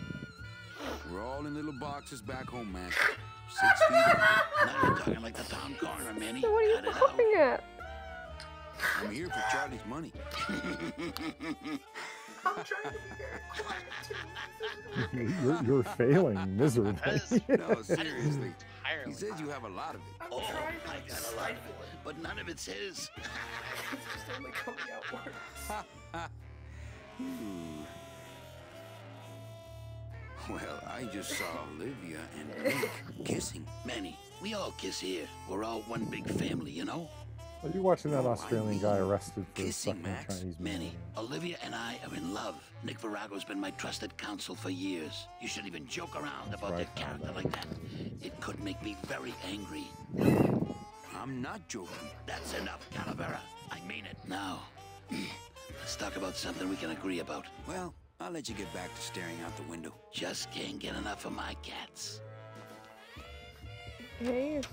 We're all in little boxes back home, man. 6 feet under. Now you're talking like the town coroner, Manny. So what are you Cut it out. laughing at? I'm here for Charlie's money. I'm trying to be very quiet. You're failing miserably. No, seriously. Entirely He says you have a lot of it. Oh, I got a lot of it, but none of it's his. It's just only coming out worse. Well, I just saw Olivia and Blake kissing. Manny, we all kiss here. We're all one big family, you know? Are you watching that Australian guy arrested for Kissing, sucking Max. Chinese Manny, meat? Olivia and I are in love. Nick Virago's been my trusted counsel for years. You shouldn't even joke around about that character like that. It could make me very angry. I'm not joking. That's enough, Calavera. I mean it. Now, let's talk about something we can agree about. Well, I'll let you get back to staring out the window. Just can't get enough of my cats. Yes.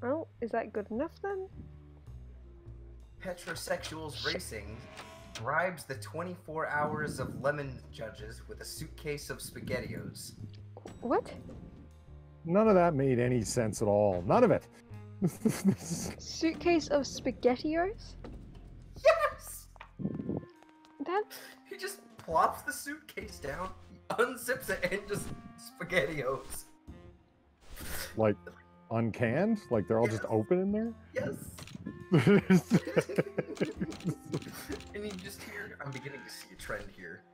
Well, is that good enough then? Petrosexuals Racing bribes the 24 hours of lemon judges with a suitcase of SpaghettiOs. What? None of that made any sense at all. None of it. Suitcase of SpaghettiOs? Yes! That... He just plops the suitcase down, unzips it, and just SpaghettiOs. Like, uncanned? Like they're all just open in there? Yes! And you just hear, I'm beginning to see a trend here.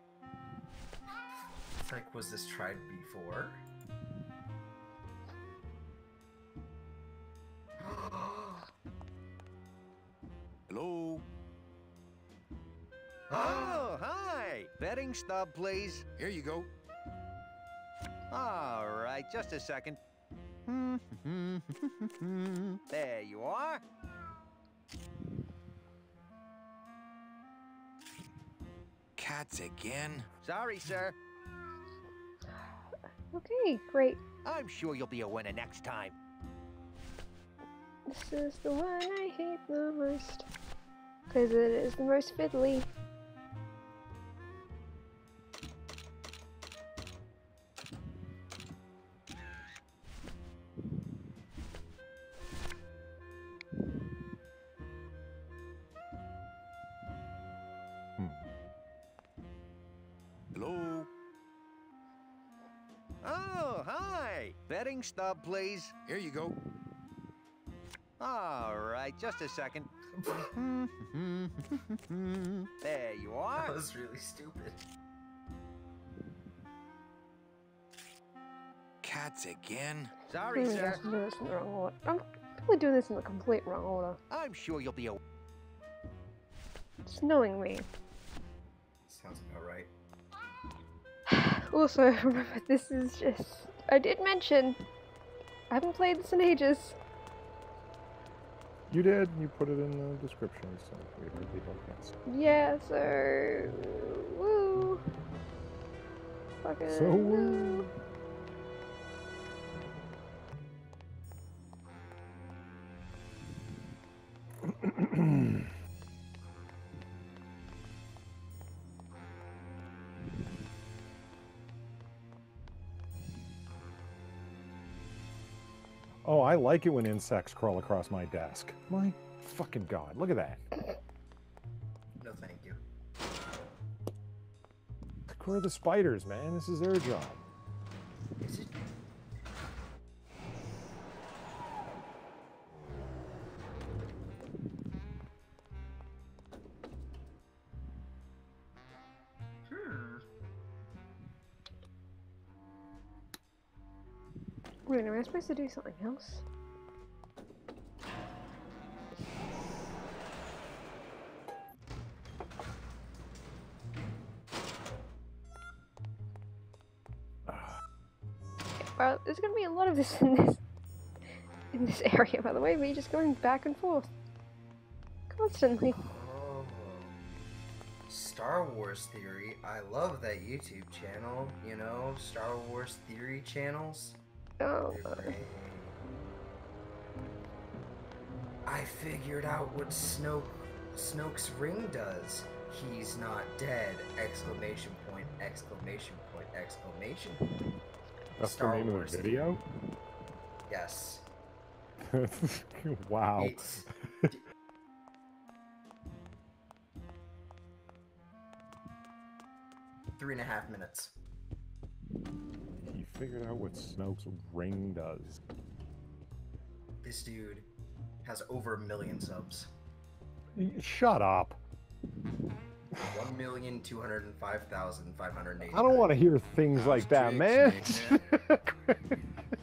It's like, was this tried before? Hello? Oh, hi! Betting stub, please. Here you go. All right, just a second. There you are. Cats again? Sorry, sir. Okay, great. I'm sure you'll be a winner next time. This is the one I hate the most. Because it is the most fiddly. Hello? Oh, hi! Betting stub, please. Here you go. All right, just a second. There you are. That was really stupid. Cats again? Sorry, sir. I'm doing this in the wrong order. I'm probably doing this in the complete wrong order. I'm sure you'll be a... Just knowing me. Sounds about right. Also, remember, this is just... I did mention, I haven't played this in ages. You did. You put it in the description, so we heard people can't see. Yeah, so... Woo! Fucking... So woo! Oh, I like it when insects crawl across my desk. My fucking god, look at that. No, thank you. Who are the spiders, man? This is their job. Is it? Wait, am I supposed to do something else? Well, there's gonna be a lot of this in this area, by the way. Me just going back and forth constantly. Oh. Star Wars Theory. I love that YouTube channel. You know, Star Wars Theory channels. Oh. I figured out what Snoke's ring does. He's not dead! Exclamation point! Exclamation point! Exclamation point! That's Star the name Wars of the video? Yes. Wow. It's... 3.5 minutes. He figured out what Snoke's ring does. This dude has over 1 million subs. Shut up. 1,205,580. I don't want to hear things like that, man.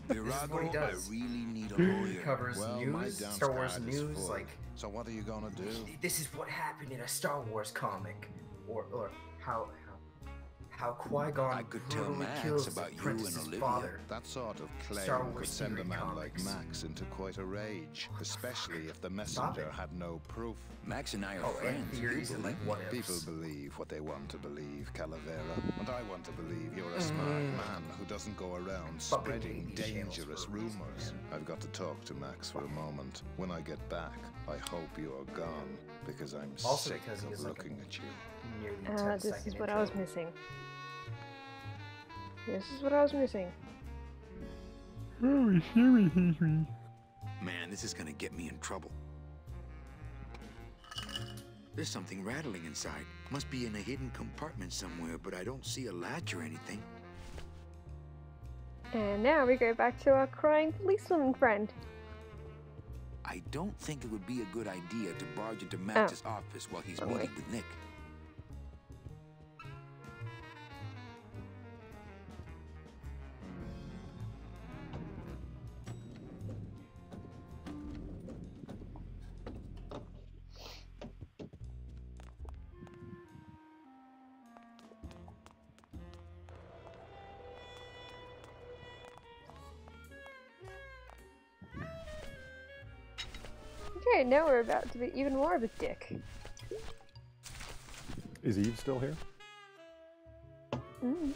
Virago, I really need a lawyer. Covers Well, my news, dance Star Wars card is news, full. like So what are you gonna do? this is what happened in a Star Wars comic, or how Qui-Gon I could tell brutally Max kills about the you apprentice's and Olivia. father. That sort of Star claim Wars could send a theory man comics. like Max into quite a rage, especially if the Stop messenger it. had no proof. Max and I are Oh, and friends. theories People and like what People ifs. believe what they want to believe, Calavera. And I want to believe you're a smart man who doesn't go around spreading hate these channels dangerous for a reason, rumors. I've got to talk to Max for a moment. When I get back, I hope you're gone, because I'm Also sick because he of is like looking at you. nearly This 10-second is what I was intro. missing. This is what I was missing. Man, this is gonna get me in trouble. There's something rattling inside. Must be in a hidden compartment somewhere, but I don't see a latch or anything. And now we go back to our crying policewoman friend. I don't think it would be a good idea to barge into Max's office while he's meeting with Nick. Okay, now we're about to be even more of a dick. Is Eve still here? Mm.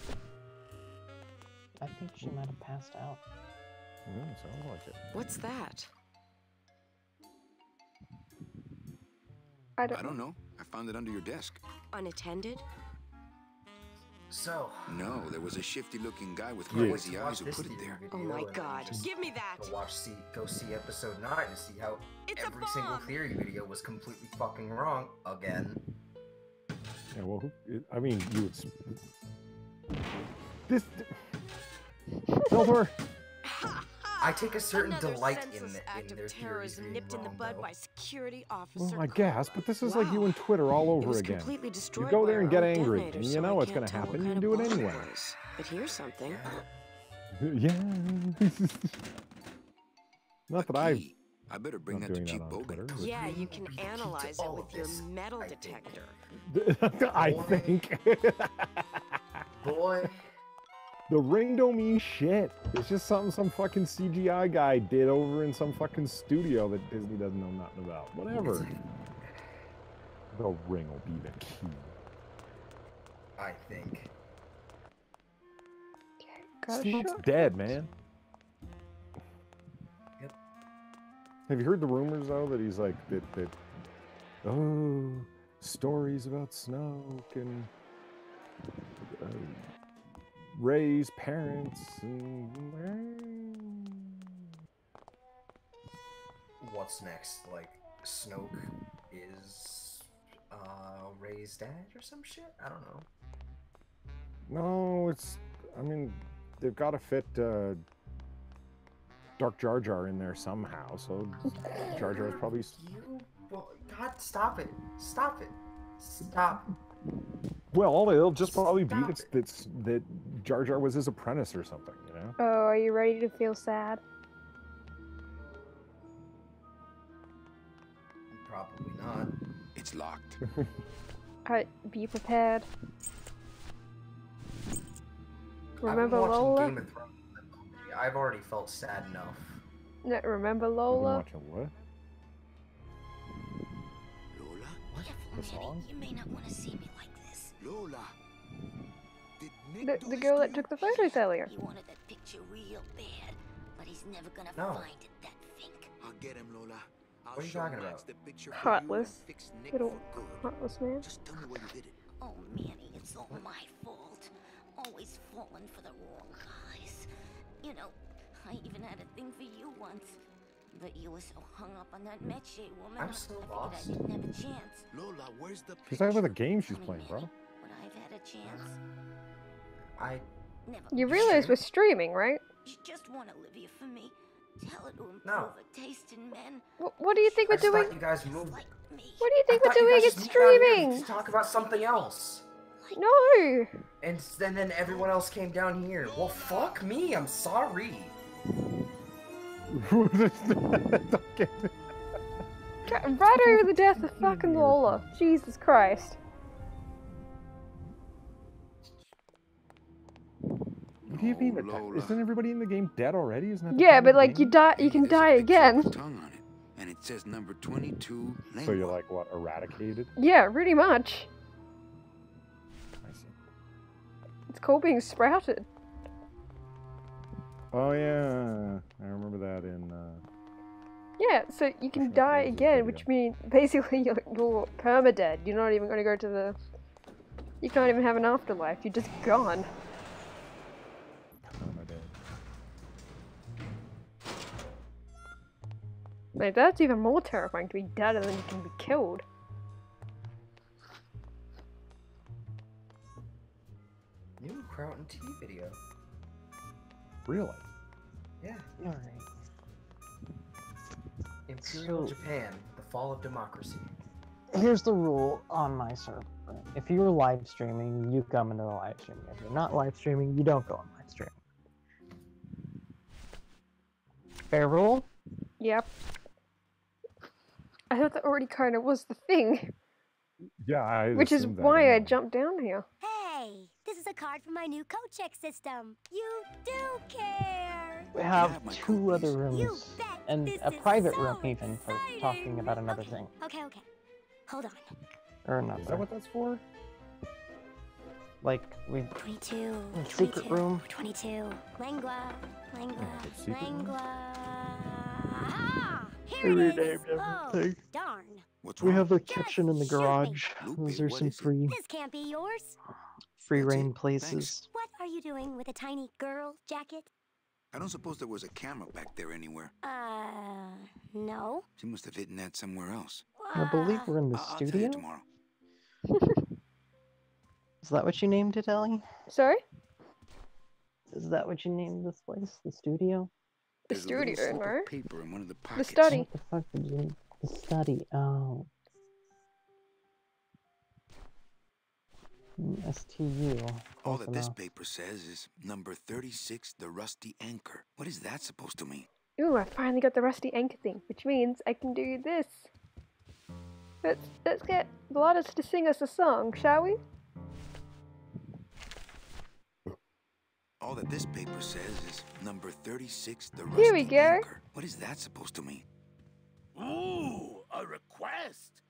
I think she might have passed out. Sounds like it. What's that? I don't know. I found it under your desk. Unattended? So. No, there was a shifty-looking guy with Yeah. crazy eyes who This put it theory there. video Oh my and God. just Give me that. Go see episode 9 and see how every single theory video was completely fucking wrong again. Yeah, well, I mean, you would. This. Silver. I take a certain Another delight senseless in act their of theories terrorism being nipped in the wrong, bud though. by security officer. Well, I guess, but this is like you and Twitter all It over was again. completely You destroyed go by there and our get own angry, detonator, and you so know I what's can't going to tell happen. what You kind do of it bomb anyway. was. But here's something. Yeah. Not that I've. I better bring not that to doing Chief on Bogan. Twitter, but- Yeah, you can analyze it with your metal detector. I think. Boy. The ring don't mean shit. It's just something some fucking CGI guy did over in some fucking studio that Disney doesn't know nothing about. Whatever. The ring will be the key. I think. Snoop's dead, man. Yep. Have you heard the rumors though that he's like that? Oh, stories about Snoke and Rey's parents and. What's next? Like, Snoke is Rey's dad or some shit? I don't know. No, it's. I mean, they've got to fit Dark Jar Jar in there somehow. So Jar Jar is probably. Well, God, stop it! Stop it! Stop! Well, it'll just probably be that Jar Jar was his apprentice or something, you know? Oh, are you ready to feel sad? Probably not. It's locked. Alright, be prepared. Remember I've been watching Lola? Game of Thrones. I've already felt sad enough. No, remember I've been Lola? watching what? Lola? The song? You may not want to see me like this. Lola! Did Nick do The this girl to that you? took the photos earlier. He wanted that picture real bad, but he's never gonna No. find it, that fink. I'll get him, Lola. I'll What are you show talking Max about? the picture for you Heartless. and fix Nick Little for good. heartless man. Just tell me where you hid it. Oh, Manny, it's all my fault. Always falling for the wrong guys. You know, I even had a thing for you once. But you were so hung up on that Meche woman, I'm so I lost. figured I didn't have a chance. Lola, where's the She's talking about the game she's playing, bro. Would I have had a chance? I. Never. You realize we're streaming, right? You just want Olivia for me. Tell her to improve No. her taste in men. What do you think we're I just doing? thought you guys moved. What do you think I we're thought you doing? guys It's just meet out here streaming. to talk about something else. No. And then everyone else came down here. Well, fuck me. I'm sorry. Right over the death of fucking Lola. Jesus Christ. What do you mean? Isn't everybody in the game dead already? Isn't that the Yeah, point but of the like you game? die, you can die again. And it says number 22. So you're like what, eradicated? Yeah, pretty much. I see. It's called being sprouted. Oh yeah, I remember that in. Yeah, so you can die again, which means basically you're perma-dead. You're not even going to go to the... You can't even have an afterlife. You're just gone. Like, that's even more terrifying, to be dead and then you can be killed. New Crown T video. Really? Yeah. Alright. Imperial Japan, the fall of democracy. Here's the rule on my server. If you're live streaming, you come into the live stream. If you're not live streaming, you don't go on live stream. Fair rule? Yep. I thought that already kind of was the thing. Yeah, I Which is assumed that why I anyway. jumped down here. Hey, this is a card from my new code check system. You do care. We have two other rooms, and a private room even for talking about another thing. Okay. Hold on. Or another. Is that what that's for? Like, we... 22. Secret room. 22. Langua. secret room? Ah! Here We it is. renamed Oh, everything. darn. We have a kitchen in the garage. Those are some free This can't be yours. free reign places. What are you doing with a tiny girl jacket? I don't suppose there was a camera back there anywhere. No. She must have hidden that somewhere else. I believe we're in the I'll tell you studio. tomorrow. Is that what you named it, Ellie? Sorry? Is that what you named this place? The studio? The There's a little studio, slip no? of paper in one of the The pockets. study. What the fuck did you... The study, oh. STU. All Close that this enough. paper says is number 36, the rusty anchor. What is that supposed to mean? Ooh, I finally got the rusty anchor thing, which means I can do this. Let's get Gladys to sing us a song, shall we? All that this paper says is number 36, the rusty Here we go. anchor. What is that supposed to mean? Ooh, a request.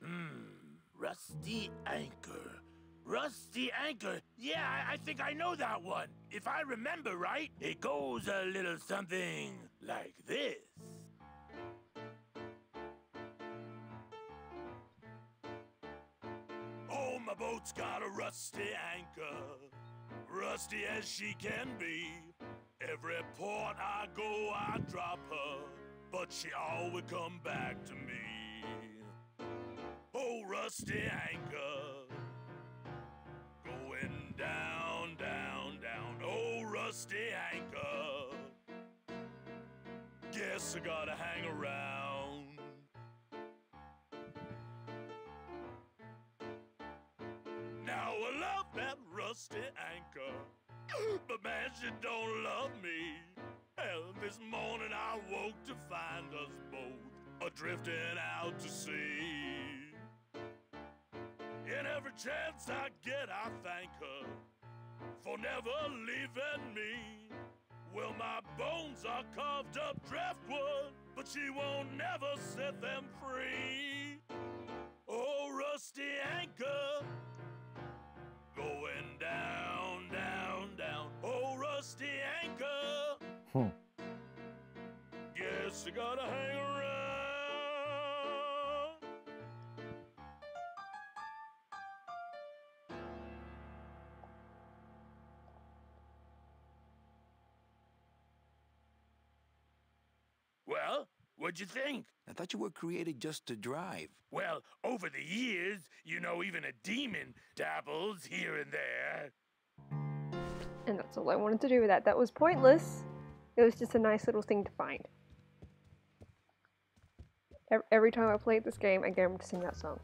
Rusty anchor. Rusty anchor. Yeah, I think I know that one. If I remember right, it goes a little something like this. Oh, my boat's got a rusty anchor, rusty as she can be. Every port I go, I drop her, but she always come back to me. Oh, rusty anchor, going down, down, down. Oh, rusty anchor, guess I gotta hang around. Now I love that rusty anchor, but man, she don't love me. Hell, this morning I woke to find us both a-drifting out to sea. And every chance I get, I thank her for never leaving me. Well, my bones are carved up driftwood, but she won't never set them free. Oh, rusty anchor, going down, down, down. Oh, rusty anchor, guess I gotta hang around. Well, what'd you think? I thought you were created just to drive. Well, over the years, you know, even a demon dabbles here and there. And that's all I wanted to do with that. That was pointless. It was just a nice little thing to find. Every time I played this game, I get him to sing that song.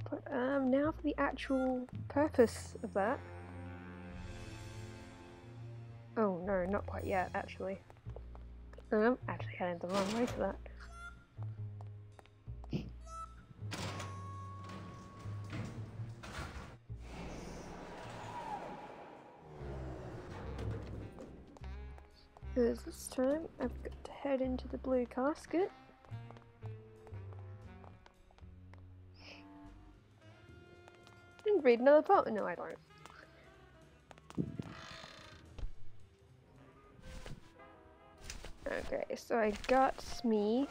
But now for the actual purpose of that. Oh no, not quite yet, actually. I'm actually heading the wrong way for that. Because this time I've got to head into the blue casket. And read another part. No, I don't. Okay, so I got me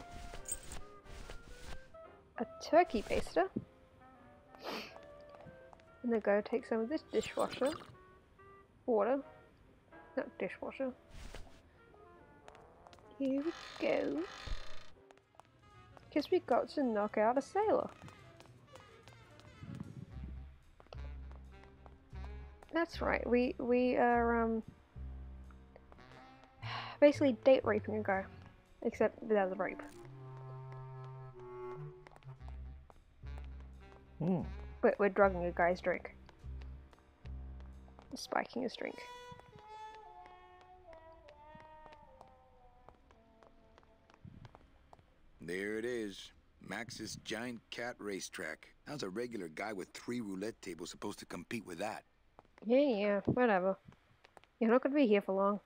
a turkey baster. And I gotta take some of this dishwasher. Water. Not dishwasher. Here we go. Guess we got to knock out a sailor. That's right, we are basically date raping a guy. Except without the rape. We're drugging a guy's drink. Spiking his drink. There it is. Max's giant cat racetrack. How's a regular guy with 3 roulette tables supposed to compete with that? Yeah, whatever. You're not gonna be here for long.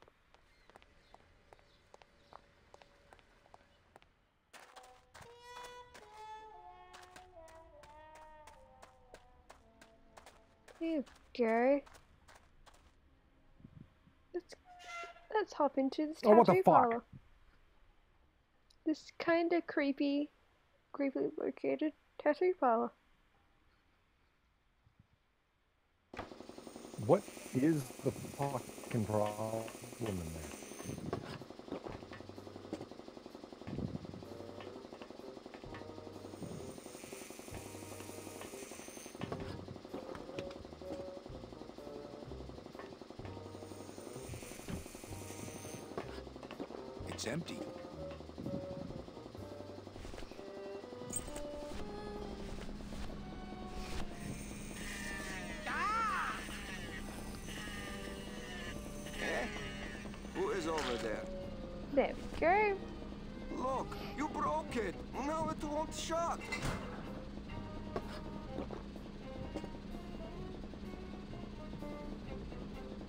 Here we go. Let's hop into this tattoo what the fuck? parlor. This kinda creepily located tattoo parlor. What is the fucking problem in there? It's empty. Who is over there? There we go. Look, you broke it. Now it won't shut.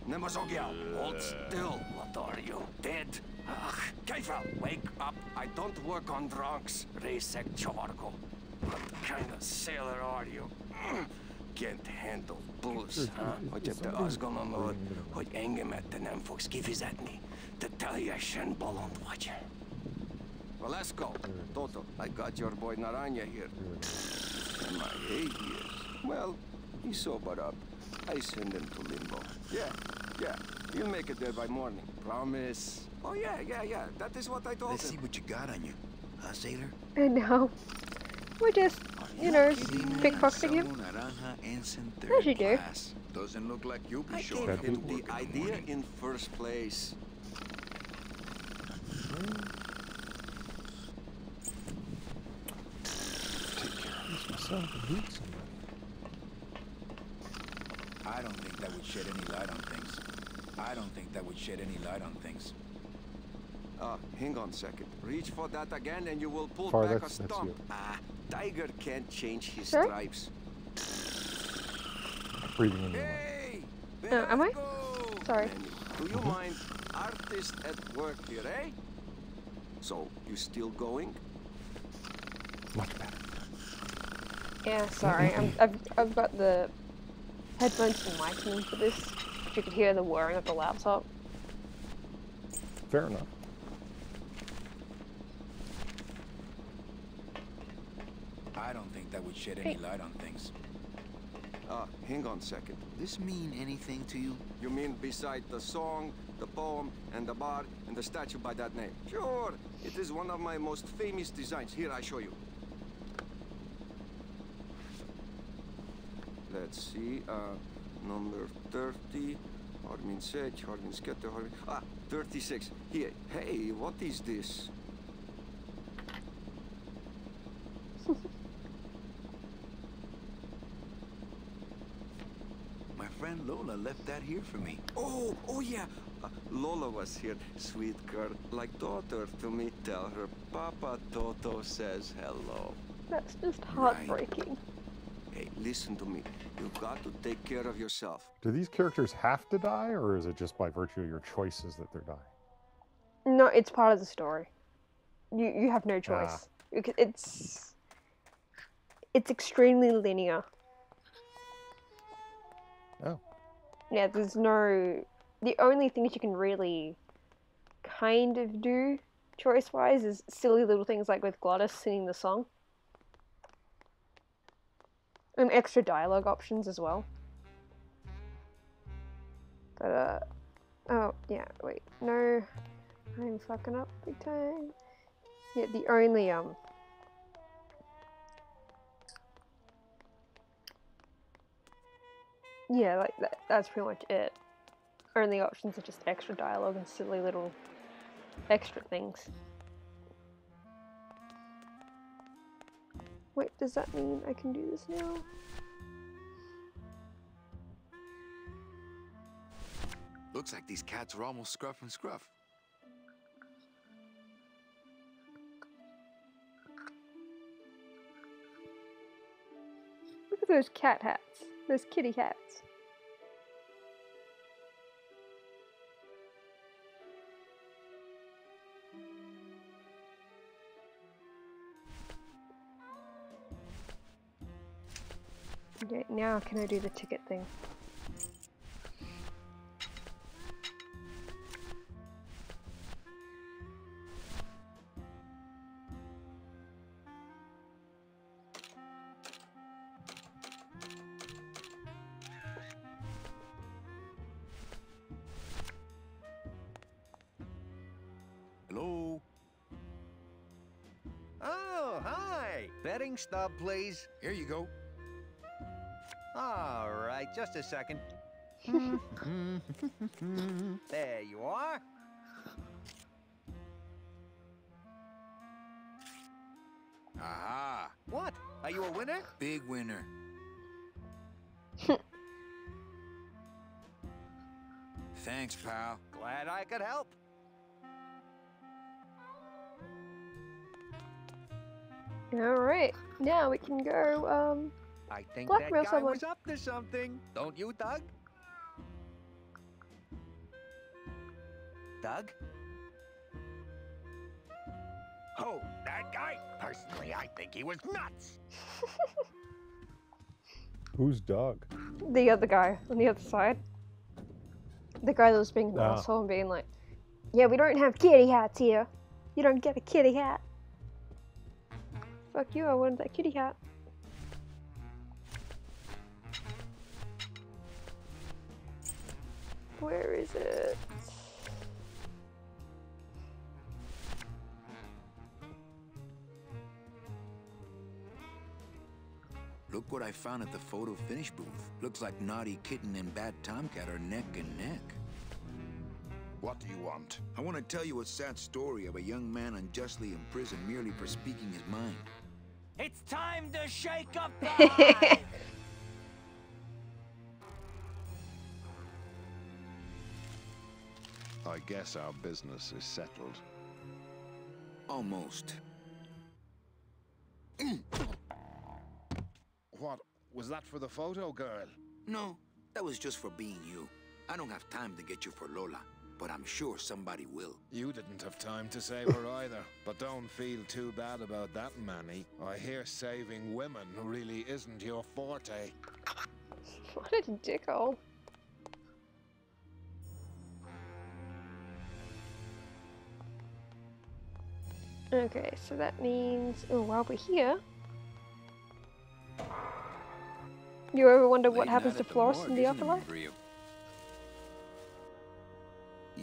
Nemazogia, hold still. What are you, dead? Ugh, Keifer, wake up. I don't work on drunks. Resek Chavargo. What kind of sailor are you? Can't handle booze, huh? Hogy te azt gondolod, hogy engemet te nem fogsz kifizetni? Te teljesen bolond vagy. Well, let's go. Toto, I got your boy Naranja here. And my 8 years. Well, he sobered up. I send him to limbo. Yeah. You'll make it there by morning. Promise. Oh, yeah. That is what I told him. Let's see what you got on you. Huh, sailor? I know. We're just, you know, pickpocketing him. As you do. Doesn't look like you be I sure. gave him the idea in first place. I don't think that would shed any light on things. Hang on a second. Reach for that again and you will pull Far, back a that's stump. you. Tiger can't change his Sir? stripes. Breathing in your Hey! Am I? Sorry. Do you mind artist at work here, eh? So, you still going? Much better. Yeah, sorry. I've got the headphones and mic in for this. But you could hear the whirring of the laptop. Fair enough. I don't think that would shed any light on things. Hang on a second. This mean anything to you? You mean beside the song, the poem, and the bar, and the statue by that name. Sure, it is one of my most famous designs. Here, I show you. Let's see, number 30, Armin Sech, Armin Sketter, Armin... Ah, 36. Here, hey, what is this? My friend Lola left that here for me. Oh yeah. Lola was here, sweet girl, like daughter to me. Tell her Papa Toto says hello. That's just heartbreaking. Hey, listen to me. You've got to take care of yourself. Do these characters have to die, or is it just by virtue of your choices that they're dying? No, it's part of the story. You have no choice. It's extremely linear. Oh. Yeah, there's no... The only things you can really kind of do choice-wise is silly little things like with Glottis singing the song. And extra dialogue options as well. But, oh, yeah, wait, no, I'm fucking up big time. Yeah, the only, yeah, like, that's pretty much it. Only options are just extra dialogue and silly little extra things. Wait, does that mean I can do this now? Looks like these cats are almost scruff and scruff. Look at those cat hats. Those kitty hats. Okay, now can I do the ticket thing? Hello? Oh, hi! Betting stub, please. Here you go. All right, just a second. There you are. Aha! What? Are you a winner? Big winner. Thanks, pal. Glad I could help. Alright, now we can go, I think blackmail that guy someone. was up to something. Don't you, Doug? Doug? Oh, that guy? Personally, I think he was nuts. Who's Doug? The other guy on the other side. The guy that was being an asshole and being like, yeah, we don't have kitty hats here. You don't get a kitty hat. Fuck you, I wanted that kitty hat. Where is it? Look what I found at the photo finish booth. Looks like Naughty Kitten and Bad Tomcat are neck and neck. What do you want? I want to tell you a sad story of a young man unjustly imprisoned merely for speaking his mind. It's time to shake up the hive! I guess our business is settled. Almost. What? Was that for the photo girl? No, that was just for being you. I don't have time to get you for Lola, but I'm sure somebody will. You didn't have time to save her either. But don't feel too bad about that, Manny. I hear saving women really isn't your forte. What a dickhole. Okay, so that means, oh, while we're here, you ever wonder what happens to Florence in the afterlife?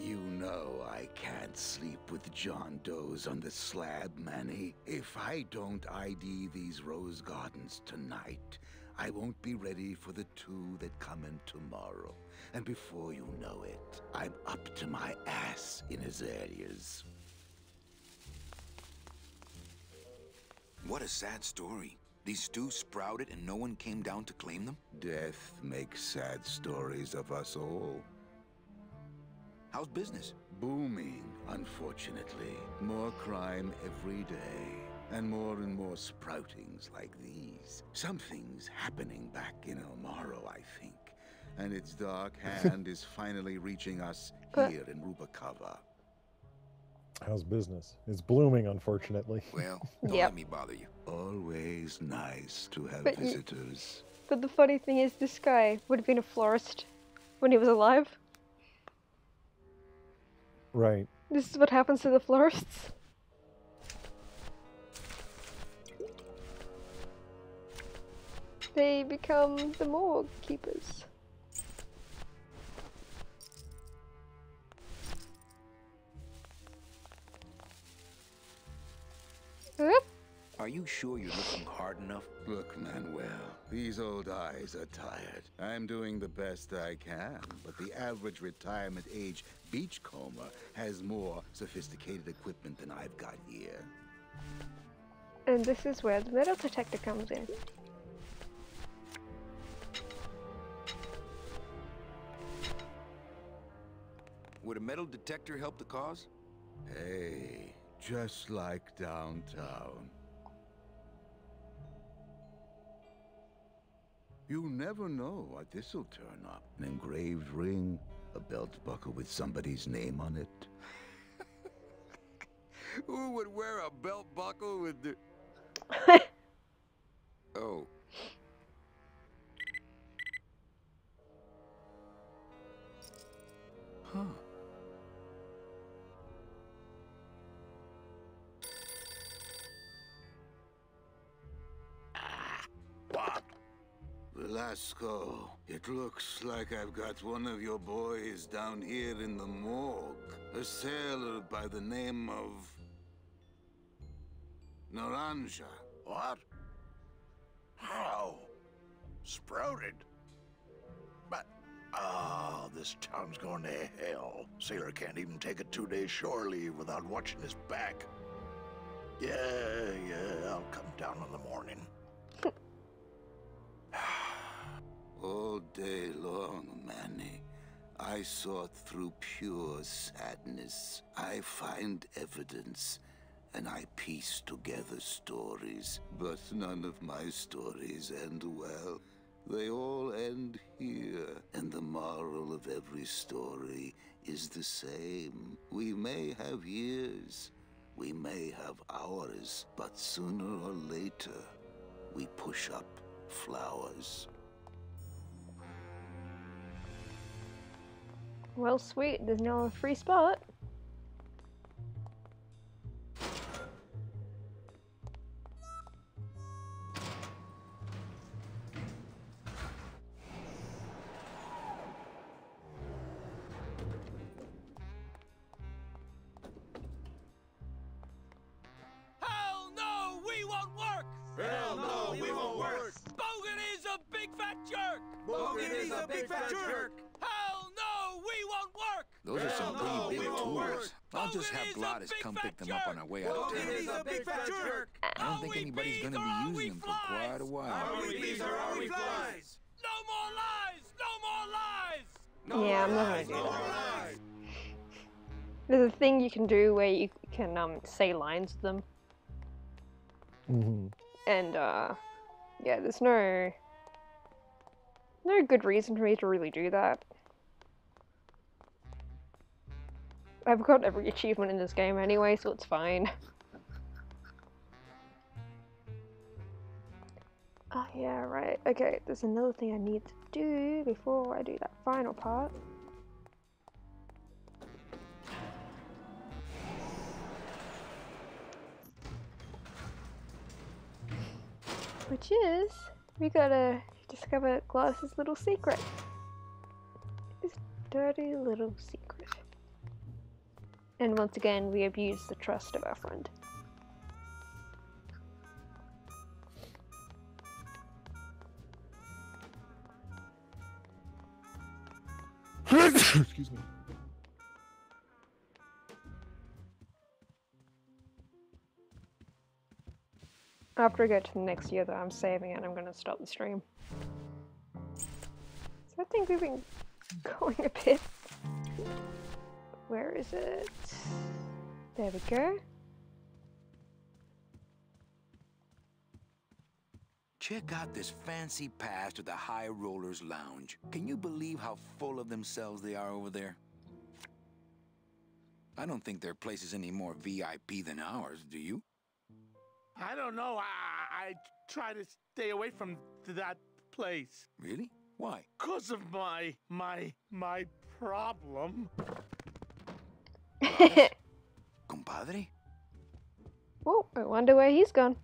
You know I can't sleep with John Doe's on the slab, Manny. If I don't ID these rose gardens tonight, I won't be ready for the 2 that come in tomorrow. And before you know it, I'm up to my ass in azaleas. What a sad story. These stews sprouted and no one came down to claim them? Death makes sad stories of us all. How's business? Booming, unfortunately. More crime every day. And more sproutings like these. Something's happening back in Elmaro, I think. And its dark hand is finally reaching us here in Rubacava. How's business? It's blooming, unfortunately. Well, don't let me bother you. Always nice to have But visitors. But the funny thing is, this guy would have been a florist when he was alive. Right. This is what happens to the florists. They become the morgue keepers. Are you sure you're looking hard enough? Look, Manuel, these old eyes are tired. I'm doing the best I can, but the average retirement age beachcomber has more sophisticated equipment than I've got here. And this is where the metal detector comes in. Would a metal detector help the cause? Hey, just like downtown. You never know what this'll turn up. An engraved ring, a belt buckle with somebody's name on it. Who would wear a belt buckle with the... Oh. Huh. What? Velasco, it looks like I've got one of your boys down here in the morgue. A sailor by the name of... Naranja. What? How? Sprouted? But, this town's going to hell. Sailor can't even take a 2-day shore leave without watching his back. Yeah, I'll come down in the morning. All day long, Manny, I sort through pure sadness. I find evidence, and I piece together stories. But none of my stories end well. They all end here, and the moral of every story is the same. We may have years, we may have hours, but sooner or later, we push up flowers. Well, sweet, there's now a free spot. Hell no, we won't work! Hell no, we won't work! Bogan is a big fat jerk! Bogan is a big fat jerk! Hell no, we won't work! Those are some no, pretty we big won't tools. work. I'll just Bogan have is a Gladys big come fat pick them up on our way out of Bogan town. is a big fat jerk! I don't think anybody's gonna be using them for quite a while. Are we bees or are we flies? No more lies! No more lies! Yeah, I'm not gonna do No more that. lies! There's a thing you can do where you can say lines to them. Mm-hmm. And yeah, there's no good reason for me to really do that. I've got every achievement in this game anyway, so it's fine. Oh yeah, right. Okay, there's another thing I need to do before I do that final part. Which is, we gotta discover Gladys's little secret. His dirty little secret. And once again, we abuse the trust of our friend. Excuse me. After I get to the next year, though, I'm saving it and I'm going to stop the stream. So I think we've been going a bit. Where is it? There we go. Check out this fancy pass to the High Rollers Lounge. Can you believe how full of themselves they are over there? I don't think their place is any more VIP than ours, do you? I don't know. I try to stay away from that place. Really? Why? 'Cause of my problem. Compadre? Oh, I wonder where he's gone.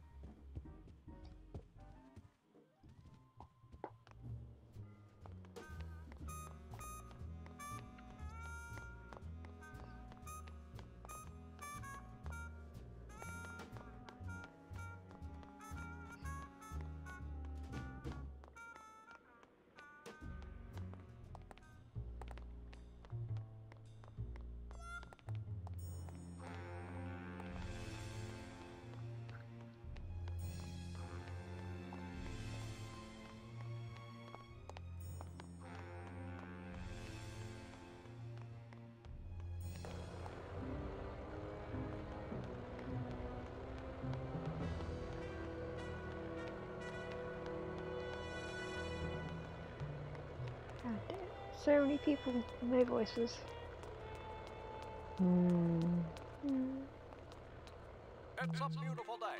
God damn. So many people, no voices. It's a beautiful day.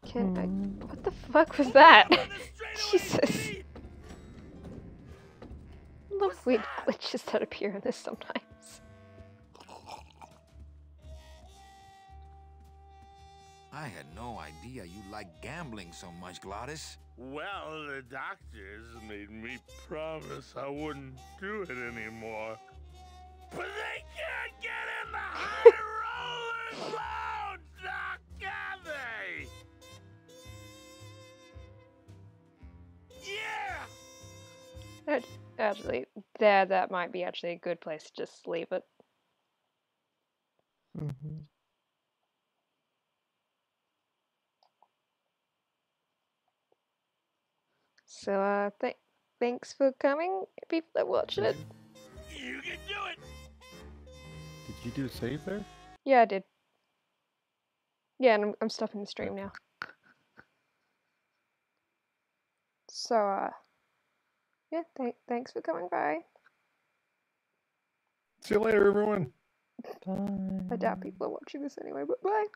Can I... What the fuck was that? Jesus. I love weird glitches that appear in this sometimes. I had no idea you liked gambling so much, Glottis. Well, the doctors made me promise I wouldn't do it anymore. But they can't get in the High Rollers Lounge, Doc, can they? Yeah! Actually, that might be actually a good place to just leave it. So, thanks for coming, people that watched it. You can do it! Did you do a save there? Yeah, I did. Yeah, and I'm stopping the stream now. So, yeah, thanks for coming by. See you later, everyone. I doubt people are watching this anyway, but bye.